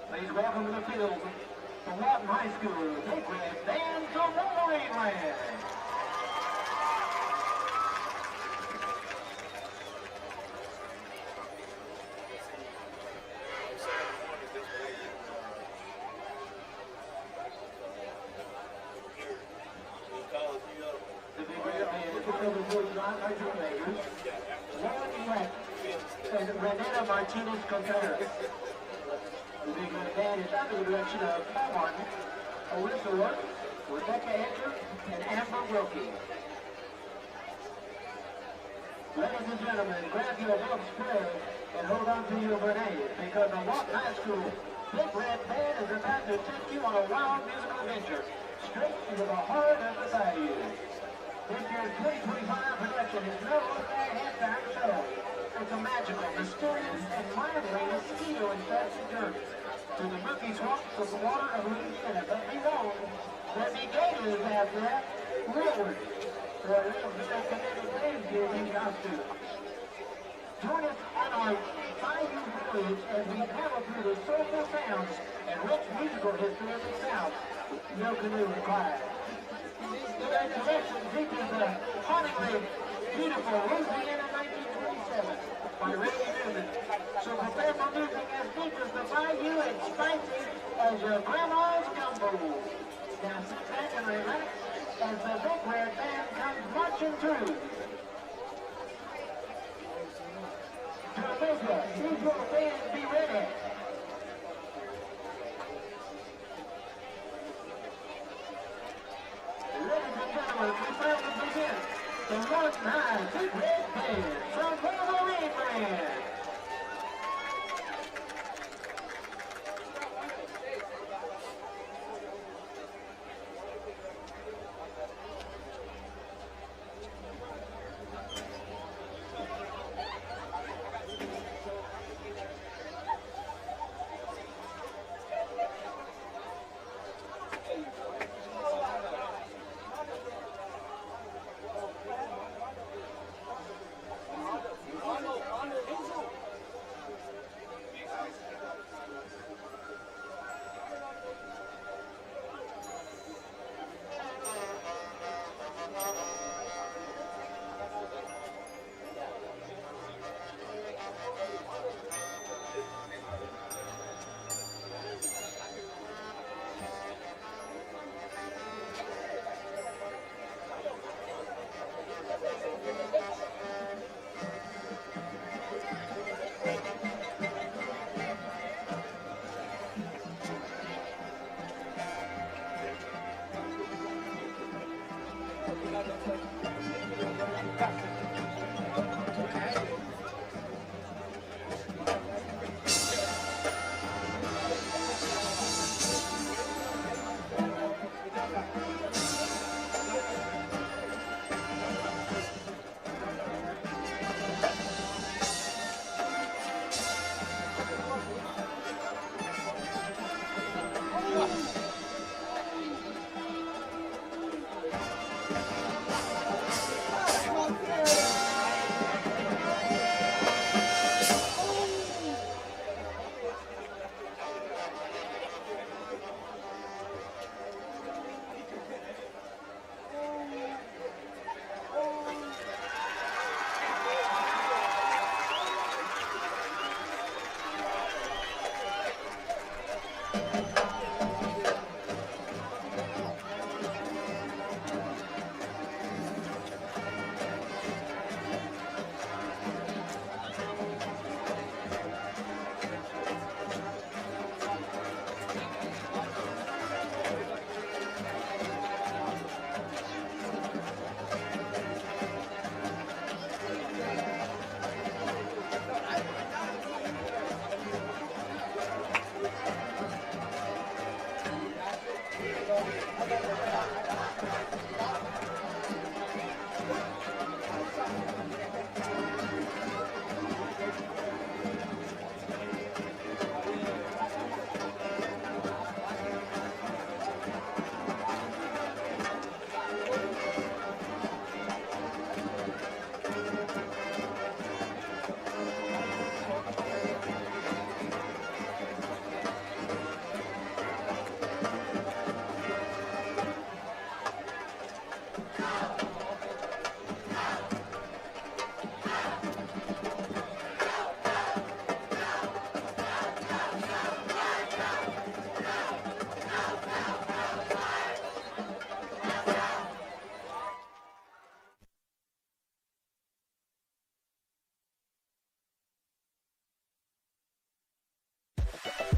Please welcome to the field from Lawton High School, Big Red Band from Wolverines. The Big Red Band is fulfilled with our players, Lauren West and Renata Martinez Contreras. The Big Red Band is under the direction of Paul Martin, Alyssa Wood, Rebecca Edger, and Amber Wilkie. Ladies and gentlemen, grab your love spray and hold on to your grenades because the Lawton High School Big Red Band is about to take you on a wild musical adventure straight into the heart of the bayou. This year's 2025 production is no ordinary halftime show. It's a magical, mysterious, and mildly mosquito-infested journey through the murky swamps of the water of Louisiana. But be warned, there'll be gators out there, rearward, for a little bit of kinetic Thanksgiving costume. Join us on our bayou voyage as we travel through the soulful sounds and rich musical history of the South. No canoe required. Today's selection features the hauntingly beautiful Louisiana 1927 by Randy Newman. So prepare for music as deep as the bayou and spicy as your grandma's gumbo. Now sit back and relax as the Big Red Band comes marching through. Jamaica, use your fans, be ready. Ladies and gentlemen, we finally begin the Lawton High Big Red Band from Wolverines.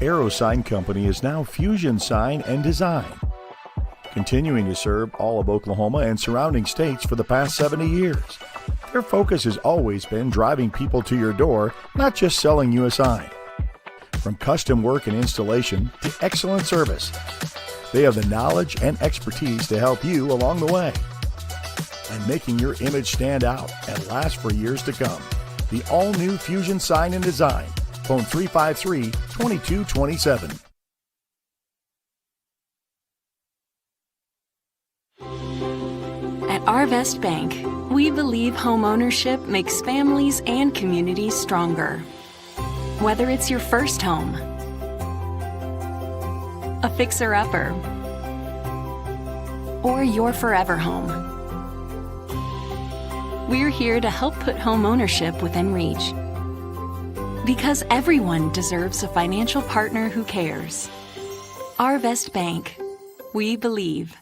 Aero Sign Company is now Fusion Sign and Design, continuing to serve all of Oklahoma and surrounding states for the past 70 years. Their focus has always been driving people to your door, not just selling you a sign. From custom work and installation to excellent service, they have the knowledge and expertise to help you along the way. And making your image stand out and last for years to come. The all-new Fusion Sign and Design. Phone 353-2227. At Arvest Bank, we believe home ownership makes families and communities stronger. Whether it's your first home, a fixer-upper, or your forever home, we're here to help put home ownership within reach. Because everyone deserves a financial partner who cares. Arvest Bank. We believe.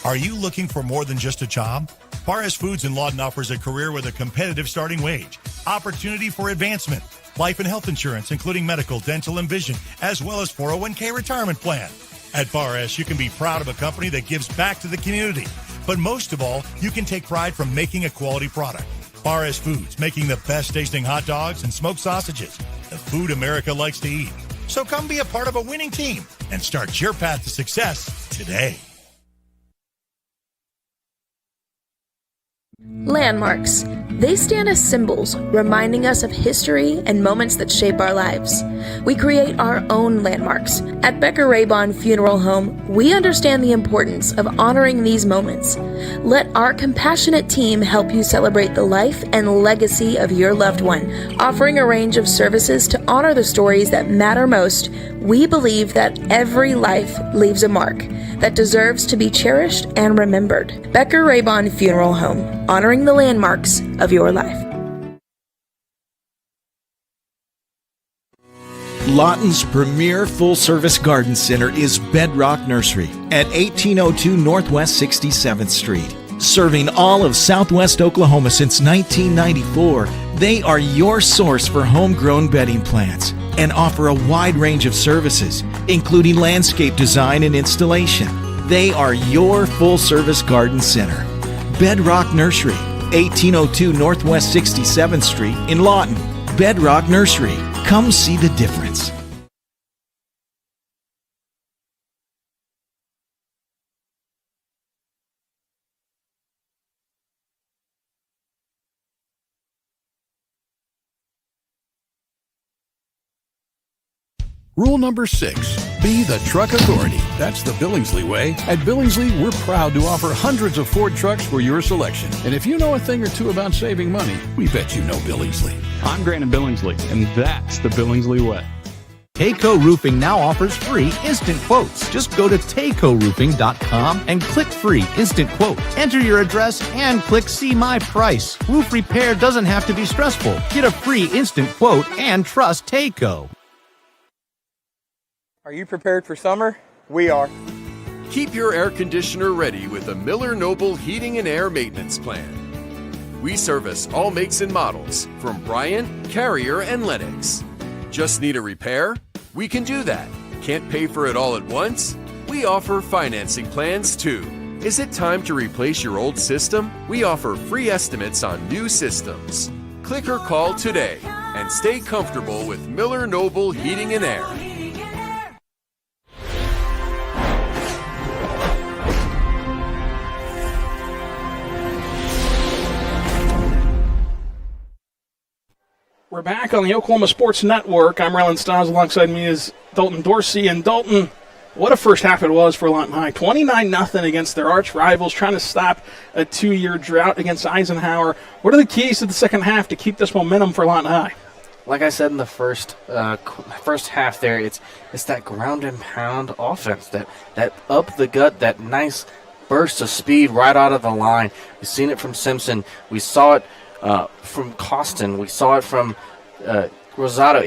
Are you looking for more than just a job? Paris Foods in Lawton offers a career with a competitive starting wage, opportunity for advancement, life and health insurance, including medical, dental, and vision, as well as 401k retirement plan. At Bar S, you can be proud of a company that gives back to the community. But most of all, you can take pride from making a quality product. Bar S Foods, making the best tasting hot dogs and smoked sausages. The food America likes to eat. So come be a part of a winning team and start your path to success today. Landmarks. They stand as symbols, reminding us of history and moments that shape our lives. We create our own landmarks. At Becker Raybon Funeral Home, we understand the importance of honoring these moments. Let our compassionate team help you celebrate the life and legacy of your loved one. Offering a range of services to honor the stories that matter most, we believe that every life leaves a mark that deserves to be cherished and remembered. Becker Raybon Funeral Home, honoring the landmarks of your life. Lawton's premier full-service garden center is Bedrock Nursery at 1802 Northwest 67th Street. Serving all of Southwest Oklahoma since 1994, they are your source for homegrown bedding plants, and offer a wide range of services, including landscape design and installation. They are your full-service garden center. Bedrock Nursery, 1802 Northwest 67th Street in Lawton. Bedrock Nursery. Come see the difference. Rule number 6, be the truck authority. That's the Billingsley way. At Billingsley, we're proud to offer hundreds of Ford trucks for your selection. And if you know a thing or two about saving money, we bet you know Billingsley. I'm Grant Billingsley, and that's the Billingsley way. Tayco Roofing now offers free instant quotes. Just go to taycoroofing.com and click free instant quote. Enter your address and click see my price. Roof repair doesn't have to be stressful. Get a free instant quote and trust Tayco. Are you prepared for summer? We are. Keep your air conditioner ready with the Miller Noble Heating and Air Maintenance Plan. We service all makes and models from Bryant, Carrier, and Lennox. Just need a repair? We can do that. Can't pay for it all at once? We offer financing plans too. Is it time to replace your old system? We offer free estimates on new systems. Click or call today and stay comfortable with Miller Noble Heating and Air. We're back on the Oklahoma Sports Network. I'm Rylan Stiles. Alongside me is Dalton Dorsey. And Dalton, what a first half it was for Lawton High. 29-0 against their arch rivals, trying to stop a 2-year drought against Eisenhower. What are the keys to the second half to keep this momentum for Lawton High? Like I said in the first half there, it's that ground and pound offense, that up the gut, that nice burst of speed right out of the line. We've seen it from Simpson. We saw it from Costin. We saw it from Rosado.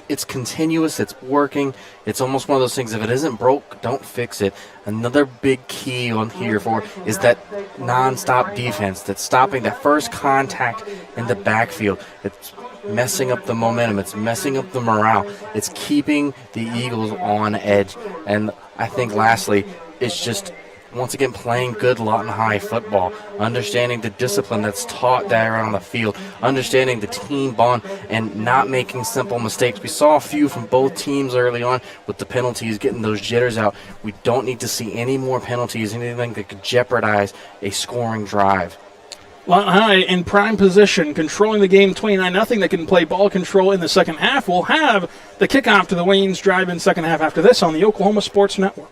It's continuous. It's working. It's almost one of those things, if it isn't broke, don't fix it. Another big key on here is that nonstop defense, that's stopping that first contact in the backfield. It's messing up the momentum. It's messing up the morale. It's keeping the Eagles on edge. And I think lastly, it's just once again playing good Lawton High football, understanding the discipline that's taught there on the field, understanding the team bond, and not making simple mistakes. We saw a few from both teams early on with the penalties, getting those jitters out. We don't need to see any more penalties, anything that could jeopardize a scoring drive. Lawton High in prime position, controlling the game 29-0. They can play ball control in the second half. We'll have the kickoff to the Waynes drive-in second half after this on the Oklahoma Sports Network.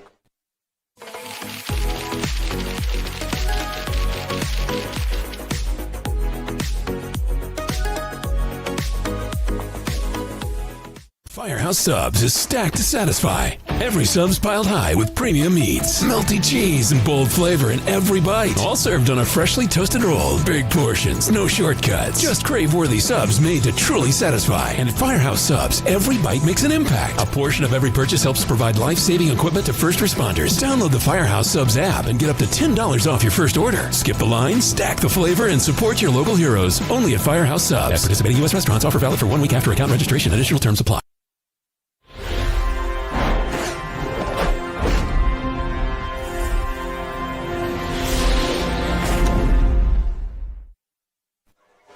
Firehouse Subs is stacked to satisfy. Every sub's piled high with premium meats, melty cheese, and bold flavor in every bite. All served on a freshly toasted roll. Big portions, no shortcuts. Just crave-worthy subs made to truly satisfy. And at Firehouse Subs, every bite makes an impact. A portion of every purchase helps provide life-saving equipment to first responders. Download the Firehouse Subs app and get up to $10 off your first order. Skip the line, stack the flavor, and support your local heroes. Only at Firehouse Subs. At participating U.S. restaurants. Offer valid for 1 week after account registration. Additional terms apply.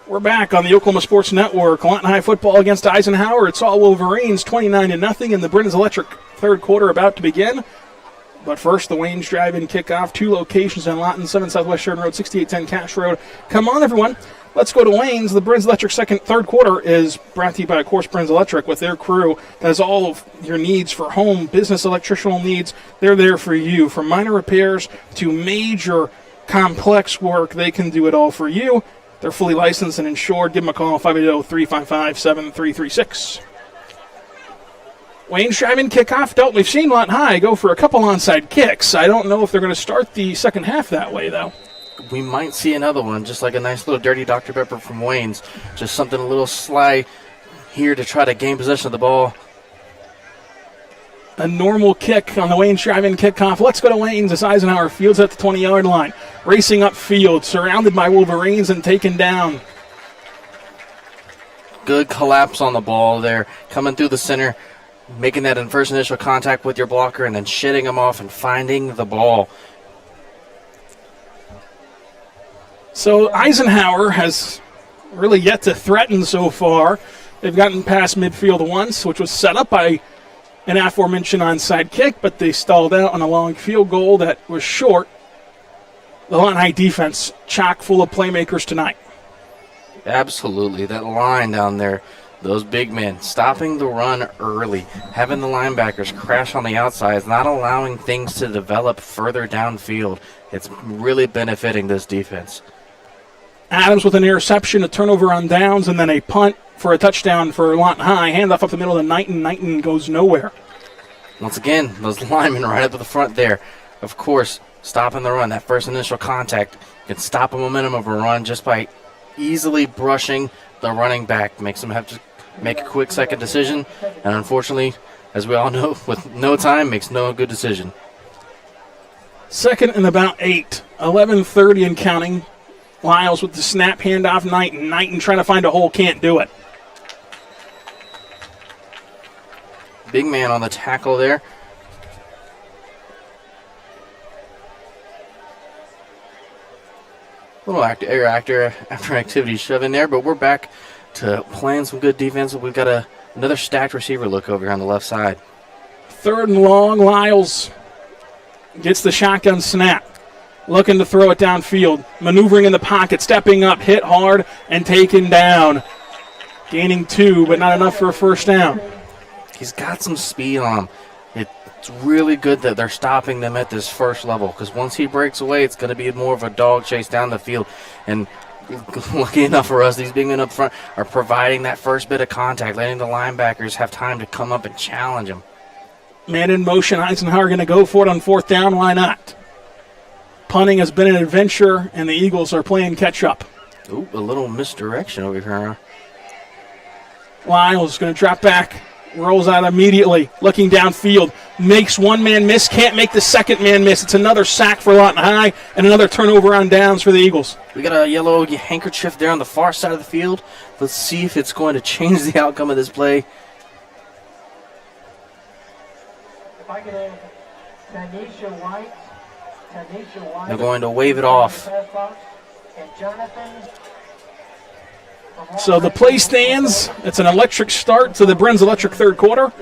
We're back on the Oklahoma Sports Network. Lawton High football against Eisenhower. It's all Wolverines, 29-0 in the Britain's Electric third quarter about to begin. But first, the Waynes drive-in kickoff. 2 locations in Lawton, 7 Southwest Sheridan Road, 6810 Cash Road. Come on, everyone. Let's go to Waynes. The Britain's Electric third quarter is brought to you by, of course, Britain's Electric with their crew that has all of your needs for home, business, electrical needs. They're there for you. From minor repairs to major complex work, they can do it all for you. They're fully licensed and insured. Give them a call, 580-355-7336. Waynes drive-in kickoff. Dalton, we've seen Lawton High go for a couple onside kicks. I don't know if they're going to start the second half that way, though. We might see another one, just like a nice little dirty Dr. Pepper from Waynes. Just something a little sly here to try to gain possession of the ball. A normal kick on the Waynes drive-in kickoff. Let's go to Waynes as Eisenhower fields at the 20-yard line. Racing upfield, surrounded by Wolverines and taken down. Good collapse on the ball there, coming through the center, making that first initial contact with your blocker and then shedding him off and finding the ball. So Eisenhower has really yet to threaten so far. They've gotten past midfield once, which was set up by an aforementioned onside kick, but they stalled out on a long field goal that was short. The Lawton High defense chock full of playmakers tonight. Absolutely. That line down there, those big men, stopping the run early, having the linebackers crash on the outsides, not allowing things to develop further downfield. It's really benefiting this defense. Adams with an interception, a turnover on downs, and then a punt for a touchdown for Lawton High. Handoff up the middle to Knighton. Knighton goes nowhere. Once again, those linemen right up to the front there. Of course, stopping the run. That first initial contact can stop a momentum of a run just by easily brushing the running back. Makes them have to make a quick second decision. And unfortunately, as we all know, with no time, makes no good decision. Second and about 8. 11:30 and counting. Lyles with the snap, handoff, Knighton. Knighton trying to find a hole, can't do it. Big man on the tackle there. A little after activity shove in there, but we're back to playing some good defense. We've got another stacked receiver look over here on the left side. Third and long, Lyles gets the shotgun snap. Looking to throw it downfield. Maneuvering in the pocket, stepping up, hit hard, and taken down. Gaining 2, but not enough for a first down. He's got some speed on him. It's really good that they're stopping them at this first level, because once he breaks away, it's going to be more of a dog chase down the field. And lucky enough for us, these big men up front are providing that first bit of contact, letting the linebackers have time to come up and challenge him. Man in motion, Eisenhower going to go for it on fourth down. Why not? Punting has been an adventure, and the Eagles are playing catch-up. Ooh, a little misdirection over here. Lyles going to drop back, rolls out immediately, looking downfield, makes one man miss, can't make the second man miss. It's another sack for Lawton High, and another turnover on downs for the Eagles. We got a yellow handkerchief there on the far side of the field. Let's see if it's going to change the outcome of this play. If I could have Tanisha White. They're going to wave it off. So the play stands. It's an electric start to the Brins Electric third quarter.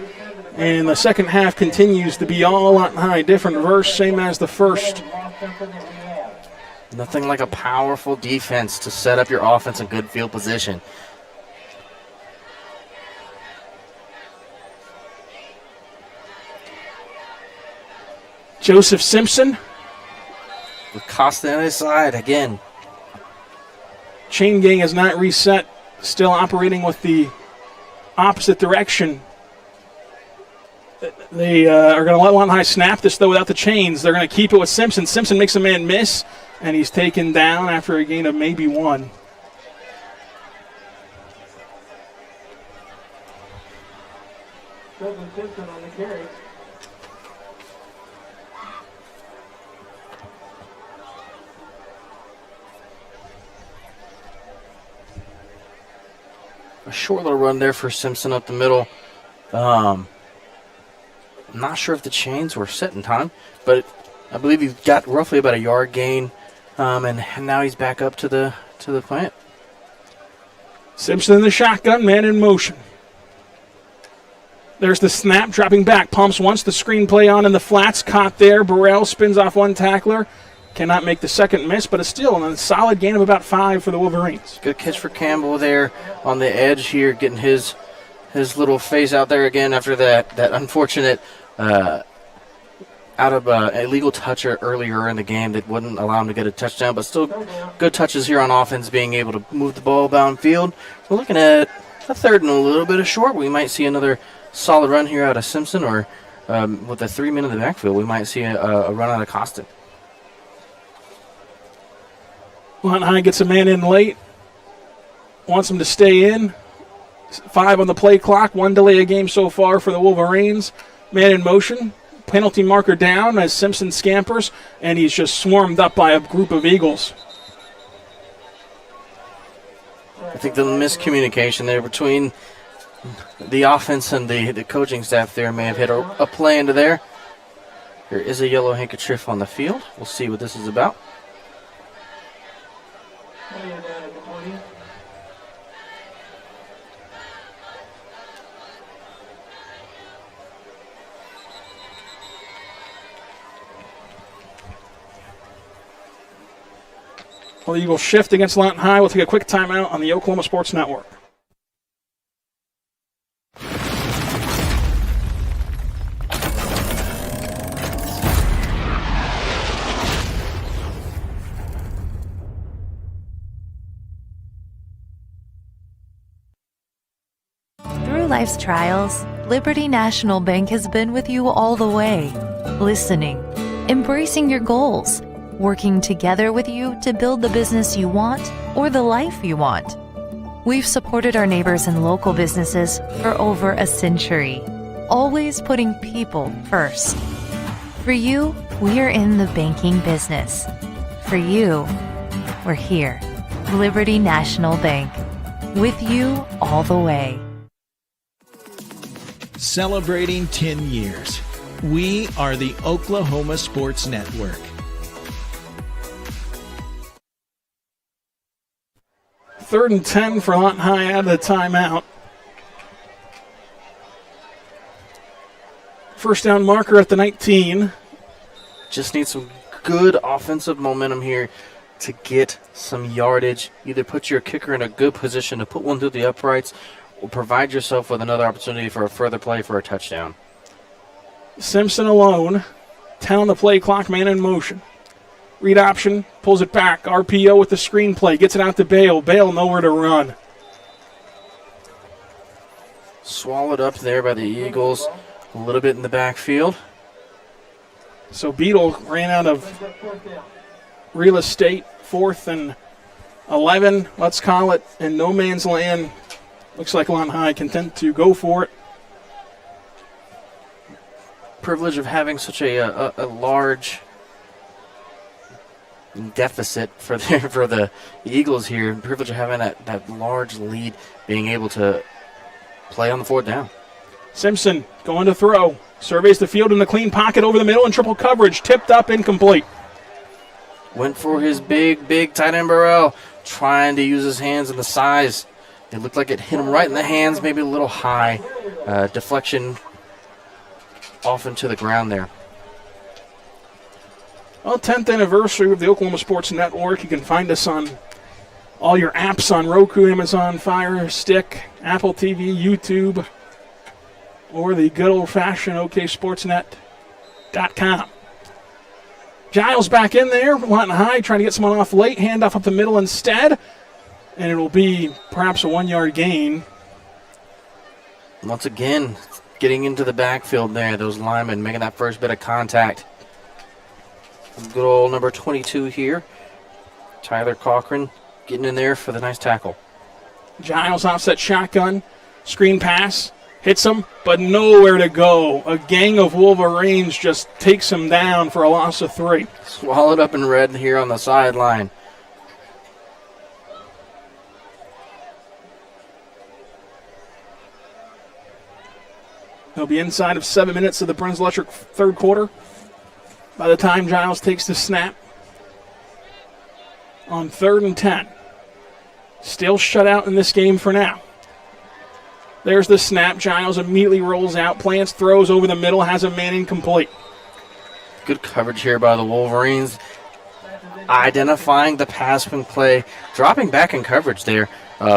And the second half continues to be all Lawton High. Different verse, same as the first. Nothing like a powerful defense to set up your offense in good field position. Joseph Simpson. With Costa on his side again. Chain gang has not reset. Still operating with the opposite direction. They are going to let Lawton High snap this, though, without the chains. They're going to keep it with Simpson. Simpson makes a man miss, and he's taken down after a gain of maybe 1. Simpson on the carry. A short little run there for Simpson up the middle. I'm not sure if the chains were set in time, but I believe he's got roughly about a yard gain, and now he's back up to the plant. Simpson in the shotgun, man in motion. There's the snap, dropping back. Pumps once, the screen play on in the flats, caught there. Burrell spins off one tackler. Cannot make the second miss, but it's still a solid gain of about 5 for the Wolverines. Good catch for Campbell there on the edge here, getting his little face out there again after that unfortunate out of illegal touch earlier in the game that wouldn't allow him to get a touchdown, but still good touches here on offense, being able to move the ball downfield. We're looking at a third and a little bit of short. We might see another solid run here out of Simpson, or with the 3 men in the backfield, we might see a run out of Costin. Lawton High gets a man in late. Wants him to stay in. 5 on the play clock. 1 delay a game so far for the Wolverines. Man in motion. Penalty marker down as Simpson scampers, and he's just swarmed up by a group of Eagles. I think the miscommunication there between the offense and the coaching staff there may have hit a play into there. There is a yellow handkerchief on the field. We'll see what this is about. Well, the Eagles shift against Lawton High. We'll take a quick timeout on the Oklahoma Sports Network. Through life's trials, Liberty National Bank has been with you all the way, listening, embracing your goals, working together with you to build the business you want or the life you want. We've supported our neighbors and local businesses for over a century, always putting people first. For you, we're in the banking business. For you, we're here. Liberty National Bank. With you all the way. Celebrating 10 years. We are the Oklahoma Sports Network. Third and 10 for Lawton High out of the timeout. First down marker at the 19. Just need some good offensive momentum here to get some yardage. Either put your kicker in a good position to put one through the uprights or provide yourself with another opportunity for a further play for a touchdown. Simpson alone. 10 on the play clock, man in motion. Read option, pulls it back. RPO with the screenplay, gets it out to Bale. Bale nowhere to run. Swallowed up there by the Eagles. A little bit in the backfield. So Beetle ran out of real estate. 4th and 11, let's call it, in no man's land. Looks like Lawton High content to go for it. Privilege of having such a large deficit for the Eagles here. Privilege of having that large lead, being able to play on the 4th down. Simpson going to throw. Surveys the field in the clean pocket over the middle and triple coverage. Tipped up, incomplete. Went for his big tight end Burrell, trying to use his hands and the size. It looked like it hit him right in the hands, maybe a little high. Deflection off into the ground there. Well, 10th anniversary of the Oklahoma Sports Network. You can find us on all your apps on Roku, Amazon Fire Stick, Apple TV, YouTube, or the good old-fashioned OKSportsNet.com. Giles back in there. Lawton High trying to get someone off late. Handoff up the middle instead. And it will be perhaps a 1-yard gain. Once again, getting into the backfield there. Those linemen making that first bit of contact. Good old number 22 here. Tyler Cochran getting in there for the nice tackle. Giles offset shotgun. Screen pass. Hits him, but nowhere to go. A gang of Wolverines just takes him down for a loss of 3. Swallowed up in red here on the sideline. He'll be inside of 7 minutes of the Burns Electric third quarter by the time Giles takes the snap. On 3rd and 10. Still shut out in this game for now. There's the snap. Giles immediately rolls out, plants, throws over the middle, has a man incomplete. Good coverage here by the Wolverines. Identifying the pass when play, dropping back in coverage there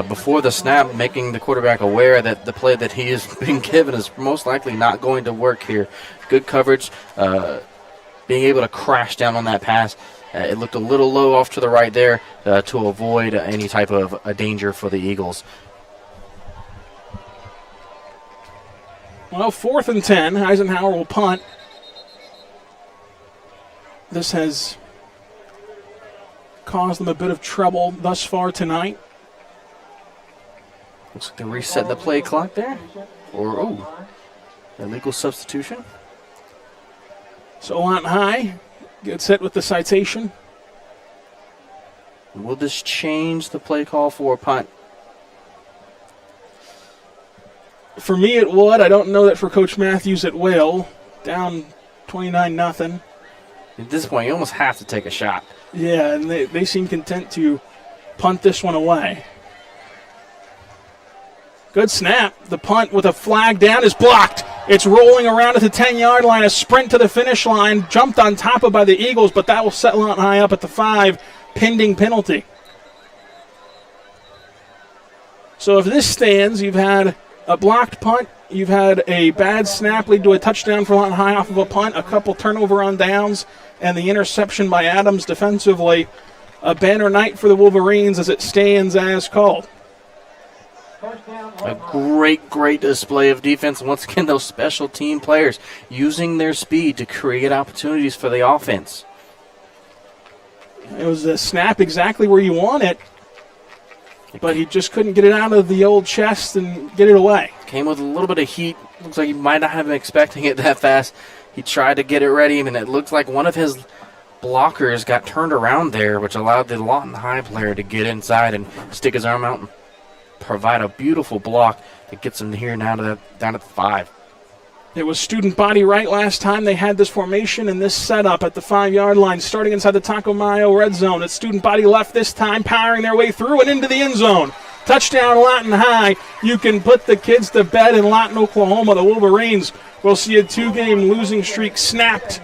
before the snap, making the quarterback aware that the play that he is being given is most likely not going to work here. Good coverage, being able to crash down on that pass. It looked a little low off to the right there to avoid any type of danger for the Eagles. Well, 4th and 10. Eisenhower will punt. This has caused them a bit of trouble thus far tonight. Looks like they reset the play clock there. Or, illegal substitution. So Lawton High gets hit with the citation. Will this change the play call for a punt? For me, it would. I don't know that for Coach Matthews it will. Down 29-0. At this point, you almost have to take a shot. Yeah, and they seem content to punt this one away. Good snap. The punt with a flag down is blocked. It's rolling around at the 10-yard line. A sprint to the finish line. Jumped on top of by the Eagles, but that will set Lawton High up at the 5. Pending penalty. So if this stands, you've had a blocked punt. You've had a bad snap lead to a touchdown for Lawton High off of a punt. A couple turnover on downs. And the interception by Adams defensively. A banner night for the Wolverines as it stands as called. A great display of defense. Once again, those special team players using their speed to create opportunities for the offense. It was a snap exactly where you want it, but he just couldn't get it out of the old chest and get it away. Came with a little bit of heat. Looks like he might not have been expecting it that fast. He tried to get it ready, and it looked like one of his blockers got turned around there, which allowed the Lawton High player to get inside and stick his arm out and provide a beautiful block that gets him here now to down at the 5. It was student body right last time they had this formation and this setup at the 5-yard line, starting inside the Taco Mayo red zone. It's student body left this time, powering their way through and into the end zone. Touchdown, Lawton High. You can put the kids to bed in Lawton, Oklahoma. The Wolverines will see a 2-game losing streak snapped,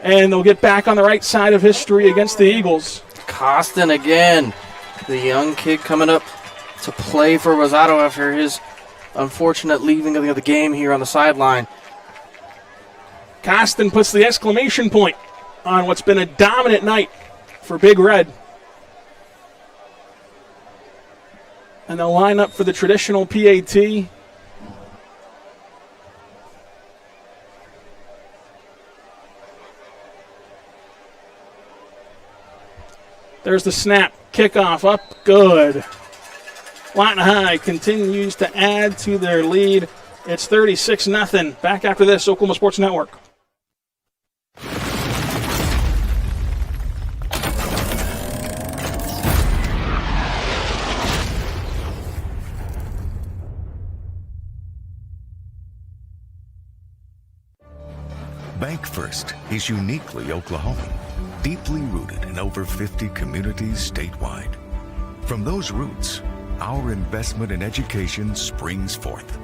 and they'll get back on the right side of history against the Eagles. Costin again, the young kid coming up to play for Rosado after his unfortunate leaving of the game here on the sideline. Costin puts the exclamation point on what's been a dominant night for Big Red. And they'll line up for the traditional PAT. There's the snap. Kickoff up. Good. Lawton High continues to add to their lead. It's 36-0. Back after this, Oklahoma Sports Network. Bank First is uniquely Oklahoman, deeply rooted in over 50 communities statewide. From those roots, our investment in education springs forth,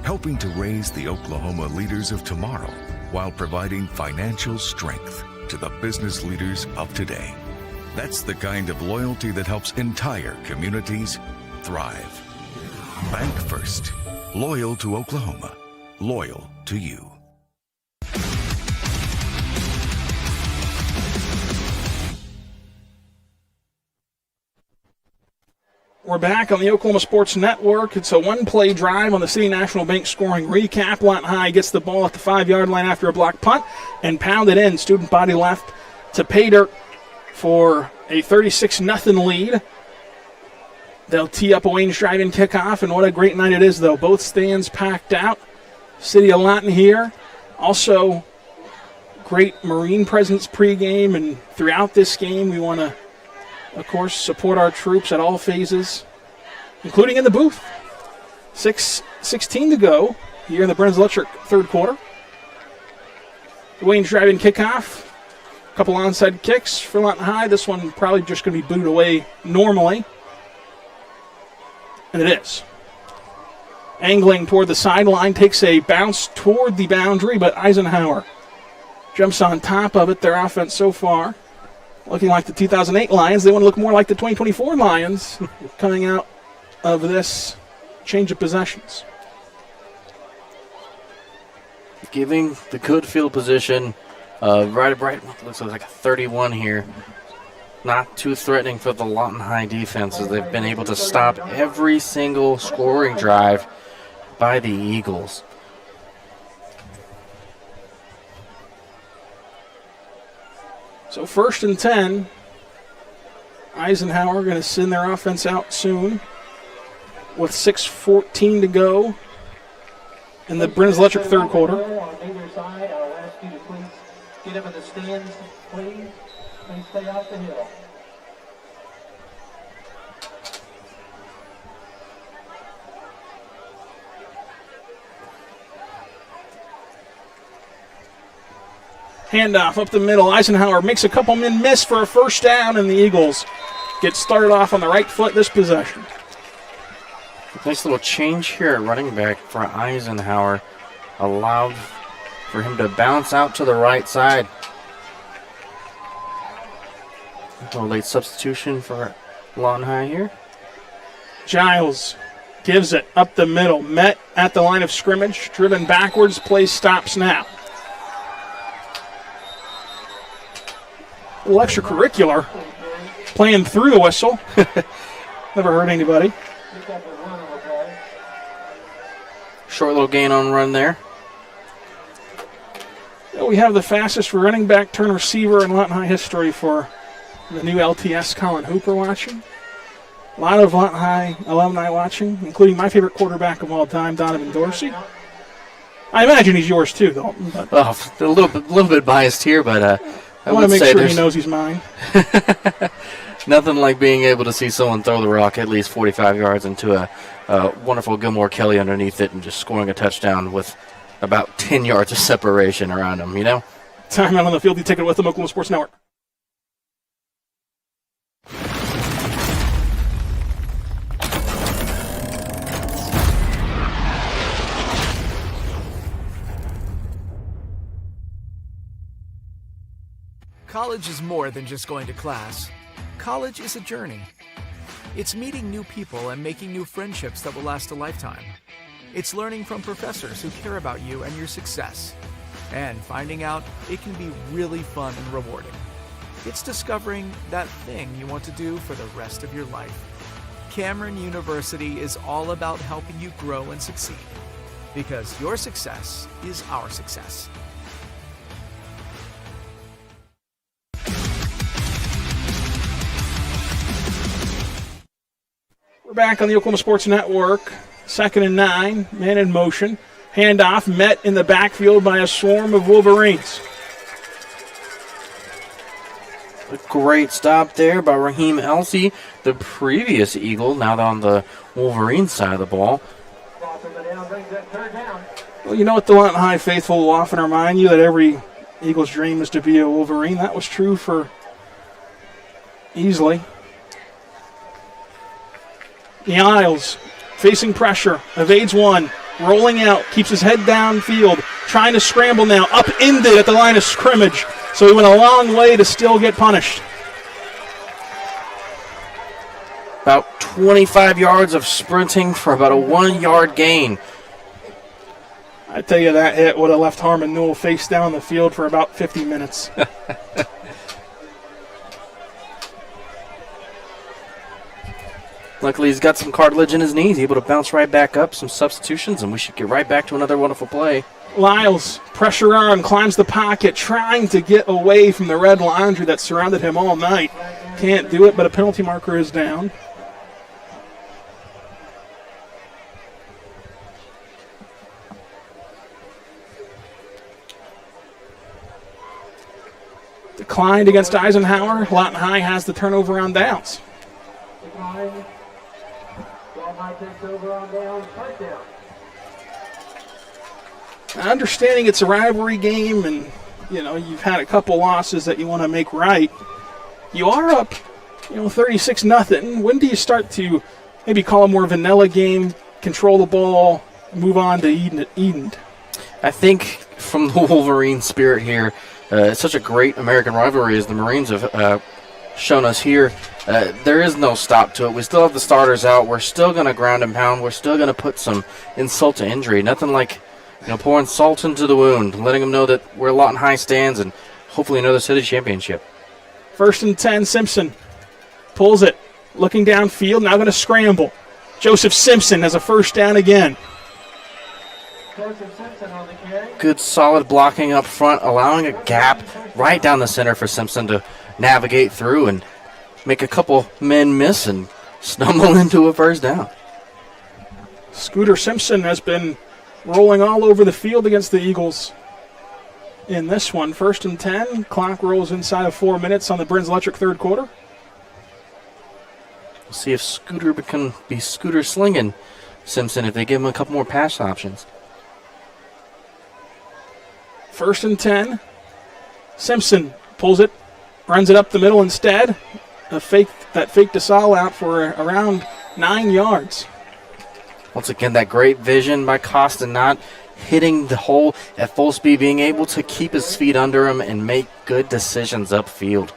helping to raise the Oklahoma leaders of tomorrow while providing financial strength to the business leaders of today. That's the kind of loyalty that helps entire communities thrive. Bank First, loyal to Oklahoma, loyal to you. We're back on the Oklahoma Sports Network. It's a one-play drive on the City National Bank scoring recap. Lawton High gets the ball at the 5-yard line after a blocked punt and pounded in. Student body left to pay dirt for a 36-0 lead. They'll tee up a Wayne's Drive-In kickoff, and what a great night it is, though. Both stands packed out. City of Lawton here. Also, great Marine presence pregame, and throughout this game, we want to, of course, support our troops at all phases, including in the booth. 6:16 to go here in the Brennan Electric third quarter. The Wayne's Drive-In kickoff. A couple onside kicks for Lawton High. This one probably just going to be booted away normally. And it is. Angling toward the sideline, takes a bounce toward the boundary, but Eisenhower jumps on top of it. Their offense so far looking like the 2008 Lions. They want to look more like the 2024 Lions coming out of this change of possessions. Giving the good field position, right, looks like a 31 here. Not too threatening for the Lawton High defense as they've been able to stop every single scoring drive by the Eagles. So 1st and 10. Eisenhower going to send their offense out soon with 6:14 to go in the Brennan Electric third quarter. On either side, I'll ask you to please get up in the stands, please. Please stay off the hill. Handoff up the middle. Eisenhower makes a couple men miss for a first down, and the Eagles get started off on the right foot this possession. Nice little change here at running back for Eisenhower. Allowed for him to bounce out to the right side. A late substitution for Lawton High here. Giles gives it up the middle. Met at the line of scrimmage. Driven backwards. Play stops now. A little extracurricular. Playing through the whistle. Never hurt anybody. Short little gain on run there. We have the fastest running back turn receiver in Lawton High history for the new LTS Colin Hooper watching. A lot of Lawton High alumni watching, including my favorite quarterback of all time, Donovan Dorsey. I imagine he's yours too, Dalton. But a little bit biased here, but I want to make sure he knows he's mine. Nothing like being able to see someone throw the rock at least 45 yards into a wonderful Gilmore Kelly underneath it and just scoring a touchdown with about 10 yards of separation around him, you know? Time out on the field. You take it with them, Oklahoma Sports Network. College is more than just going to class. College is a journey. It's meeting new people and making new friendships that will last a lifetime. It's learning from professors who care about you and your success. And finding out it can be really fun and rewarding. It's discovering that thing you want to do for the rest of your life. Cameron University is all about helping you grow and succeed. Because your success is our success. We're back on the Oklahoma Sports Network. 2nd and 9, man in motion. Handoff met in the backfield by a swarm of Wolverines. A great stop there by Raheem Elsey, the previous Eagle, now on the Wolverine side of the ball. Well, you know what the Lawton High faithful will often remind you, that every Eagle's dream is to be a Wolverine. That was true for Easley. Niles facing pressure, evades one, rolling out, keeps his head downfield, trying to scramble now, upended at the line of scrimmage. So he went a long way to still get punished. About 25 yards of sprinting for about a 1-yard gain. I tell you, that hit would have left Harmon Newell face down on the field for about 50 minutes. Luckily, he's got some cartilage in his knee. He's able to bounce right back up, some substitutions, and we should get right back to another wonderful play. Lyles, pressure on, climbs the pocket, trying to get away from the red laundry that surrounded him all night. Can't do it, but a penalty marker is down. Declined against Eisenhower. Lawton High has the turnover on downs. Understanding it's a rivalry game and, you know, you've had a couple losses that you want to make right. You are up, 36-0. When do you start to maybe call a more vanilla game, control the ball, move on to Eden? I think from the Wolverine spirit here, it's such a great American rivalry as the Marines have shown us here. There is no stop to it. We still have the starters out. We're still going to ground and pound. We're still going to put some insult to injury. Nothing like pouring salt into the wound, letting them know that where Lawton High stands and hopefully another city championship. 1st and 10, Simpson pulls it, looking downfield, now going to scramble. Joseph Simpson has a first down again. Good solid blocking up front, allowing a gap right down the center for Simpson to navigate through and make a couple men miss and stumble into a first down. Scooter Simpson has been rolling all over the field against the Eagles in this one. 1st and 10. Clock rolls inside of 4 minutes on the Burns Electric third quarter. We'll see if Scooter can be Scooter slinging Simpson if they give him a couple more pass options. 1st and 10. Simpson pulls it, runs it up the middle instead. That fake DeSalle out for around 9 yards. Once again, that great vision by Costa, not hitting the hole at full speed, being able to keep his feet under him and make good decisions upfield.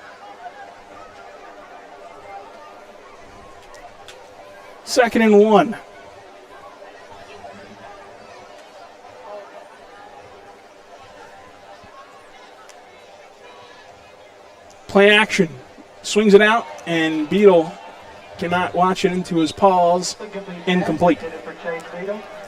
Second and 1. Play action. Swings it out, and Beadle cannot watch it into his paws. Incomplete.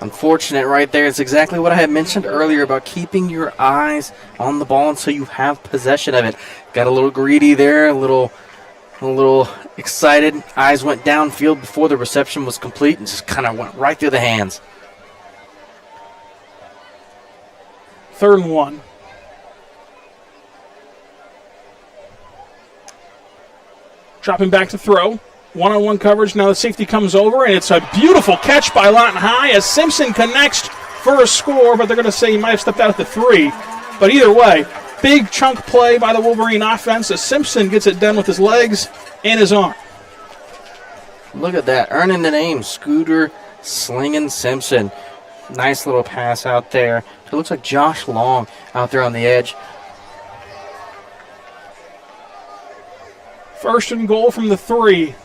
Unfortunate right there. It's exactly what I had mentioned earlier about keeping your eyes on the ball until you have possession of it. Got a little greedy there, a little excited. Eyes went downfield before the reception was complete and just kind of went right through the hands. Third and 1. Dropping back to throw. One-on-one coverage. Now the safety comes over, and it's a beautiful catch by Lawton High as Simpson connects for a score, but they're going to say he might have stepped out at the 3. But either way, big chunk play by the Wolverine offense as Simpson gets it done with his legs and his arm. Look at that. Earning the name, Scooter Slingin' Simpson. Nice little pass out there. It looks like Josh Long out there on the edge. First and goal from the 3.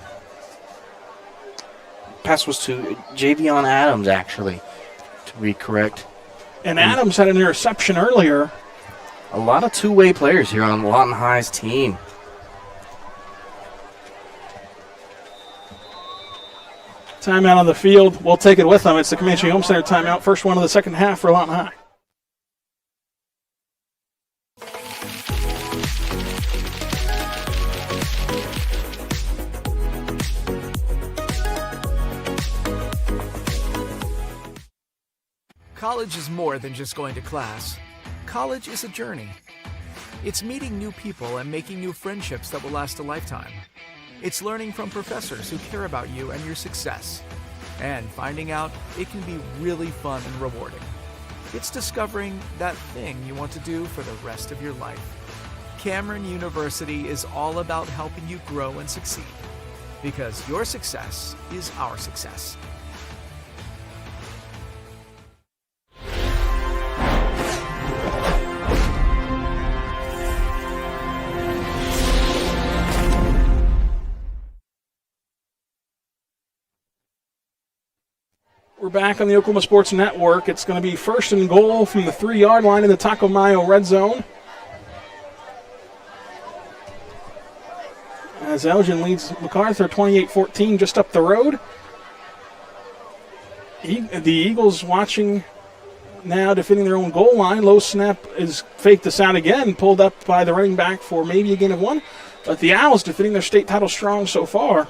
Pass was to Javion Adams, actually, to be correct. And Adams had an interception earlier. A lot of two-way players here on Lawton High's team. Timeout on the field. We'll take it with them. It's the Comanche Home Center timeout. First one of the second half for Lawton High. College is more than just going to class. College is a journey. It's meeting new people and making new friendships that will last a lifetime. It's learning from professors who care about you and your success. And finding out it can be really fun and rewarding. It's discovering that thing you want to do for the rest of your life. Cameron University is all about helping you grow and succeed. Because your success is our success. We're back on the Oklahoma Sports Network. It's going to be first and goal from the 3-yard line in the Taco Mayo red zone. As Elgin leads MacArthur 28-14 just up the road. The Eagles watching now, defending their own goal line. Low snap is faked this out again, pulled up by the running back for maybe a gain of 1. But the Owls defending their state title strong so far.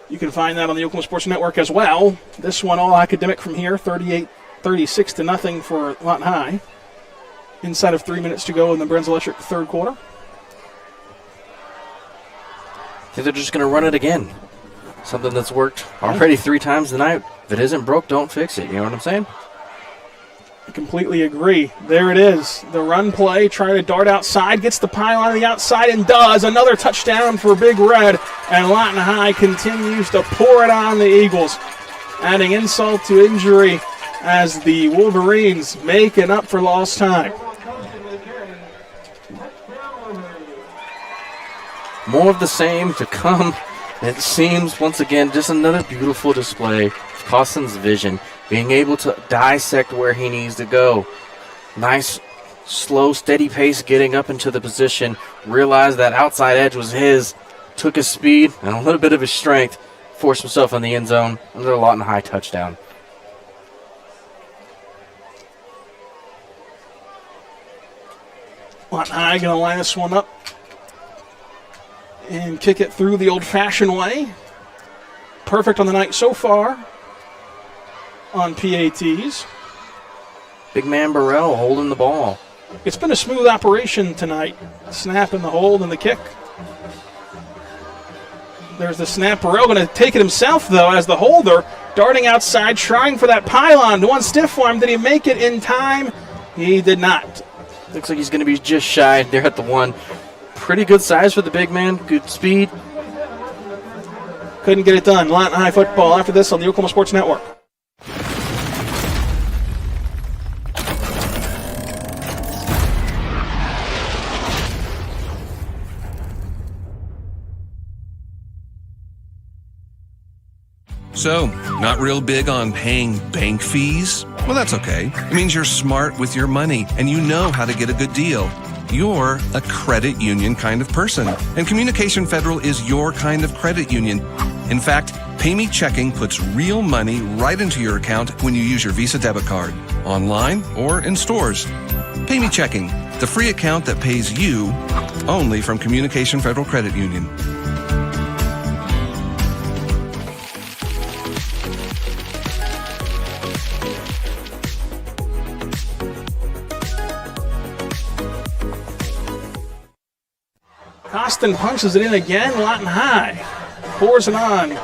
You can find that on the Oklahoma Sports Network as well. This one all academic from here, 36-0 for Lawton High. Inside of 3 minutes to go in the Burns Electric third quarter. I think they're just going to run it again. Something that's worked already 3 times tonight. If it isn't broke, don't fix it. You know what I'm saying? I completely agree. There it is. The run play, trying to dart outside, gets the pylon on the outside and does. Another touchdown for Big Red. And Lawton High continues to pour it on the Eagles. Adding insult to injury as the Wolverines make it up for lost time. More of the same to come. It seems, once again, just another beautiful display of Costin's vision, being able to dissect where he needs to go. Nice, slow, steady pace getting up into the position. Realized that outside edge was his. Took his speed and a little bit of his strength. Forced himself in the end zone. Another Lawton High touchdown. Lawton High going to line this one up and kick it through the old-fashioned way. Perfect on the night so far on PATs. Big man Burrell holding the ball. It's been a smooth operation tonight. Snap and the hold and the kick. There's the snap. Burrell going to take it himself, though, as the holder darting outside, trying for that pylon. One stiff arm. Did he make it in time? He did not. Looks like he's going to be just shy there at the 1. Pretty good size for the big man. Good speed. Couldn't get it done. Lawton High football after this on the Oklahoma Sports Network. So, not real big on paying bank fees? Well, that's okay. It means you're smart with your money and you know how to get a good deal. You're a credit union kind of person, and Communication Federal is your kind of credit union. In fact, PayMe Checking puts real money right into your account when you use your Visa debit card, online or in stores. PayMe Checking, the free account that pays you only from Communication Federal Credit Union. Costin punches it in again. Lawton High pours it on.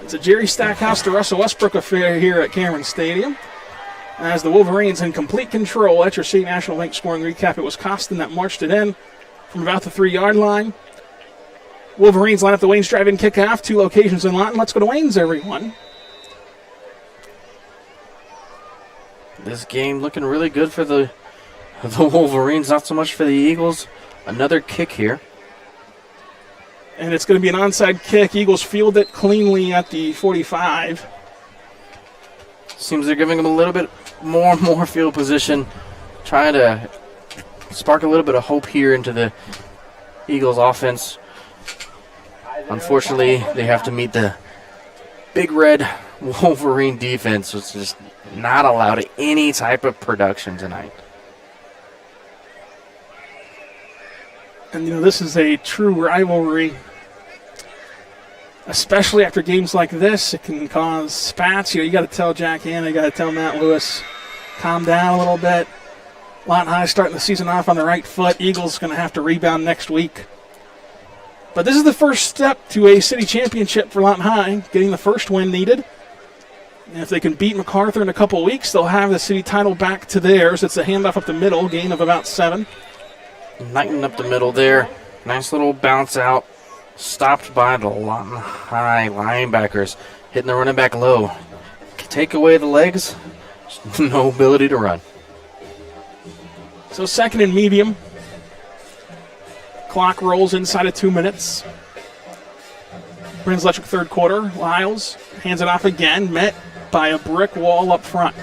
It's a Jerry Stackhouse to Russell Westbrook affair here at Cameron Stadium. As the Wolverines in complete control at your State National Bank scoring recap, it was Costin that marched it in from about the 3-yard line. Wolverines line up the Wayne's drive-in kickoff. 2 locations in Lawton. Let's go to Wayne's, everyone. This game looking really good for the Wolverines, not so much for the Eagles. Another kick here. And it's going to be an onside kick. Eagles field it cleanly at the 45. Seems they're giving them a little bit more field position, trying to spark a little bit of hope here into the Eagles offense. Unfortunately, they have to meet the big red Wolverine defense, which is just not allowed any type of production tonight. And, this is a true rivalry, especially after games like this. It can cause spats. You got to tell Jack Hanna, you got to tell Matt Lewis, calm down a little bit. Lawton High starting the season off on the right foot. Eagles going to have to rebound next week. But this is the first step to a city championship for Lawton High, getting the first win needed. And if they can beat MacArthur in a couple of weeks, they'll have the city title back to theirs. It's a handoff up the middle, gain of about 7. Lighten up the middle there. Nice little bounce out. Stopped by the Lawton High linebackers. Hitting the running back low. Take away the legs. No ability to run. So 2nd and medium. Clock rolls inside of 2 minutes. Brins Electric 3rd quarter. Lyles hands it off again. Met by a brick wall up front.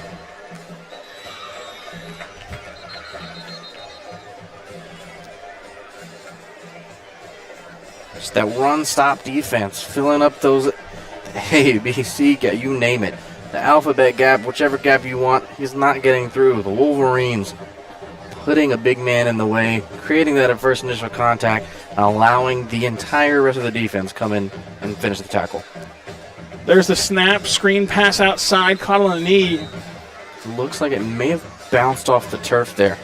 Just that run-stop defense, filling up those A, B, C, you name it. The alphabet gap, whichever gap you want, he's not getting through. The Wolverines putting a big man in the way, creating that at first initial contact, allowing the entire rest of the defense come in and finish the tackle. There's the snap, screen pass outside, caught on the knee. Looks like it may have bounced off the turf there.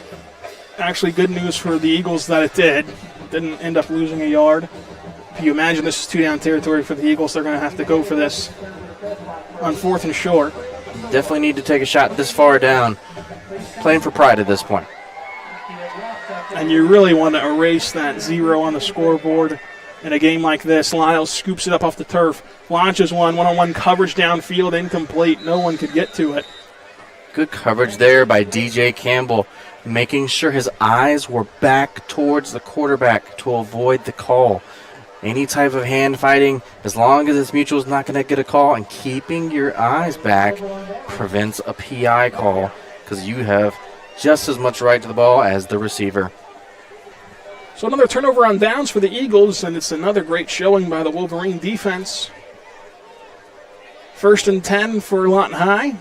Actually, good news for the Eagles that it did. Didn't end up losing a yard. If you imagine this is 2-down territory for the Eagles, they're going to have to go for this on 4th and short. Definitely need to take a shot this far down. Playing for pride at this point. And you really want to erase that 0 on the scoreboard in a game like this. Lyles scoops it up off the turf, launches one-on-one coverage downfield, incomplete. No one could get to it. Good coverage there by DJ Campbell, making sure his eyes were back towards the quarterback to avoid the call. Any type of hand fighting, as long as it's mutual, is not going to get a call, and keeping your eyes back prevents a PI call because you have just as much right to the ball as the receiver. So another turnover on downs for the Eagles, and it's another great showing by the Wolverine defense. 1st and 10 for Lawton High.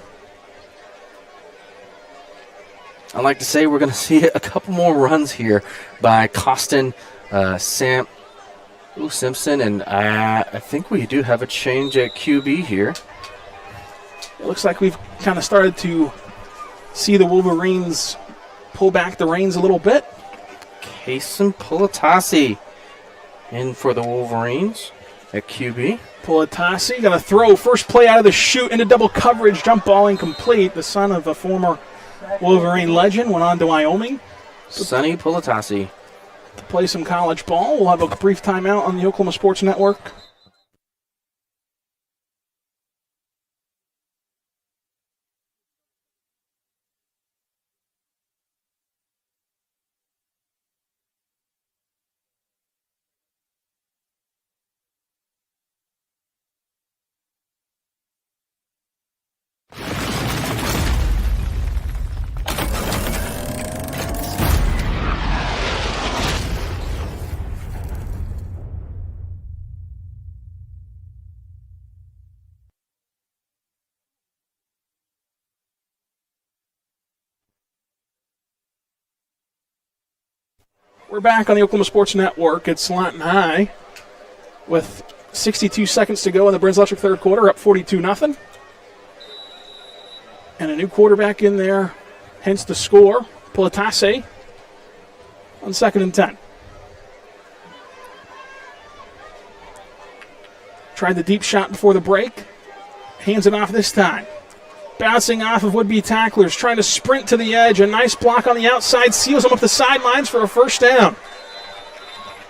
I'd like to say we're going to see a couple more runs here by Costin, Simpson, and I think we do have a change at QB here. It looks like we've kind of started to see the Wolverines pull back the reins a little bit. Kason Pulatasi in for the Wolverines at QB. Pulatasi going to throw first play out of the chute into double coverage, jump ball incomplete. The son of a former Wolverine legend went on to Wyoming. Sonny Pulatasi. To play some college ball. We'll have a brief timeout on the Oklahoma Sports Network. We're back on the Oklahoma Sports Network. It's Lawton High with 62 seconds to go in the Bruins Electric third quarter, up 42-0. And a new quarterback in there, hence the score. Pulatase on 2nd and 10. Tried the deep shot before the break. Hands it off this time. Bouncing off of would-be tacklers, trying to sprint to the edge. A nice block on the outside, seals him up the sidelines for a first down.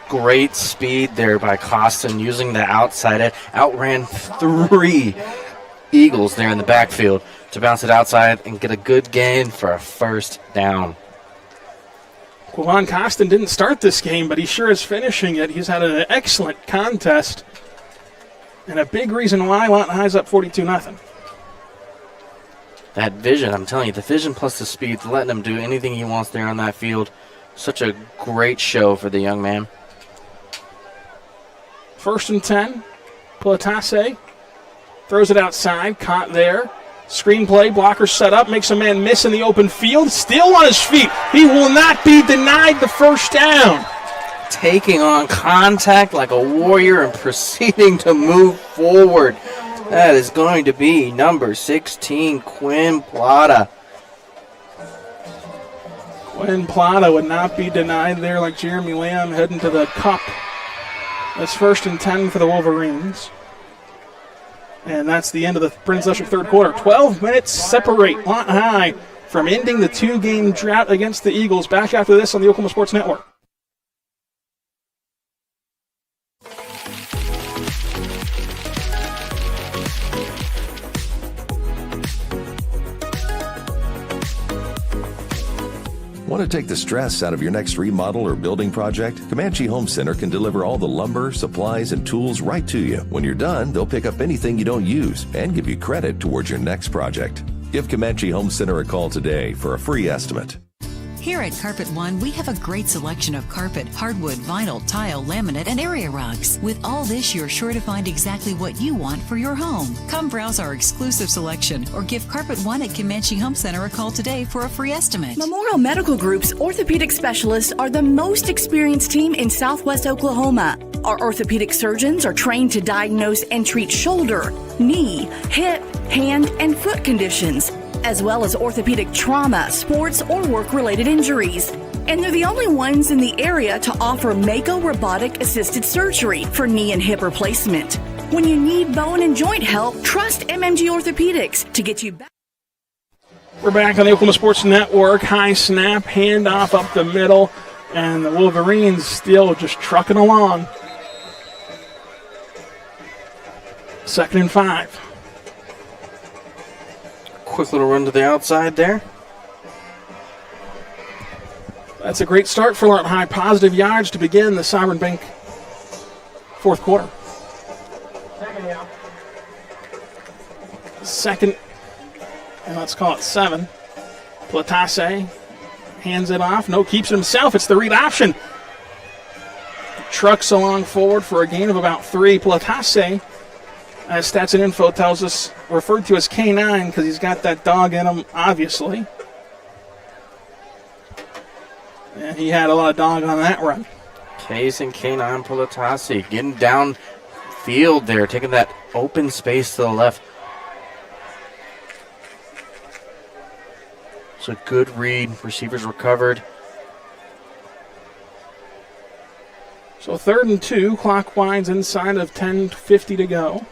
Great speed there by Costin using the outside edge. Outran 3 Eagles there in the backfield to bounce it outside and get a good gain for a first down. Quavon Costin didn't start this game, but he sure is finishing it. He's had an excellent contest. And a big reason why Lawton High's up 42-0. That vision, I'm telling you, the vision plus the speed, letting him do anything he wants there on that field. Such a great show for the young man. 1st and 10. Pulatase throws it outside, caught there. Screenplay, blocker set up, makes a man miss in the open field. Still on his feet. He will not be denied the first down. Taking on contact like a warrior and proceeding to move forward. That is going to be number 16, Quinn Plata. Quinn Plata would not be denied there like Jeremy Lamb heading to the cup. That's 1st and 10 for the Wolverines. And that's the end of the Bruins Electric third quarter. 12 minutes separate Lawton High from ending the 2-game drought against the Eagles. Back after this on the Oklahoma Sports Network. Want to take the stress out of your next remodel or building project? Comanche Home Center can deliver all the lumber, supplies, and tools right to you. When you're done, they'll pick up anything you don't use and give you credit towards your next project. Give Comanche Home Center a call today for a free estimate. Here at Carpet One, we have a great selection of carpet, hardwood, vinyl, tile, laminate, and area rugs. With all this, you're sure to find exactly what you want for your home. Come browse our exclusive selection or give Carpet One at Comanche Home Center a call today for a free estimate. Memorial Medical Group's orthopedic specialists are the most experienced team in Southwest Oklahoma. Our orthopedic surgeons are trained to diagnose and treat shoulder, knee, hip, hand, and foot conditions, as well as orthopedic trauma, sports, or work-related injuries. And they're the only ones in the area to offer Mako robotic-assisted surgery for knee and hip replacement. When you need bone and joint help, trust MMG Orthopedics to get you back. We're back on the Oklahoma Sports Network. High snap, handoff up the middle, and the Wolverines still just trucking along. 2nd and 5. Quick little run to the outside there. That's a great start for Lawton High. Positive yards to begin the Sovereign Bank fourth quarter. 2nd, and let's call it 7. Platase hands it off. No, keeps it himself. It's the read option. Trucks along forward for a gain of about 3. Platase, as Stats and Info tells us, referred to as K9 because he's got that dog in him, obviously. And he had a lot of dog on that run. Case and K9 Pulatasi getting down field there, taking that open space to the left. It's a good read. Receivers recovered. So 3rd and 2, clock winds inside of 10:50 to go.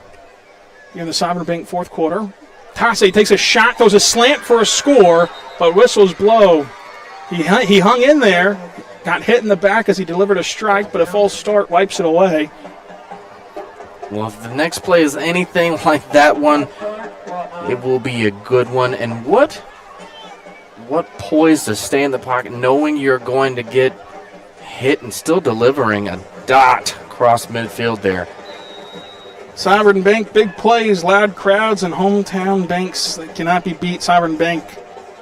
Here in the Sovereign Bank fourth quarter. Tase takes a shot, throws a slant for a score, but whistles blow. He hung in there, got hit in the back as he delivered a strike, but a false start wipes it away. Well, if the next play is anything like that one, it will be a good one. And what poise to stay in the pocket knowing you're going to get hit and still delivering a dot across midfield there. Sovereign Bank, big plays, loud crowds, and hometown banks that cannot be beat. Sovereign Bank,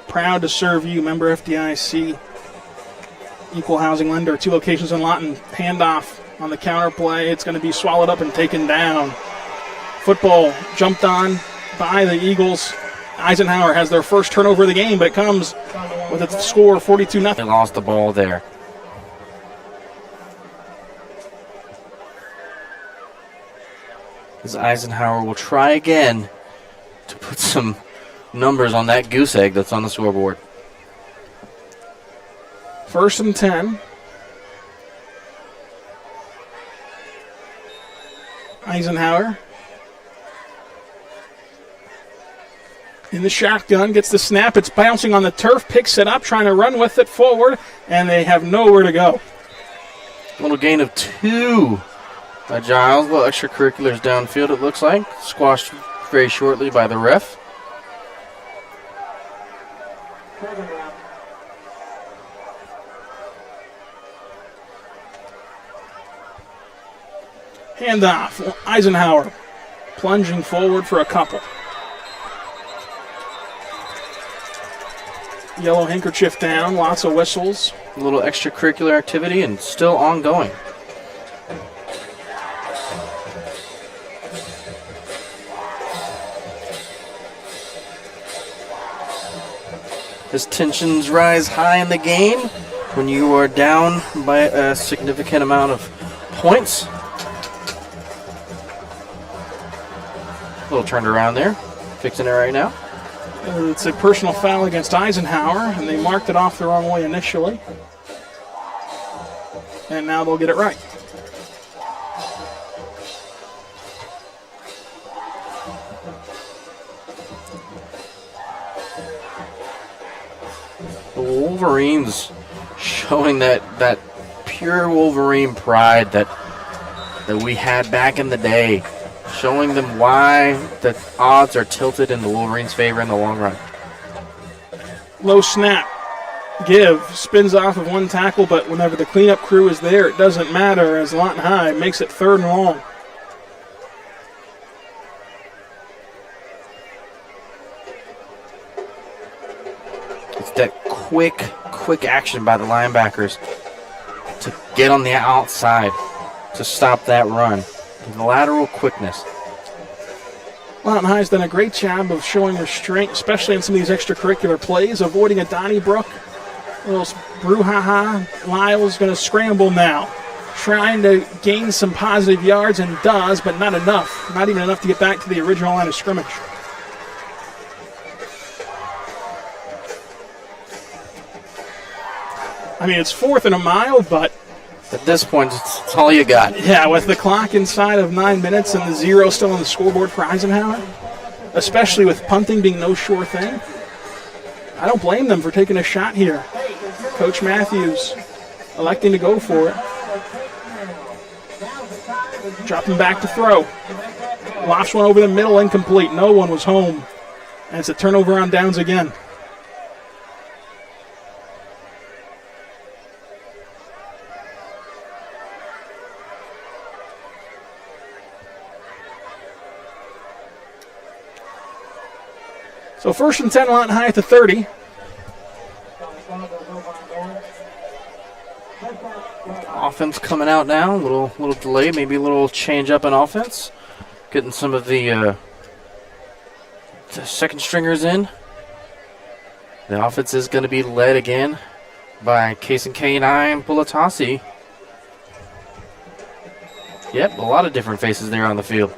proud to serve you. Member FDIC, equal housing lender. 2 locations in Lawton. Handoff on the counter play. It's going to be swallowed up and taken down. Football jumped on by the Eagles. Eisenhower has their first turnover of the game, but it comes with a score 42-0. They lost the ball there. As Eisenhower will try again to put some numbers on that goose egg that's on the scoreboard. 1st and 10. Eisenhower in the shotgun, gets the snap. It's bouncing on the turf, picks it up, trying to run with it forward, and they have nowhere to go. Little gain of 2 by Giles. Little extracurriculars downfield, it looks like. Squashed very shortly by the ref. Handoff. Eisenhower plunging forward for a couple. Yellow handkerchief down, lots of whistles. A little extracurricular activity and still ongoing. As tensions rise high in the game, when you are down by a significant amount of points. A little turned around there, fixing it right now. It's a personal foul against Eisenhower, and they marked it off the wrong way initially. And now they'll get it right. The Wolverines showing that pure Wolverine pride that we had back in the day. Showing them why the odds are tilted in the Wolverines' favor in the long run. Low snap. Give. Spins off of one tackle, but whenever the cleanup crew is there, it doesn't matter as Lawton High makes it 3rd and long. It's that quick action by the linebackers to get on the outside to stop that run. The lateral quickness. Lawton High's done a great job of showing restraint, especially in some of these extracurricular plays, avoiding a Donnybrook. A little brouhaha. Lyle's going to scramble now, trying to gain some positive yards, and does, but not enough. Not even enough to get back to the original line of scrimmage. I mean, it's 4th and a mile, but at this point, it's all you got. Yeah, with the clock inside of 9 minutes and the 0 still on the scoreboard for Eisenhower, especially with punting being no sure thing, I don't blame them for taking a shot here. Coach Matthews electing to go for it. Dropping back to throw. Lofts one over the middle, incomplete. No one was home. And it's a turnover on downs again. So 1st and 10, Lawton High at the 30. Offense coming out now, a little delay, maybe a little change up in offense. Getting some of the second stringers in. The offense is going to be led again by Case and K9 Bulatasi. Yep, a lot of different faces there on the field.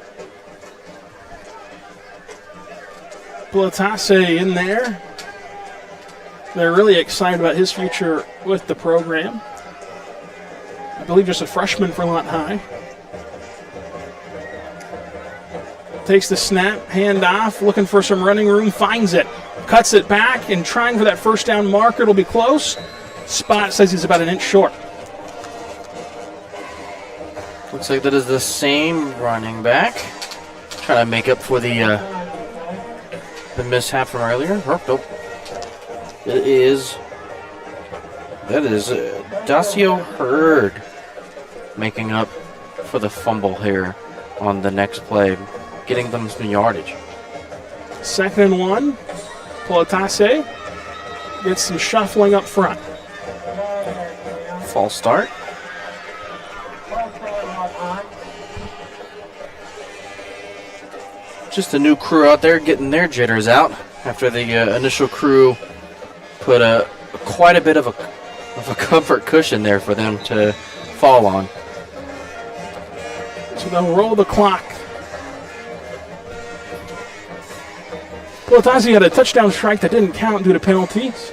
Bulatase in there. They're really excited about his future with the program. I believe just a freshman for Lawton High. Takes the snap, hand off, looking for some running room, finds it. cuts it back and trying for that first down marker. It'll be close. Spot says he's about an inch short. Looks like that is the same running back. Trying to make up for the mishap from earlier. Oh, nope. That is Dacio Hurd making up for the fumble here on the next play, getting them some yardage. 2nd and 1. Politase gets some shuffling up front. False start. Just a new crew out there getting their jitters out after the initial crew put quite a bit of a comfort cushion there for them to fall on. So they'll roll the clock. Politasi had a touchdown strike that didn't count due to penalties.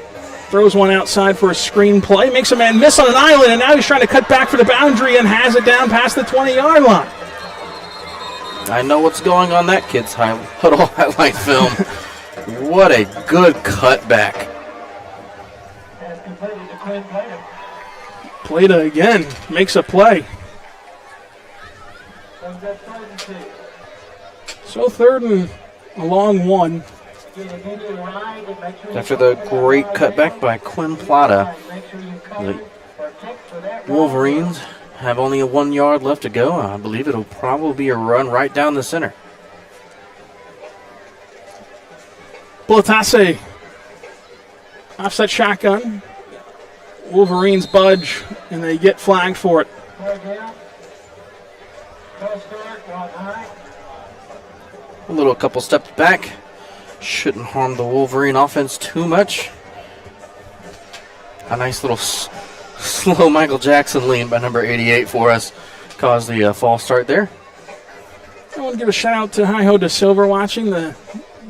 Throws one outside for a screen play. Makes a man miss on an island, and now he's trying to cut back for the boundary and has it down past the 20-yard line. I know what's going on that kid's huddle highlight film. What a good cutback. Plata again makes a play. So 3rd and a long 1. After the great cutback by Quinn Plata, the Wolverines have only a 1 yard left to go. I believe it'll probably be a run right down the center. Politase, offset shotgun. Wolverines budge, and they get flagged for it. A couple steps back. Shouldn't harm the Wolverine offense too much. A nice little slow Michael Jackson lean by number 88 for us caused the false start there. I want to give a shout out to Hi-Ho De Silver watching, the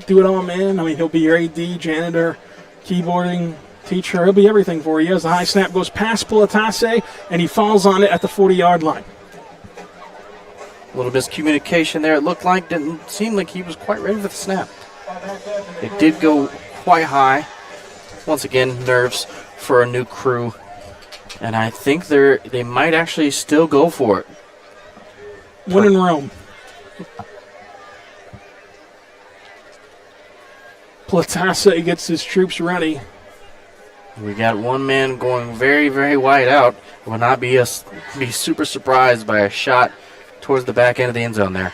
do-it-all man. I mean, he'll be your AD, janitor, keyboarding, teacher. He'll be everything for you. As the high snap goes past Politase, and he falls on it at the 40-yard line. A little miscommunication there, it looked like. Didn't seem like he was quite ready for the snap. It did go quite high. Once again, nerves for a new crew. And I think they might actually still go for it. When in Rome. Platasa gets his troops ready. We got one man going very, very wide out. Will not be super surprised by a shot towards the back end of the end zone there.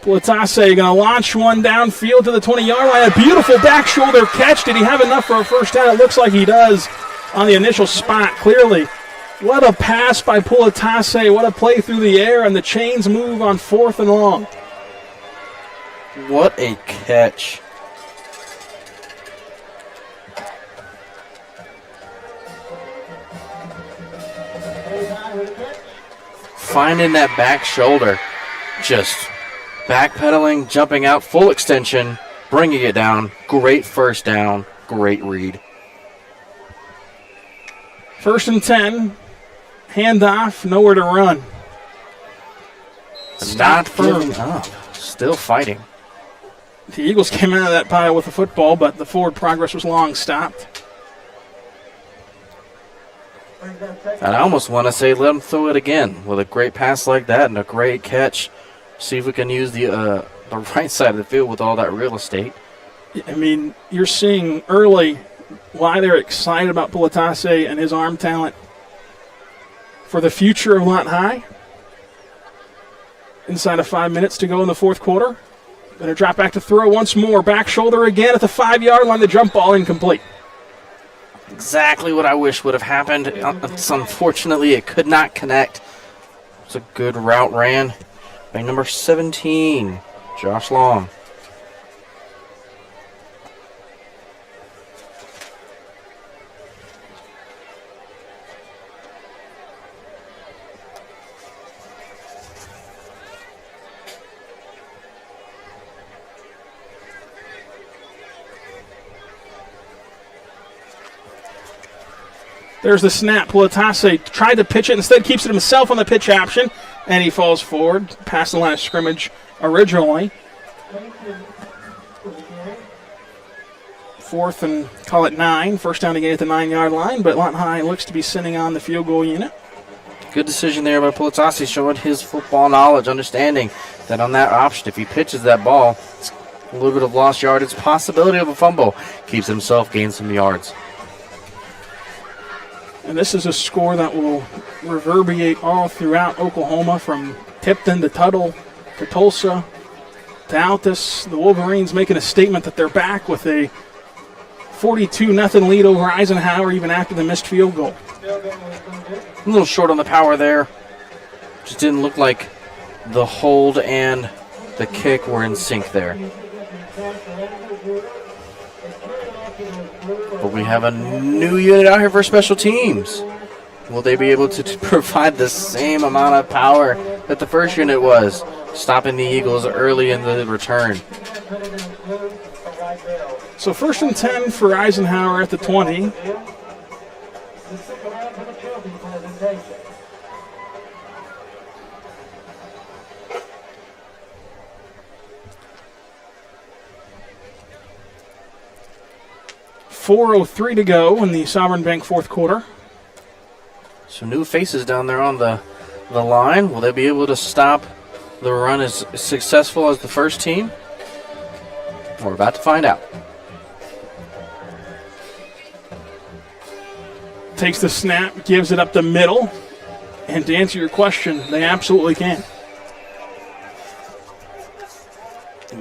Platase going to launch one downfield to the 20-yard line. A beautiful back shoulder catch. Did he have enough for a first down? It looks like he does on the initial spot, clearly. What a pass by Politase. What a play through the air, and the chains move on 4th and long. What a catch. Finding that back shoulder. Just backpedaling, jumping out, full extension, bringing it down. Great first down. Great read. 1st and 10. Handoff, nowhere to run. Not giving up. Still fighting. The Eagles came out of that pile with the football, but the forward progress was long stopped. And I almost want to say let them throw it again with a great pass like that and a great catch. See if we can use the right side of the field with all that real estate. I mean, you're seeing early why they're excited about Politase and his arm talent for the future of Lawton High. Inside of 5 minutes to go in the 4th quarter. Going to drop back to throw once more. Back shoulder again at the 5-yard line. The jump ball incomplete. Exactly what I wish would have happened. Unfortunately, it could not connect. It's a good route ran by number 17, Josh Long. There's the snap. Politase tried to pitch it, instead keeps it himself on the pitch option, and he falls forward past the line of scrimmage originally. 4th and call it 9. First down again at the 9-yard line, but Lawton High looks to be sitting on the field goal unit. Good decision there by Politasi, showing his football knowledge, understanding that on that option, if he pitches that ball, it's a little bit of lost yardage, possibility of a fumble, keeps himself gain some yards. And this is a score that will reverberate all throughout Oklahoma, from Tipton to Tuttle to Tulsa to Altus. The Wolverines making a statement that they're back with a 42-0 lead over Eisenhower even after the missed field goal. A little short on the power there. Just didn't look like the hold and the kick were in sync there. But we have a new unit out here for special teams. Will they be able to provide the same amount of power that the first unit was, stopping the Eagles early in the return? So 1st and 10 for Eisenhower at the 20. .403 to go in the Sovereign Bank 4th quarter. Some new faces down there on the line. Will they be able to stop the run as successful as the first team? We're about to find out. Takes the snap, gives it up the middle, and to answer your question, they absolutely can.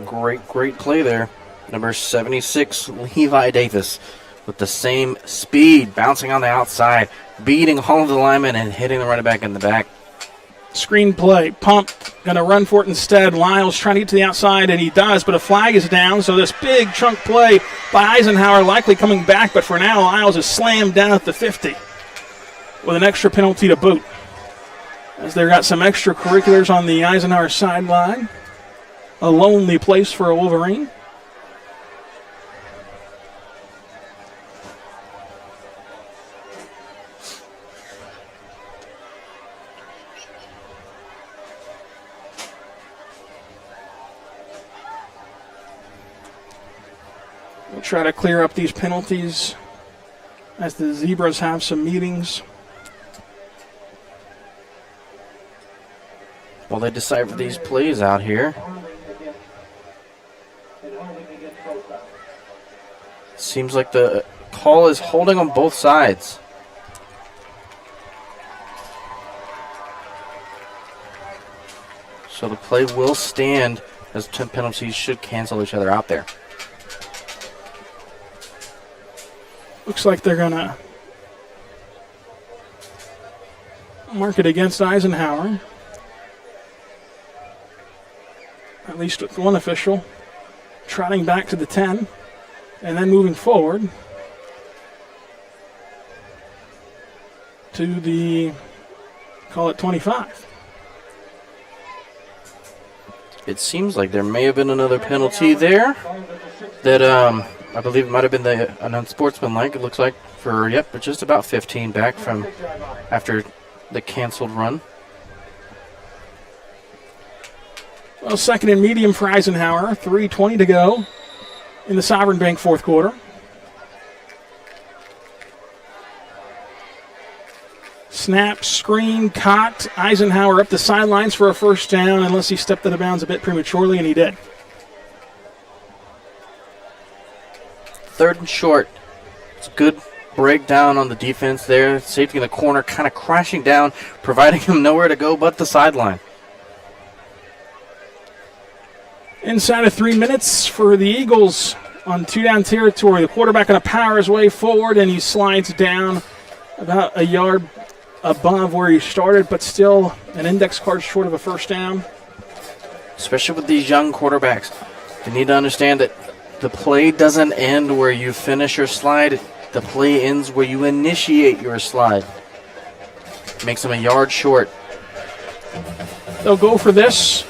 Great play there. Number 76, Levi Davis, with the same speed, bouncing on the outside, beating all of the linemen and hitting the running back in the back. Screen play, pump, going to run for it instead. Lyles trying to get to the outside, and he does, but a flag is down, so this big chunk play by Eisenhower likely coming back, but for now, Lyles is slammed down at the 50 with an extra penalty to boot, as they've got some extracurriculars on the Eisenhower sideline. A lonely place for a Wolverine. We'll try to clear up these penalties as the Zebras have some meetings. While they decipher these plays out here. Seems like the call is holding on both sides. So the play will stand, as 10 penalties should cancel each other out there. Looks like they're going to mark it against Eisenhower. At least with one official. Trotting back to the 10. And then moving forward to the, call it 25. It seems like there may have been another penalty there that I believe it might have been an unsportsmanlike. It looks like for, but just about 15 back from after the canceled run. Well, 2nd and medium for Eisenhower. 3:20 to go in the Sovereign Bank 4th quarter. Snap, screen, caught. Eisenhower up the sidelines for a first down, unless he stepped out of bounds a bit prematurely, and he did. 3rd and short. It's a good breakdown on the defense there. Safety in the corner kind of crashing down, providing him nowhere to go but the sideline. Inside of 3 minutes for the Eagles on 2-down territory. The quarterback going to power his way forward, and he slides down about a yard above where he started, but still an index card short of a first down. Especially with these young quarterbacks. You need to understand that the play doesn't end where you finish your slide. The play ends where you initiate your slide. Makes him a yard short. They'll go for this.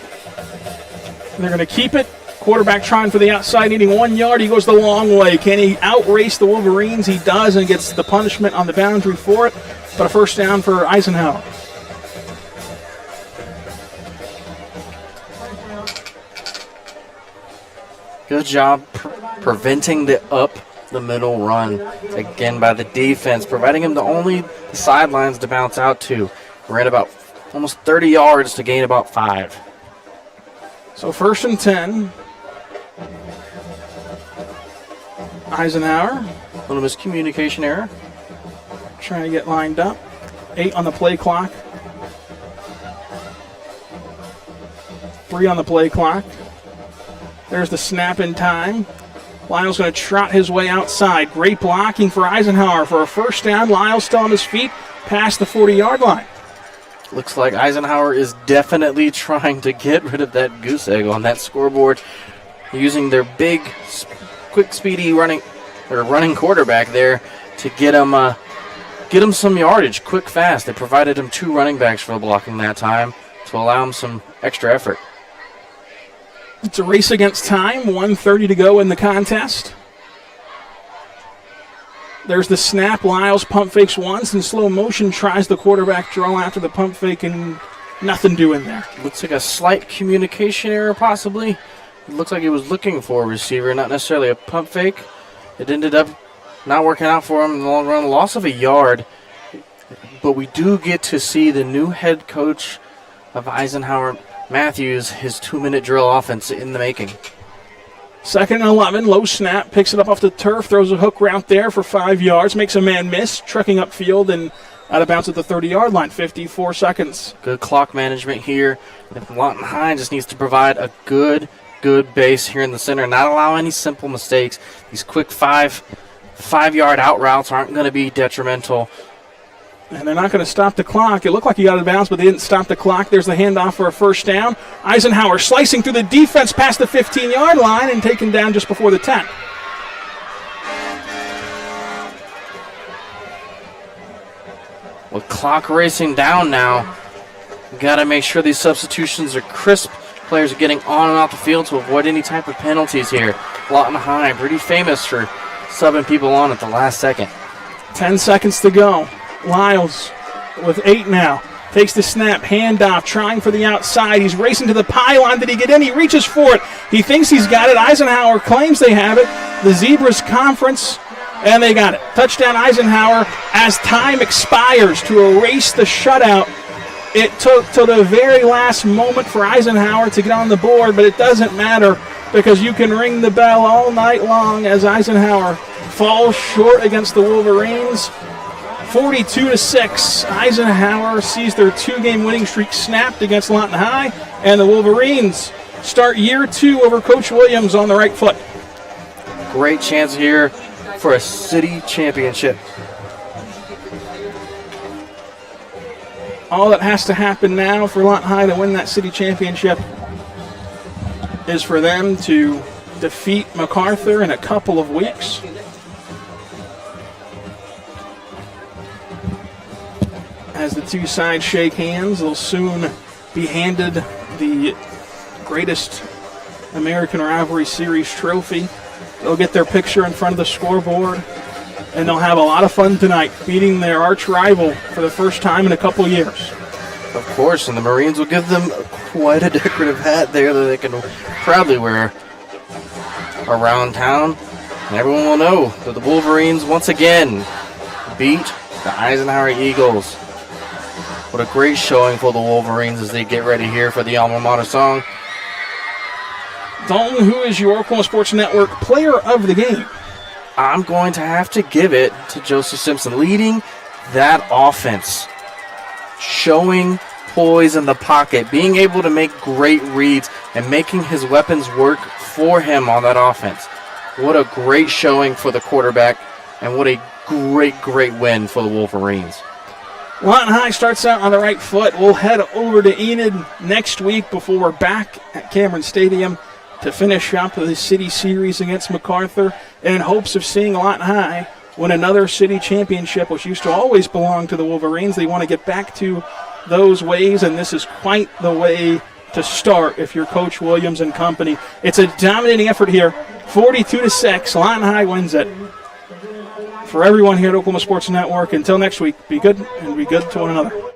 They're going to keep it. Quarterback trying for the outside, needing 1 yard. He goes the long way. Can he outrace the Wolverines? He does, and gets the punishment on the boundary for it. But a first down for Eisenhower. Good job preventing the up the middle run, again by the defense, providing him the sidelines to bounce out to. Ran about almost 30 yards to gain about 5. So 1st and 10. Eisenhower. Little miscommunication error. Trying to get lined up. 8 on the play clock. 3 on the play clock. There's the snap in time. Lyle's going to trot his way outside. Great blocking for Eisenhower for a first down. Lyle's still on his feet past the 40-yard line. Looks like Eisenhower is definitely trying to get rid of that goose egg on that scoreboard, using their big, quick, speedy running quarterback there to get him some yardage, quick, fast. They provided him 2 running backs for the blocking that time to allow him some extra effort. It's a race against time, 1:30 to go in the contest. There's the snap. Lyles pump fakes once in slow motion, tries the quarterback draw after the pump fake, and nothing doing there. Looks like a slight communication error, possibly. It looks like he was looking for a receiver, not necessarily a pump fake. It ended up not working out for him in the long run. Loss of a yard. But we do get to see the new head coach of Eisenhower, Matthews, his 2-minute drill offense in the making. 2nd and 11, low snap, picks it up off the turf, throws a hook route there for 5 yards, makes a man miss, trucking upfield and out of bounds at the 30-yard line, 54 seconds. Good clock management here. Lawton High just needs to provide a good base here in the center, not allow any simple mistakes. These quick 5-yard out routes aren't going to be detrimental. And they're not going to stop the clock. It looked like he got out of bounds, but they didn't stop the clock. There's the handoff for a first down. Eisenhower slicing through the defense past the 15-yard line and taken down just before the 10. With clock racing down now, got to make sure these substitutions are crisp. Players are getting on and off the field to avoid any type of penalties here. Lawton High, pretty famous for subbing people on at the last second. 10 seconds to go. Lyles with 8 now. Takes the snap, handoff, trying for the outside. He's racing to the pylon. Did he get in? He reaches for it. He thinks he's got it. Eisenhower claims they have it. The Zebras conference, and they got it. Touchdown Eisenhower as time expires to erase the shutout. It took till the very last moment for Eisenhower to get on the board, but it doesn't matter because you can ring the bell all night long as Eisenhower falls short against the Wolverines. 42-6, Eisenhower sees their 2-game winning streak snapped against Lawton High, and the Wolverines start year 2 over Coach Williams on the right foot. Great chance here for a city championship. All that has to happen now for Lawton High to win that city championship is for them to defeat MacArthur in a couple of weeks. As the two sides shake hands, they'll soon be handed the greatest American Rivalry Series trophy. They'll get their picture in front of the scoreboard, and they'll have a lot of fun tonight, beating their arch rival for the first time in a couple years. Of course, and the Marines will give them quite a decorative hat there that they can proudly wear around town. And everyone will know that the Wolverines once again beat the Eisenhower Eagles. What a great showing for the Wolverines as they get ready here for the alma mater song. Dalton, who is your Oklahoma Sports Network player of the game? I'm going to have to give it to Joseph Simpson, leading that offense, showing poise in the pocket, being able to make great reads, and making his weapons work for him on that offense. What a great showing for the quarterback, and what a great win for the Wolverines. Lawton High starts out on the right foot. We'll head over to Enid next week before we're back at Cameron Stadium to finish up the city series against MacArthur in hopes of seeing Lawton High win another city championship, which used to always belong to the Wolverines. They want to get back to those ways, and this is quite the way to start if you're Coach Williams and company. It's a dominating effort here, 42-6. Lawton High wins it. For everyone here at Oklahoma Sports Network, until next week, be good and be good to one another.